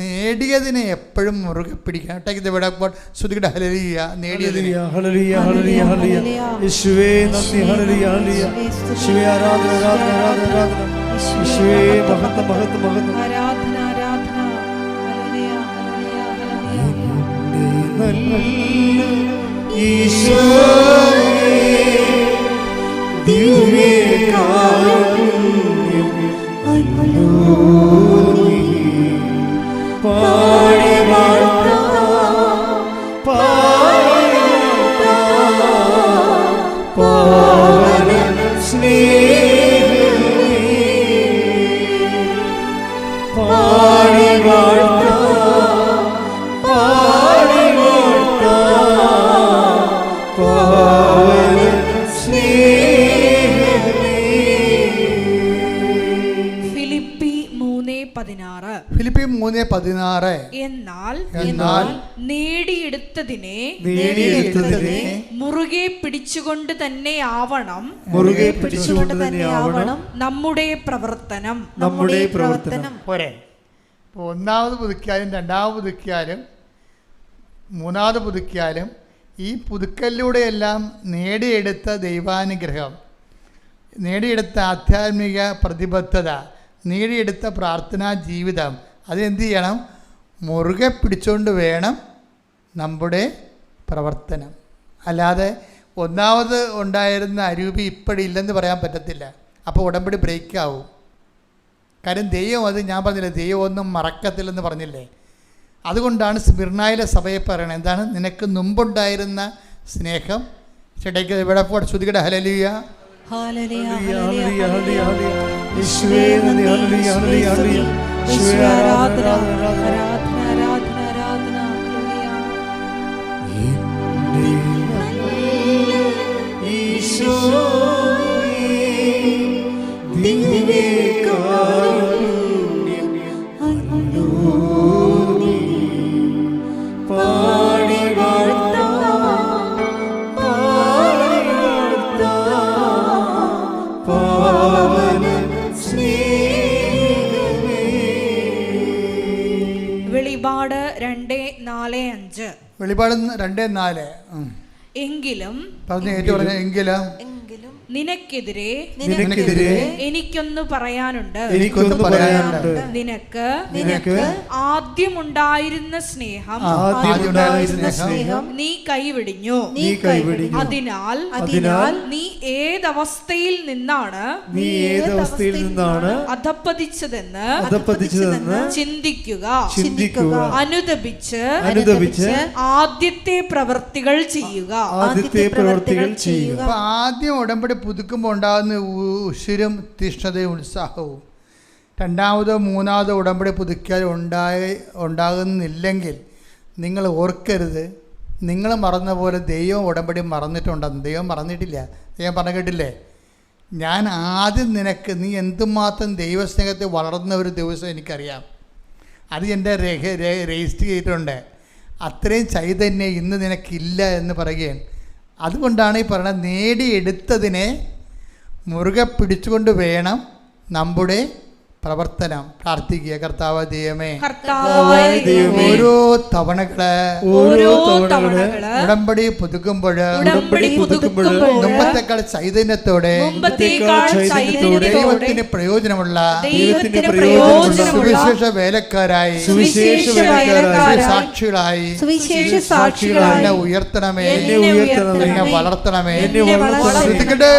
നേടിയതിനെ എപ്പോഴും മുറുകെ പിടിക്കണം. Take the word of God. ശ്രുതിയുടെ ഹല്ലേലൂയ. നേടിയതിനെ. ഹല്ലേലൂയ ഹല്ലേലൂയ ഹല്ലേലൂയ. യേശുവേ നന്ദി. ഹല്ലേലൂയ ഹല്ലേലൂയ. യേശുവേ ആരാധന ആരാധന ആരാധന ആരാധന. യേശുവേ മഹത്വം മഹത്വം മഹത്വം. ആരാധന ആരാധന. ഹല്ലേലൂയ ഹല്ലേലൂയ ഹല്ലേലൂയ. നല്ല ഈശോയേ ദിവ്യകാരുണ്യം അരുളി പാടി വാഴ്ത്താം പാടി വാഴ്ത്താം പാവന സ്നേഹമേ പാടി വാഴ്ത്താം പാടി വാഴ്ത്താം പാവന സ്നേഹമേ. ഫിലിപ്പി 3:16. ഫിലിപ്പി 3:16. എന്നാൽ എന്നാൽ നേടിയെടുത്തതിനെ മുറുകെ പിടിച്ചുകൊണ്ട് തന്നെ ആവണം മുറുകെ പിടിച്ചുകൊണ്ട് തന്നെ ആവണം നമ്മുടെ പ്രവർത്തനം. നമ്മുടെ പ്രവർത്തനം. പോരെ. ഇപ്പോൾ ഒന്നാമത് പുതുക്കിയാലും രണ്ടാമത് പുതുക്കിയാലും മൂന്നാമത് പുതുക്കിയാലും ഈ പുതുക്കലിലൂടെയെല്ലാം നേടിയെടുത്ത ദൈവാനുഗ്രഹം, നേടിയെടുത്ത ആധ്യാത്മിക പ്രതിബദ്ധത, നേടിയെടുത്ത പ്രാർത്ഥനാ ജീവിതം അതെന്ത് ചെയ്യണം? മുറുകെ പിടിച്ചുകൊണ്ട് വേണം നമ്മുടെ പ്രവർത്തനം. അല്ലാതെ ഒന്നാമത് ഉണ്ടായിരുന്ന അരൂപി ഇപ്പോഴില്ലെന്ന് പറയാൻ പറ്റത്തില്ല. അപ്പോൾ ഉടമ്പടി ബ്രേക്കാവും. കാര്യം ദൈവം, അത് ഞാൻ പറഞ്ഞില്ലേ, ദൈവം ഒന്നും മറക്കത്തില്ലെന്ന് പറഞ്ഞില്ലേ. അതുകൊണ്ടാണ് സ്മിർനായിലെ സഭയെ പറയണത്. എന്താണ്? നിനക്ക് മുമ്പുണ്ടായിരുന്ന സ്നേഹം. ചേട്ടയ്ക്ക് ഇവിടെ ശ്രുതിയുടെ ഹല്ലേലൂയ. ഹല്ലേലൂയ ഹല്ലേലൂയ ഹല്ലേലൂയ ഹല്ലേലൂയ. യേശുവേ നന്ദി. ഹല്ലേലൂയ ഹല്ലേലൂയ ഹല്ലേലൂയ. യേശുവേ ആരാധന ആരാധന ആരാധന ആരാധന ആരാധന. ഈശോയേ ദിവ്യകാരുണ്യം അരുളി പാടി വാഴ്ത്താം പാടി വാഴ്ത്താം പാവന സ്നേഹമേ. വെളിപാട് 2:4-5. വെളിപാട് 2:4. എങ്കിലും പറഞ്ഞ ഏറ്റു പറഞ്ഞ എങ്കിലും നിനക്കെതിരെ എനിക്കൊന്ന് പറയാനുണ്ട്. നിനക്ക് ആദ്യമുണ്ടായിരുന്ന സ്നേഹം നീ കൈവിടിഞ്ഞു. അതിനാൽ നീ ഏതവസ്ഥയിൽ നിന്നാണ് അധപ്പതിച്ചതെന്ന് ചിന്തിക്കുക. അനുദപിച്ച് ആദ്യത്തെ പ്രവൃത്തികൾ ചെയ്യുക. ആദ്യം ഉടമ്പടി പുതുക്കുമ്പോൾ ഉണ്ടാകുന്ന ഉശിരും തീഷ്ണതയും ഉത്സാഹവും രണ്ടാമതോ മൂന്നാമതോ ഉടമ്പടി പുതുക്കിയാൽ ഉണ്ടാകുന്നില്ലെങ്കിൽ നിങ്ങൾ ഓർക്കരുത്, നിങ്ങൾ മറന്ന പോലെ ദൈവം ഉടമ്പടി മറന്നിട്ടുണ്ടെന്ന്. ദൈവം മറന്നിട്ടില്ല. ദൈവം പറഞ്ഞു കേട്ടില്ലേ, ഞാൻ ആദ്യം നിനക്ക്, നീ എന്തുമാത്രം ദൈവസ്നേഹത്തെ വളർന്ന ഒരു ദിവസം എനിക്കറിയാം. അത് എൻ്റെ രജിസ്റ്റർ ചെയ്തിട്ടുണ്ട്. അത്രയും ചൈതന്യം ഇന്ന് നിനക്കില്ല എന്ന് പറയുകയാണ്. അതുകൊണ്ടാണ് ഈ പറയുന്നത്, നേടിയെടുത്തതിനെ മുറുകെ പിടിച്ചുകൊണ്ട് വേണം നമ്മുടെ പ്രവർത്തനം. പ്രാർത്ഥിക്കുക. കർത്താവ് ദൈവമേ, ഓരോ തവണകള് ഉടമ്പടി പുതുക്കുമ്പോൾ മുമ്പത്തെക്കാൾ ചൈതന്യത്തോടെ ദൈവത്തിന് പ്രയോജനമുള്ള സുവിശേഷ വേലക്കാരായി സാക്ഷികളായി എന്നെ ഉയർത്തണമേ, എന്നെ വളർത്തണമേ. ശ്രദ്ധിക്കട്ടെ.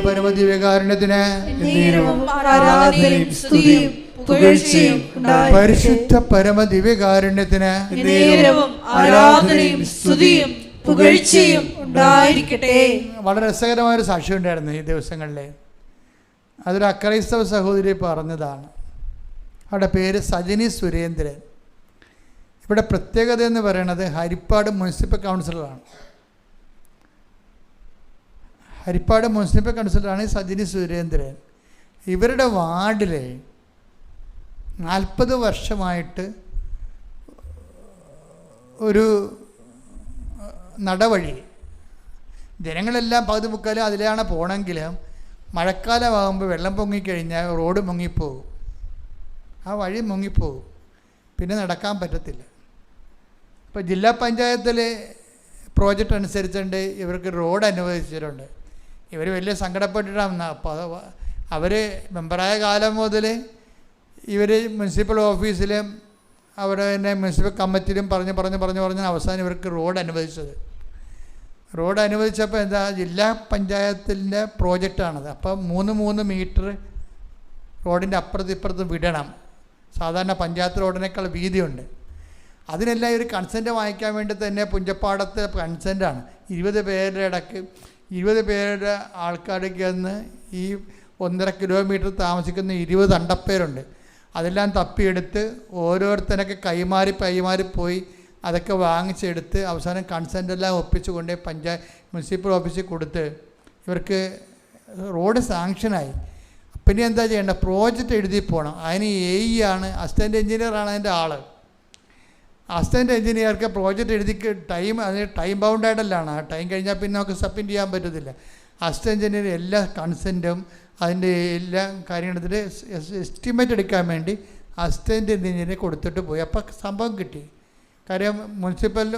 പരമദിവ്യകാരുണ്യത്തിന് പരിശുദ്ധ പരമദിവ്യകാരുണ്യത്തിന് ആരാധനയും സ്തുതിയും പുകഴ്ചയും ഉണ്ടായിരിക്കട്ടെ. വളരെ രസകരമായൊരു സാക്ഷ്യം ഉണ്ടായിരുന്നു ഈ ദിവസങ്ങളിൽ. അതൊരു അക്രൈസ്തവ സഹോദരി പറഞ്ഞതാണ്. അവിടെ പേര് സജിനി സുരേന്ദ്രൻ. ഇവിടെ പ്രത്യേകത എന്ന് പറയുന്നത് ഹരിപ്പാട് മുനിസിപ്പൽ കൗൺസിലറാണ്. ഹരിപ്പാട് മുനിസിപ്പൽ കൗൺസിലറാണ് സജിനി സുരേന്ദ്രൻ. ഇവരുടെ വാർഡിൽ 40 വർഷമായിട്ട് ഒരു നടവഴി, ജനങ്ങളെല്ലാം പകുതി മുക്കാലും അതിലാണ് പോകണമെങ്കിലും മഴക്കാലമാകുമ്പോൾ വെള്ളം പൊങ്ങിക്കഴിഞ്ഞാൽ റോഡ് മുങ്ങിപ്പോകും, ആ വഴി മുങ്ങിപ്പോകും, പിന്നെ നടക്കാൻ പറ്റത്തില്ല. ഇപ്പോൾ ജില്ലാ പഞ്ചായത്തിൽ പ്രോജക്റ്റ് അനുസരിച്ചുകൊണ്ട് ഇവർക്ക് റോഡ് അനുവദിച്ചിട്ടുണ്ട്. ഇവർ വലിയ സങ്കടപ്പെട്ടിട്ടാണ്. അപ്പോൾ അവർ മെമ്പറായ കാലം മുതൽ ഇവർ മുനിസിപ്പൽ ഓഫീസിലും അവിടെ തന്നെ മുനിസിപ്പൽ കമ്മിറ്റിയിലും പറഞ്ഞ് അവസാനം ഇവർക്ക് റോഡ് അനുവദിച്ചത്. റോഡ് അനുവദിച്ചപ്പോൾ എന്താ, ജില്ലാ പഞ്ചായത്തിൻ്റെ പ്രോജക്റ്റാണത്. അപ്പം 3 മീറ്റർ റോഡിൻ്റെ അപ്പുറത്തും വിടണം. സാധാരണ പഞ്ചായത്ത് റോഡിനേക്കാൾ വീതിയുണ്ട്. അതിനെല്ലാം ഒരു കൺസെൻറ്റ് വാങ്ങിക്കാൻ വേണ്ടി തന്നെ പുഞ്ചപ്പാടത്തെ കൺസെൻറ്റാണ്. 20 പേരുടെ ഇടയ്ക്ക് 20 പേരുടെ ആൾക്കാർക്ക് എന്ന് ഈ 1.5 കിലോമീറ്റർ താമസിക്കുന്ന 20 അണ്ടപ്പേരുണ്ട്. അതെല്ലാം തപ്പിയെടുത്ത് ഓരോരുത്തരൊക്കെ കൈമാറി പോയി അതൊക്കെ വാങ്ങിച്ചെടുത്ത് അവസാനം കൺസെൻറ്റെല്ലാം ഒപ്പിച്ച് കൊണ്ട് മുനിസിപ്പൽ ഓഫീസിൽ കൊടുത്ത് ഇവർക്ക് റോഡ് സാങ്ഷനായി. പിന്നെ എന്താ ചെയ്യേണ്ടത്, പ്രോജക്റ്റ് എഴുതി പോകണം. അതിന് AE ആണ്, അസിസ്റ്റൻ്റ് എഞ്ചിനീയറാണ് അതിൻ്റെ ആൾ. അസിസ്റ്റൻ്റ് എഞ്ചിനീയർക്ക് പ്രോജക്റ്റ് എഴുതി അതിന് ടൈം ബൗണ്ടായിട്ടല്ലാണ്. ആ ടൈം കഴിഞ്ഞാൽ പിന്നെ നമുക്ക് സബ്മിറ്റ് ചെയ്യാൻ പറ്റത്തില്ല. അസിസ്റ്റൻ്റ് എഞ്ചിനീയർ എല്ലാ കൺസെൻറ്റും അതിൻ്റെ എല്ലാ കാര്യങ്ങളും എസ്റ്റിമേറ്റ് എടുക്കാൻ വേണ്ടി അസിസ്റ്റൻ്റ് എഞ്ചിനീയറെ കൊടുത്തിട്ട് പോയി. അപ്പോൾ സംഭവം കിട്ടി. കാര്യം മുനിസിപ്പൽ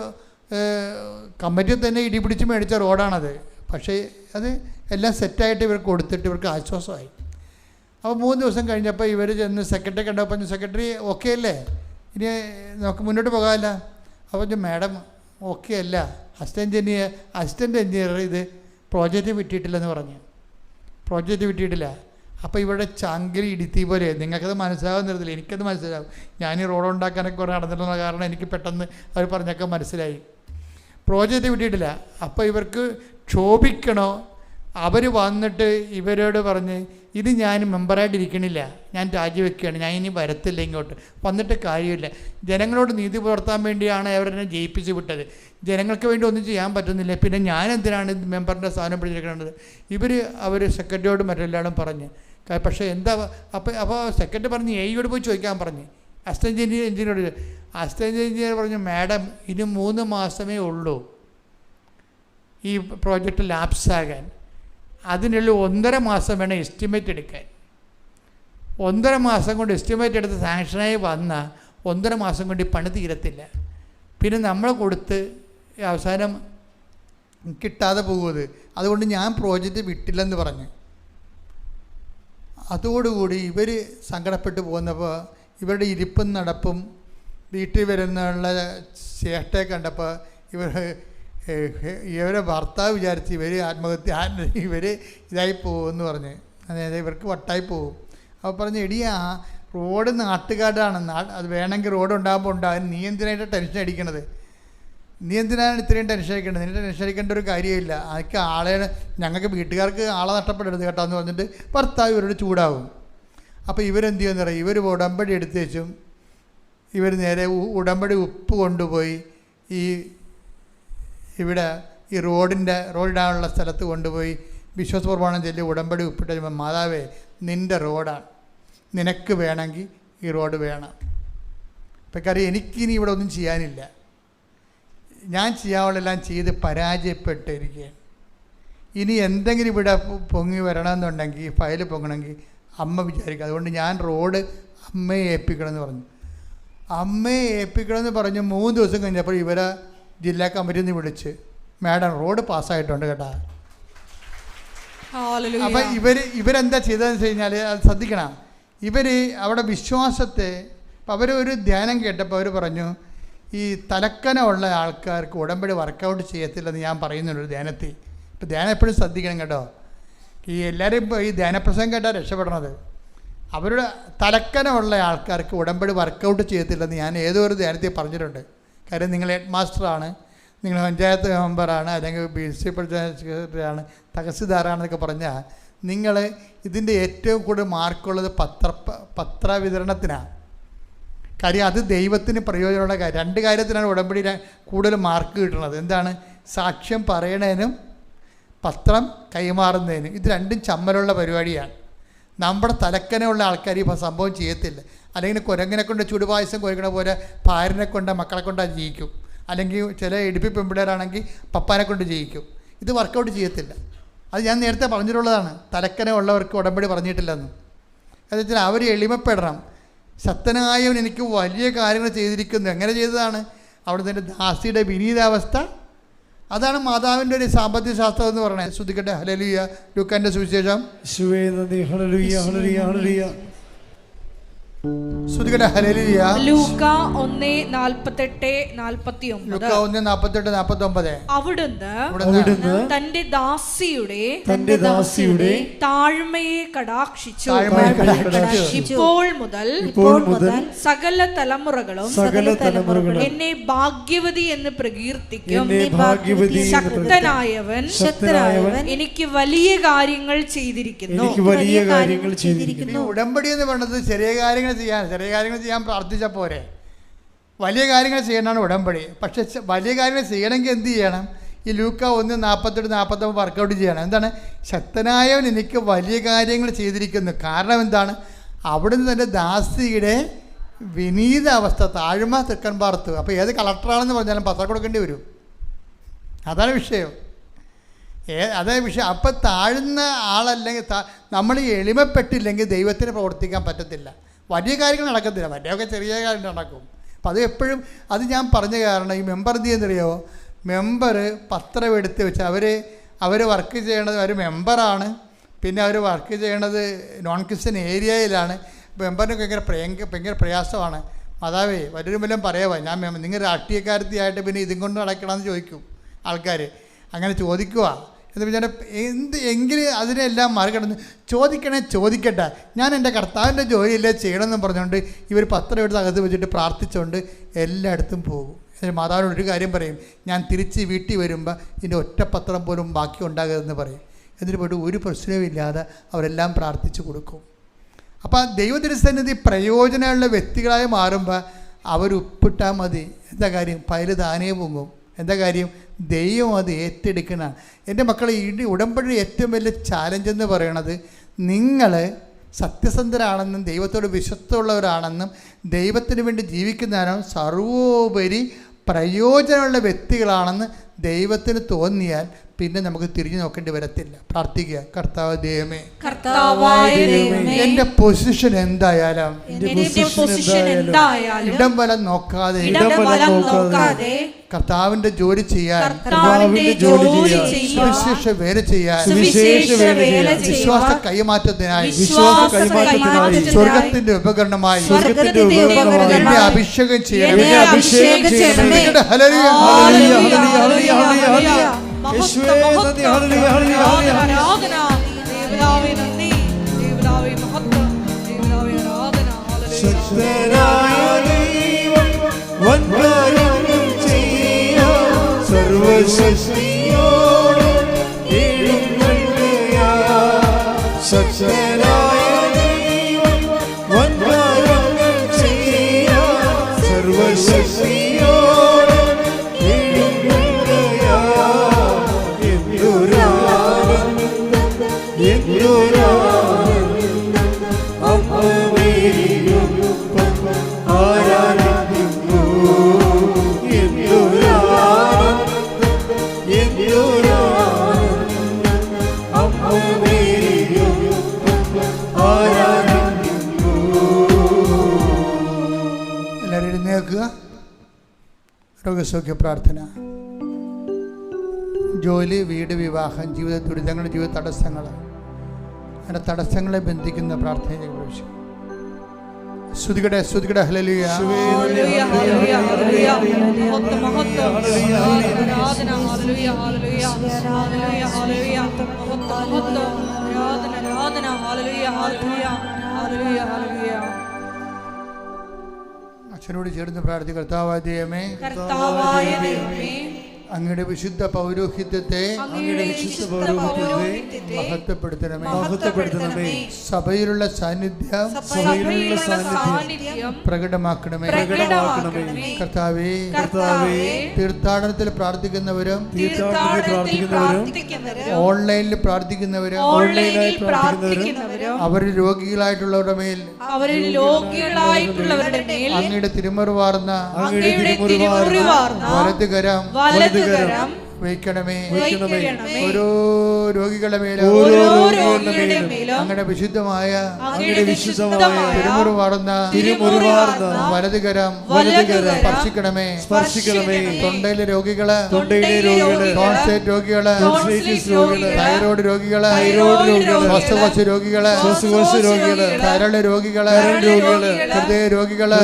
കമ്മിറ്റി തന്നെ ഇടിപിടിച്ച് മേടിച്ച റോഡാണത്. പക്ഷേ അത് എല്ലാം സെറ്റായിട്ട് ഇവർക്ക് കൊടുത്തിട്ട് ഇവർക്ക് ആശ്വാസമായി. അപ്പോൾ 3 ദിവസം കഴിഞ്ഞപ്പോൾ ഇവർ ചെന്ന് സെക്രട്ടറി കണ്ടപ്പോൾ സെക്രട്ടറി ഓക്കെ അല്ലേ, ഇനി നമുക്ക് മുന്നോട്ട് പോകാമല്ല. അപ്പോൾ മാഡം ഓക്കെ അല്ല, അസിസ്റ്റൻ്റ് എഞ്ചിനീയർ ഇത് പ്രോജക്റ്റ് വിട്ടിട്ടില്ലെന്ന് പറഞ്ഞു. പ്രോജക്റ്റ് വിട്ടിട്ടില്ല. അപ്പോൾ ഇവിടെ ചങ്കിരി ഇടുത്തി പോലെ. നിങ്ങൾക്കത് മനസ്സിലാകുന്നില്ല, എനിക്കത് മനസ്സിലാവും. ഞാൻ ഈ റോഡ് ഉണ്ടാക്കാനൊക്കെ കുറേ നടന്നിട്ടുള്ള കാരണം എനിക്ക് പെട്ടെന്ന് അവർ പറഞ്ഞൊക്കെ മനസ്സിലായി. പ്രോജക്റ്റ് വിട്ടിട്ടില്ല. അപ്പോൾ ഇവർക്ക് ക്ഷോഭിക്കണോ, അവർ വന്നിട്ട് ഇവരോട് പറഞ്ഞ് ഇത് ഞാൻ മെമ്പറായിട്ടിരിക്കണില്ല, ഞാൻ രാജിവെക്കുകയാണ്, ഞാൻ ഇനി വരത്തില്ല ഇങ്ങോട്ട്, വന്നിട്ട് കാര്യമില്ല. ജനങ്ങളോട് നീതി പുലർത്താൻ വേണ്ടിയാണ് അവരെന്നെ ജയിപ്പിച്ച് വിട്ടത്. ജനങ്ങൾക്ക് വേണ്ടി ഒന്നും ചെയ്യാൻ പറ്റുന്നില്ല, പിന്നെ ഞാൻ എന്തിനാണ് മെമ്പറിൻ്റെ സ്ഥാനം പിടിച്ചിരിക്കുന്നത്. അവർ സെക്രട്ടറിയോട് മറ്റെല്ലാവരും പറഞ്ഞ്. പക്ഷേ എന്താ അപ്പോൾ സെക്രട്ടറി പറഞ്ഞ് AEയോട് പോയി ചോദിക്കാൻ പറഞ്ഞ്. അസിസ്റ്റൻ്റ് എഞ്ചിനീയറോട്. അസിസ്റ്റൻ്റ് എഞ്ചിനീയർ പറഞ്ഞു, മാഡം ഇനി 3 മാസമേ ഉള്ളൂ ഈ പ്രോജക്റ്റ് ലാപ്സാകാൻ. അതിനുള്ള 1.5 മാസം വേണം എസ്റ്റിമേറ്റ് എടുക്കാൻ. 1.5 മാസം കൊണ്ട് എസ്റ്റിമേറ്റ് എടുത്ത് സാങ്ഷനായി വന്നാൽ 1.5 മാസം കൊണ്ട് പണി തീരത്തില്ല. പിന്നെ നമ്മൾ കൊടുത്ത് അവസാനം കിട്ടാതെ പോകുന്നത്. അതുകൊണ്ട് ഞാൻ പ്രോജക്റ്റ് വിട്ടില്ലെന്ന് പറഞ്ഞു. അതോടുകൂടി ഇവർ സങ്കടപ്പെട്ട് പോകുന്നപ്പോൾ ഇവരുടെ ഇരിപ്പും നടപ്പും വീട്ടിൽ വരുന്നുള്ള ചേഷ്ടയെ കണ്ടപ്പോൾ ഇവരെ ഭർത്താവ് വിചാരിച്ച് ഇവർ ഇതായി പോകുമെന്ന് പറഞ്ഞ്, അതായത് ഇവർക്ക് വട്ടായി പോകും. അപ്പോൾ പറഞ്ഞ്, എടിയാ റോഡ് നാട്ടുകാരാണ്, അത് വേണമെങ്കിൽ റോഡ് ഉണ്ടാകുമ്പോൾ ഉണ്ടാകും, നീ എന്തിനായിട്ട് ടെൻഷൻ അടിക്കണത്, നീ എന്തിനാണ് ഇത്രയും ടെൻഷൻ അടിക്കേണ്ടത്, നിന്റെ ടെൻഷൻ അടിക്കേണ്ട ഒരു കാര്യമില്ല, അതൊക്കെ ഞങ്ങൾക്ക് വീട്ടുകാർക്ക് ആളെ നഷ്ടപ്പെടരുത് കേട്ടോ എന്ന് പറഞ്ഞിട്ട് ഭർത്താവ് ഇവരോട് ചൂടാവും. അപ്പോൾ ഇവരെന്ത് ചെയ്യുമെന്ന് പറയും, ഇവർ ഉടമ്പടി എടുത്ത് വെച്ചും ഇവർ നേരെ ഉടമ്പടി ഉപ്പ് കൊണ്ടുപോയി ഇവിടെ ഈ റോഡിടാനുള്ള സ്ഥലത്ത് കൊണ്ടുപോയി വിശ്വാസ പ്രമാണം ചൊല്ലി ഉടമ്പടി ഉപ്പിട്ട് കഴിയുമ്പോൾ, മാതാവേ നിൻ്റെ റോഡാണ്, നിനക്ക് വേണമെങ്കിൽ ഈ റോഡ് വേണം. ഇപ്പം കാര്യം എനിക്കിനി ഇവിടെ ഒന്നും ചെയ്യാനില്ല, ഞാൻ ചെയ്യാനുള്ളതെല്ലാം ചെയ്ത് പരാജയപ്പെട്ടിരിക്കുകയാണ്. ഇനി എന്തെങ്കിലും ഇവിടെ പൊങ്ങി വരണമെന്നുണ്ടെങ്കിൽ, ഫയൽ പൊങ്ങണമെങ്കിൽ അമ്മ വിചാരിക്കുക. അതുകൊണ്ട് ഞാൻ റോഡ് അമ്മയെ ഏൽപ്പിക്കണമെന്ന് പറഞ്ഞു. അമ്മയെ ഏൽപ്പിക്കണമെന്ന് പറഞ്ഞ് 3 ദിവസം കഴിഞ്ഞപ്പോൾ ഇവരെ ജില്ലാ കമ്മിറ്റിയിൽ നിന്ന് വിളിച്ച്, മാഡം റോഡ് പാസ്സായിട്ടുണ്ട് കേട്ടോ. അപ്പം ഇവരെന്താ ചെയ്തതെന്ന് വെച്ച് കഴിഞ്ഞാൽ അത് ശ്രദ്ധിക്കണം. അവിടെ വിശ്വാസത്തെ അവരൊരു ധ്യാനം കേട്ടപ്പോൾ അവർ പറഞ്ഞു, ഈ തലക്കനമുള്ള ആൾക്കാർക്ക് ഉടമ്പടി വർക്കൗട്ട് ചെയ്യത്തില്ലെന്ന് ഞാൻ പറയുന്നുണ്ട് ധ്യാനത്തിൽ. ഇപ്പോൾ ധ്യാനം എപ്പോഴും ശ്രദ്ധിക്കണം കേട്ടോ. എല്ലാവരും ഈ ധ്യാനപ്രസംഗം കേട്ടാൽ രക്ഷപ്പെടണത്. അവരുടെ തലക്കനമുള്ള ആൾക്കാർക്ക് ഉടമ്പടി വർക്കൗട്ട് ചെയ്യത്തില്ലെന്ന് ഞാൻ ഏതോ ഒരു ധ്യാനത്തിൽ പറഞ്ഞിട്ടുണ്ട്. കാര്യം നിങ്ങൾ ഹെഡ് മാസ്റ്ററാണ്, നിങ്ങൾ പഞ്ചായത്ത് മെമ്പറാണ്, അല്ലെങ്കിൽ പ്രിൻസിപ്പൽ സെക്രട്ടറിയാണ്, തഹസിൽദാറാണെന്നൊക്കെ പറഞ്ഞാൽ നിങ്ങൾ ഇതിൻ്റെ ഏറ്റവും കൂടുതൽ മാർക്കുള്ളത് പത്രവിതരണത്തിനാണ്. കാര്യം അത് ദൈവത്തിന് പ്രയോജനമുള്ള കാര്യം. 2 കാര്യത്തിനാണ് ഉടമ്പടി കൂടുതൽ മാർക്ക് കിട്ടുന്നത്. എന്താണ്? സാക്ഷ്യം പറയണതിനും പത്രം കൈമാറുന്നതിനും. ഇത് രണ്ടും ചമ്മലുള്ള പരിപാടിയാണ്. നമ്മുടെ തലക്കനുള്ള ആൾക്കാർ ഈ സംഭവം ചെയ്യത്തില്ല. അല്ലെങ്കിൽ കുരങ്ങനെ കൊണ്ട് ചുടുപായസം കുരക്കണ പോലെ ഭാര്യനെ കൊണ്ട് മക്കളെ കൊണ്ട് അത് ചെയ്യിക്കും. അല്ലെങ്കിൽ ചില ഇടുപ്പി പെമ്പിളരാണെങ്കിൽ പപ്പാനെ കൊണ്ട് ചെയ്യിക്കും. ഇത് വർക്കൗട്ട് ചെയ്യത്തില്ല. അത് ഞാൻ നേരത്തെ പറഞ്ഞിട്ടുള്ളതാണ്. തലക്കന ഉള്ളവർക്ക് ഉടമ്പടി പറഞ്ഞിട്ടില്ലെന്ന്. എന്ന് വെച്ചാൽ അവർ എളിമപ്പെടണം. ശക്തനായവൻ എനിക്ക് വലിയ കാര്യങ്ങൾ ചെയ്തിരിക്കുന്നു. എങ്ങനെ ചെയ്തതാണ്? അവിടെ തന്നെ ദാസിയുടെ വിനീതാവസ്ഥ. അതാണ് മാതാവിൻ്റെ ഒരു സാമ്പത്തിക ശാസ്ത്രം എന്ന് പറയുന്നത്. ശ്രദ്ധിക്കട്ടെ. ഹല്ലേലൂയ. ലൂക്കാന്റെ സുവിശേഷം. ശ്രദ്ധിക്കട്ടെ. ഹല്ലേലൂയ. ലൂക്ക 1:48-49. അവിടുന്ന് തന്റെ ദാസിയുടെ താഴ്മയെ കടാക്ഷിച്ചു. ഇപ്പോൾ മുതൽ സകല തലമുറകളും എന്നെ ഭാഗ്യവതി എന്ന് പ്രകീർത്തിക്കും. ശക്തനായവൻ എനിക്ക് വലിയ കാര്യങ്ങൾ ചെയ്തിരിക്കുന്നു. ഉടമ്പടി എന്ന് പറയുന്നത് ചെറിയ കാര്യങ്ങൾ ചെയ്യാൻ പ്രാർത്ഥിച്ചാൽ പോരെ. വലിയ കാര്യങ്ങൾ ചെയ്യണമെന്നാണ് ഉടമ്പടി. പക്ഷെ വലിയ കാര്യങ്ങൾ ചെയ്യണമെങ്കിൽ എന്ത് ചെയ്യണം? ഈ ലൂക്ക 1:48-49 വർക്കൗട്ട് ചെയ്യണം. എന്താണ്? ശക്തനായവൻ എനിക്ക് വലിയ കാര്യങ്ങൾ ചെയ്തിരിക്കുന്നു. കാരണം എന്താണ്? അവിടുന്ന് തൻ്റെ ദാസിയുടെ വിനീത അവസ്ഥ, താഴ്മ തെക്കൻ പാർത്തു. അപ്പോൾ ഏത് കളക്ടറാണെന്ന് പറഞ്ഞാലും പത്രം കൊടുക്കേണ്ടി വരും. അതാണ് വിഷയം. അതേ വിഷയം. അപ്പം താഴ്ന്ന ആളല്ലെങ്കിൽ, നമ്മൾ എളിമപ്പെട്ടില്ലെങ്കിൽ ദൈവത്തിന് പ്രവർത്തിക്കാൻ പറ്റത്തില്ല. വലിയ കാര്യങ്ങൾ നടക്കത്തില്ല. വലിയൊക്കെ ചെറിയ കാര്യങ്ങൾ നടക്കും. അപ്പം അത് എപ്പോഴും അത് ഞാൻ പറഞ്ഞ കാരണം ഈ മെമ്പർ എന്ത് ചെയ്യുന്നറിയോ? മെമ്പർ പത്രം എടുത്ത് വെച്ച് അവർ വർക്ക് ചെയ്യണത്, അവർ മെമ്പറാണ്. പിന്നെ അവർ വർക്ക് ചെയ്യണത് നോൺ ക്രിസ്ത്യൻ ഏരിയയിലാണ്. മെമ്പറിനൊക്കെ ഭയങ്കര പ്രയാസമാണ്. മാതാവേ വലിയൊരു വല്ലതും പറയാമോ? ഞാൻ നിങ്ങൾ രാഷ്ട്രീയക്കാരത്തിയായിട്ട് പിന്നെ ഇതും കൊണ്ട് നടക്കണമെന്ന് ചോദിക്കും ആൾക്കാർ. അങ്ങനെ ചോദിക്കുക എന്ന് വെച്ചാൽ എങ്കിലും അതിനെല്ലാം മറികടന്ന് ചോദിക്കട്ടെ. ഞാൻ എൻ്റെ കർത്താവിൻ്റെ ജോലിയല്ലേ ചെയ്യണമെന്ന് പറഞ്ഞുകൊണ്ട് ഇവർ പത്രം എടുത്ത് അകത്ത് വെച്ചിട്ട് പ്രാർത്ഥിച്ചുകൊണ്ട് എല്ലായിടത്തും പോകും. എന്നിട്ട് മാതാവിനോട് ഒരു കാര്യം പറയും, ഞാൻ തിരിച്ച് വീട്ടിൽ വരുമ്പോൾ ഇതിൻ്റെ ഒറ്റ പത്രം പോലും ബാക്കി ഉണ്ടാകരുതെന്ന് പറയും. എന്നിട്ട് പോയിട്ട് ഒരു പ്രശ്നവും ഇല്ലാതെ അവരെല്ലാം പ്രാർത്ഥിച്ചു കൊടുക്കും. അപ്പോൾ ദൈവതിരുസന്നിധി പ്രയോജനമുള്ള വ്യക്തികളായി മാറുമ്പോൾ അവർ ഉപ്പിട്ടാൽ മതി. എന്താ കാര്യം? പയല് താനേ പൊങ്ങും. എന്താ കാര്യം? ദൈവം അത് ഏറ്റെടുക്കണതാണ്. എൻ്റെ മക്കളെ, ഈ ഉടമ്പടി ഏറ്റവും വലിയ ചാലഞ്ച് എന്ന് പറയണത് നിങ്ങൾ സത്യസന്ധരാണെന്നും ദൈവത്തോട് വിശ്വസ്തമുള്ളവരാണെന്നും ദൈവത്തിന് വേണ്ടി ജീവിക്കുന്നവരാണ് സർവോപരി പ്രയോജനമുള്ള വ്യക്തികളാണെന്ന് ദൈവത്തിന് തോന്നിയാൽ പിന്നെ നമുക്ക് തിരിഞ്ഞു നോക്കേണ്ടി വരത്തില്ല. പ്രാർത്ഥിക്കുക. കർത്താവ് ദൈവമേ, എന്റെ പൊസിഷൻ എന്തായാലും ഇടം വലം നോക്കാതെ കർത്താവിന്റെ ജോലി ചെയ്യാൻ, സുവിശേഷ വേല ചെയ്യാൻ, വിശ്വാസ കൈമാറ്റത്തിനായി, സ്വർഗത്തിന്റെ ഉപകരണമായി എന്നെ അഭിഷേകം ചെയ്യണം. രോഗസൗഖ്യ പ്രാർത്ഥന. ജോലി, വീട്, വിവാഹം, ജീവിത ദുരിതങ്ങൾ, ജീവിത തടസ്സങ്ങൾ, അങ്ങനെ തടസ്സങ്ങളെ ബന്ധിക്കുന്ന പ്രാർത്ഥനയെ കുറിച്ച് സ്തുതിക്കട്ടെ. ഹല്ലേലൂയ. അച്ഛനോട് ചേർന്ന് പ്രാർത്ഥിക്കുക. കർത്താവായ ദൈവമേ, അങ്ങയുടെ വിശുദ്ധ പൗരോഹിത്യത്തെ മഹത്വപ്പെടുത്തണമേ. സഭയിലുള്ള സാന്നിധ്യം പ്രകടമാക്കണമേ. കർത്താവേ, തീർത്ഥാടനത്തിൽ പ്രാർത്ഥിക്കുന്നവരും ഓൺലൈനിൽ പ്രാർത്ഥിക്കുന്നവരും അവരുടെ രോഗികളായിട്ടുള്ളവരുടെ മേൽ അങ്ങയുടെ തിരുമുറിവാർന്ന വലതുകരം വയ്ക്കണമേ. ഓരോ രോഗികളുടെ മേലും അങ്ങയുടെ വിശുദ്ധമായ തിരുമുറിവാർന്ന വലതുകരം സ്പർശിക്കണമേ. തൊണ്ടയിലെ രോഗികള്, ടോൺസിലൈറ്റ് രോഗികള്, തൈറോയ്ഡ് രോഗികള്, ശ്വാസകോശ രോഗികള്, കരള് രോഗികള്, ഹൃദയ രോഗികള്,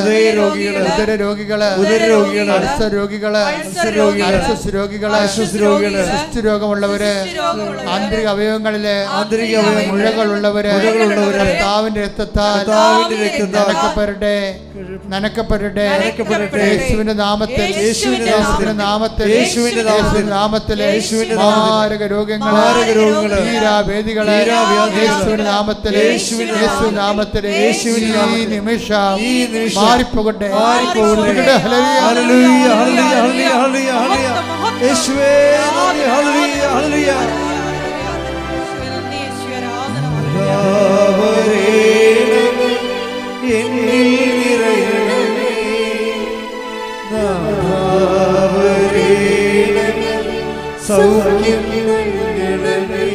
ഉദര രോഗികള്, അൾസർ രോഗികള്, രോഗികള്, രോഗമുള്ളവര്, ആന്തരിക അവയവങ്ങളിലെ മുഴകളുള്ളവര് കർത്താവിന്റെ രക്തത്താൽ നനക്കപ്പെടട്ടെ. യേശുവിന്റെ നാമത്തിൽ മാരക രോഗങ്ങള്, വേദികള് യേശുവിന്റെ നാമത്തിൽ ഈ നിമിഷം മാറിപ്പോകട്ടെ. യേശുവേ നന്ദി. ഹല്ലേലൂയ ഹല്ലേലൂയ. എന്നിൽ നിറയണമേ, സൗഖ്യം നൽകണമേ,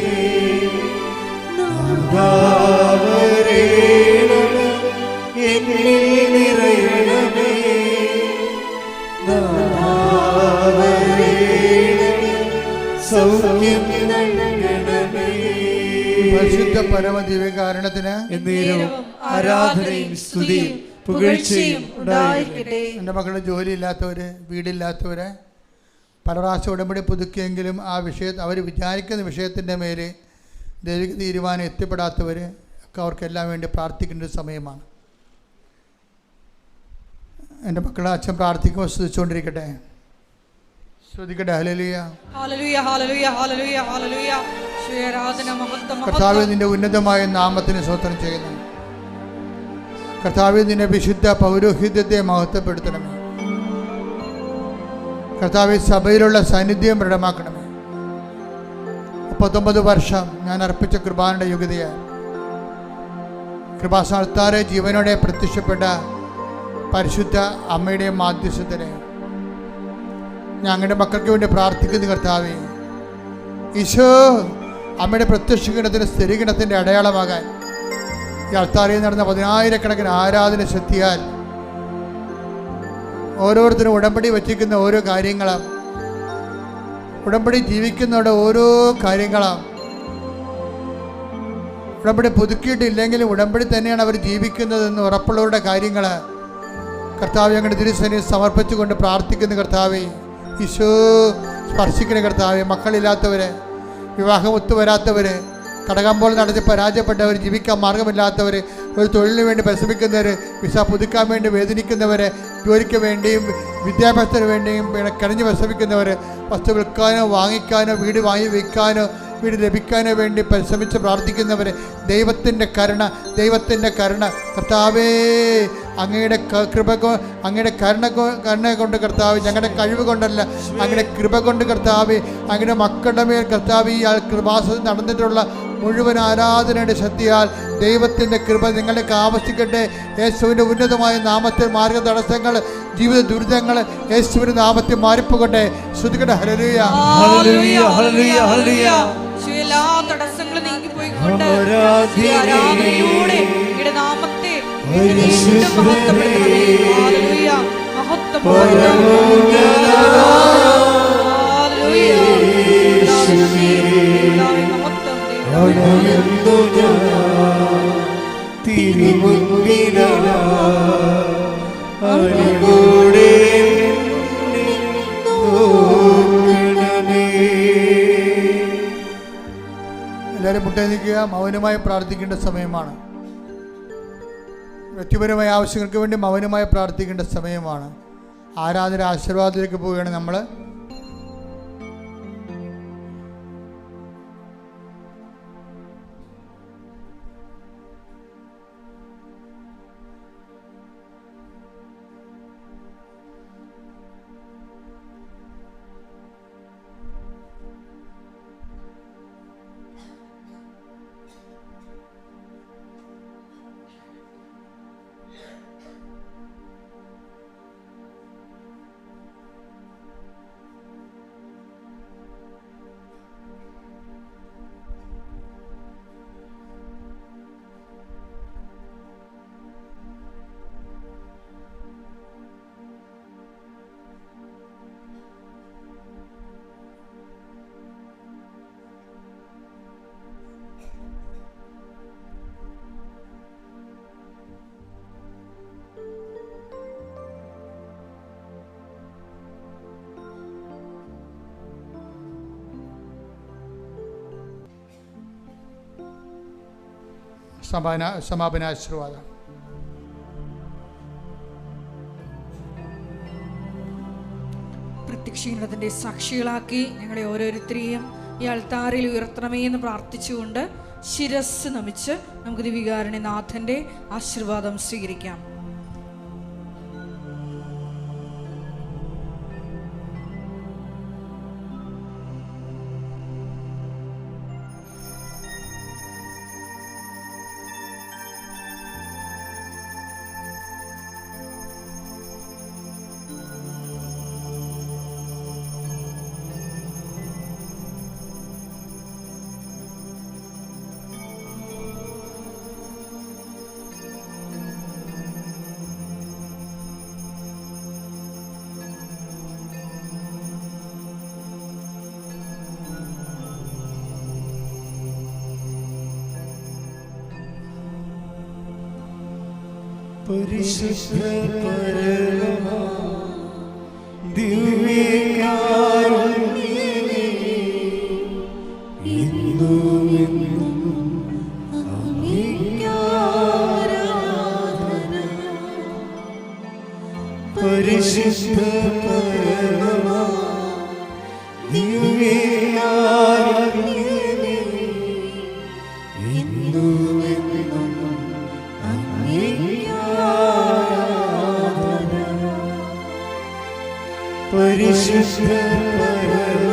എന്നിൽ നിറയണമേ, പരിശുദ്ധ പരമദിവ്യകാരണത്തിന് ആരാധനയും സ്തുതിയും പുകഴ്ചയും ഉണ്ടായിരിക്കട്ടെ. എൻ്റെ മക്കളുടെ ജോലിയില്ലാത്തവര്, വീടില്ലാത്തവര്, പല പ്രാവശ്യം ഉടമ്പടി പുതുക്കിയെങ്കിലും ആ അവർ വിചാരിക്കുന്ന വിഷയത്തിൻ്റെ മേലെ ദൈവിക തീരുമാനം എത്തിപ്പെടാത്തവർ ഒക്കെ അവർക്കെല്ലാം വേണ്ടി പ്രാർത്ഥിക്കേണ്ട ഒരു സമയമാണ്. എൻ്റെ മക്കളെ അച്ഛൻ പ്രാർത്ഥിക്കുമ്പോൾ സ്തുതിച്ചുകൊണ്ടിരിക്കട്ടെ. ശ്രദ്ധിക്കട്ടെ. ഹല്ലേലൂയ ഹല്ലേലൂയ ഹല്ലേലൂയ ഹല്ലേലൂയ ഹല്ലേലൂയ. ആരാധന മഹത്വം. കർത്താവേ, നിന്റെ ഉന്നതമായ നാമത്തിന് സ്തോത്രം ചെയ്യുന്നു. കർത്താവേ, നിന്റെ വിശുദ്ധ പൗരോഹിത്യത്തെ മഹത്വപ്പെടുത്തണമേ. കർത്താവേ, സഭയിലുള്ള സാന്നിധ്യം ദൃഢമാക്കണമേ. 39 വർഷം ഞാൻ അർപ്പിച്ച കൃപാനയുടെ യോഗ്യതയാൽ കൃപാസ്ഥാനത്താറെ ജീവനോടെ പ്രത്യക്ഷപ്പെട്ട പരിശുദ്ധ അമ്മയുടെ മാധ്യസ്ഥത്തിന് ഞങ്ങളുടെ മക്കൾക്ക് വേണ്ടി പ്രാർത്ഥിക്കുന്നു. കർത്താവേ, ഈശോ അമ്മയുടെ പ്രത്യക്ഷീകരണത്തിന് സ്ഥിരീകരണത്തിൻ്റെ അടയാളമാകാൻ ഈ അൾത്താരയിൽ നടന്ന 10,000-കണക്കിന് ആരാധന ശക്തിയാൽ ഓരോരുത്തരും ഉടമ്പടി വച്ചിരിക്കുന്ന ഓരോ കാര്യങ്ങളും, ഉടമ്പടി ജീവിക്കുന്നവരുടെ ഓരോ കാര്യങ്ങളും, ഉടമ്പടി പുതുക്കിയിട്ടില്ലെങ്കിലും ഉടമ്പടി തന്നെയാണ് അവർ ജീവിക്കുന്നതെന്ന് ഉറപ്പുള്ളവരുടെ കാര്യങ്ങൾ കർത്താവ് ഞങ്ങളുടെ തിരുസന്നിധിയിൽ സമർപ്പിച്ചുകൊണ്ട് പ്രാർത്ഥിക്കുന്ന കർത്താവേ, ഈശോ സ്പർശിക്കുന്ന കർത്താവേ. മക്കളില്ലാത്തവര്, വിവാഹം ഒത്തുവരാത്തവർ, കടകമ്പോൾ നടത്തി പരാജയപ്പെട്ടവർ, ജീവിക്കാൻ മാർഗമില്ലാത്തവർ, ഒരു തൊഴിലിന് വേണ്ടി പരിശ്രമിക്കുന്നവർ, വിസ പുതുക്കാൻ വേണ്ടി വേദനിക്കുന്നവർ, ജോലിക്ക് വേണ്ടിയും വിദ്യാഭ്യാസത്തിന് വേണ്ടിയും കിണഞ്ഞ് പരിശ്രമിക്കുന്നവർ, വസ്തു വിൽക്കാനോ വാങ്ങിക്കാനോ വീട് വാങ്ങി വയ്ക്കാനോ വീട് ലഭിക്കാനോ വേണ്ടി പരിശ്രമിച്ച് പ്രാർത്ഥിക്കുന്നവർ, ദൈവത്തിൻ്റെ കരുണ കർത്താവേ, അങ്ങയുടെ കൃപ, അങ്ങയുടെ കരുണ കൊണ്ട് കർത്താവ്, ഞങ്ങളുടെ കഴിവ് കൊണ്ടല്ല, അങ്ങയുടെ കൃപ കൊണ്ട് കർത്താവ്, അങ്ങയുടെ മക്കളുടെ മേൽ കർത്താവ് ഈ കൃപാസനം നടന്നിട്ടുള്ള മുഴുവൻ ആരാധനയുടെ ശക്തിയാൽ ദൈവത്തിൻ്റെ കൃപ നിങ്ങളിലേക്ക് ആവശ്യിക്കട്ടെ. യേശുവിൻ്റെ ഉന്നതമായ നാമത്തിൽ മാർഗ തടസ്സങ്ങൾ, ജീവിത ദുരിതങ്ങൾ യേശുവിൻ്റെ നാമത്തിൽ മാറിപ്പോകട്ടെ. ശ്രുതികട്ടെ. ഹല്ലേലൂയ ഹല്ലേലൂയ ഹല്ലേലൂയ ഹല്ലേലൂയ. എല്ലാ തടസ്സങ്ങളും നീങ്ങിപ്പോയിക്കൊണ്ട് ആരാധനയോടെ അങ്ങയുടെ നാമത്തെ മഹത്വപ്പെടുത്തണമേ. ഹല്ലേലൂയ മഹത്വപ്പെടുത്തണമേ. എല്ലാവരും മുട്ടേന്നിക്കുക. മൗനമായി പ്രാർത്ഥിക്കേണ്ട സമയമാണ്. വ്യക്തിപരമായ ആവശ്യങ്ങൾക്ക് വേണ്ടി മൗനമായി പ്രാർത്ഥിക്കേണ്ട സമയമാണ്. ആരാധന ആശീർവാദത്തിലേക്ക് പോവുകയാണ് നമ്മൾ. സമാപനാശീർവാദം. പ്രത്യക്ഷീകരണത്തിൻ്റെ സാക്ഷികളാക്കി ഞങ്ങളെ ഓരോരുത്തരെയും ഈ അൾത്താറിൽ ഉയർത്തണമേ എന്ന് പ്രാർത്ഥിച്ചുകൊണ്ട് ശിരസ് നമിച്ച് നമുക്ക് ദിവികാരുണ്യനാഥൻ്റെ ആശീർവാദം സ്വീകരിക്കാം. പരിശുദ്ധ പരമ ദിവ്യകാരുണ്യമേ, ഇന്നും എന്നും അങ്ങേക്കാരാധന. പരിശുദ്ധ പരമ ദിവ്യകാരുണ്യമേ, ഇന്നും എന്നും പരിശുദ്ധ പരമ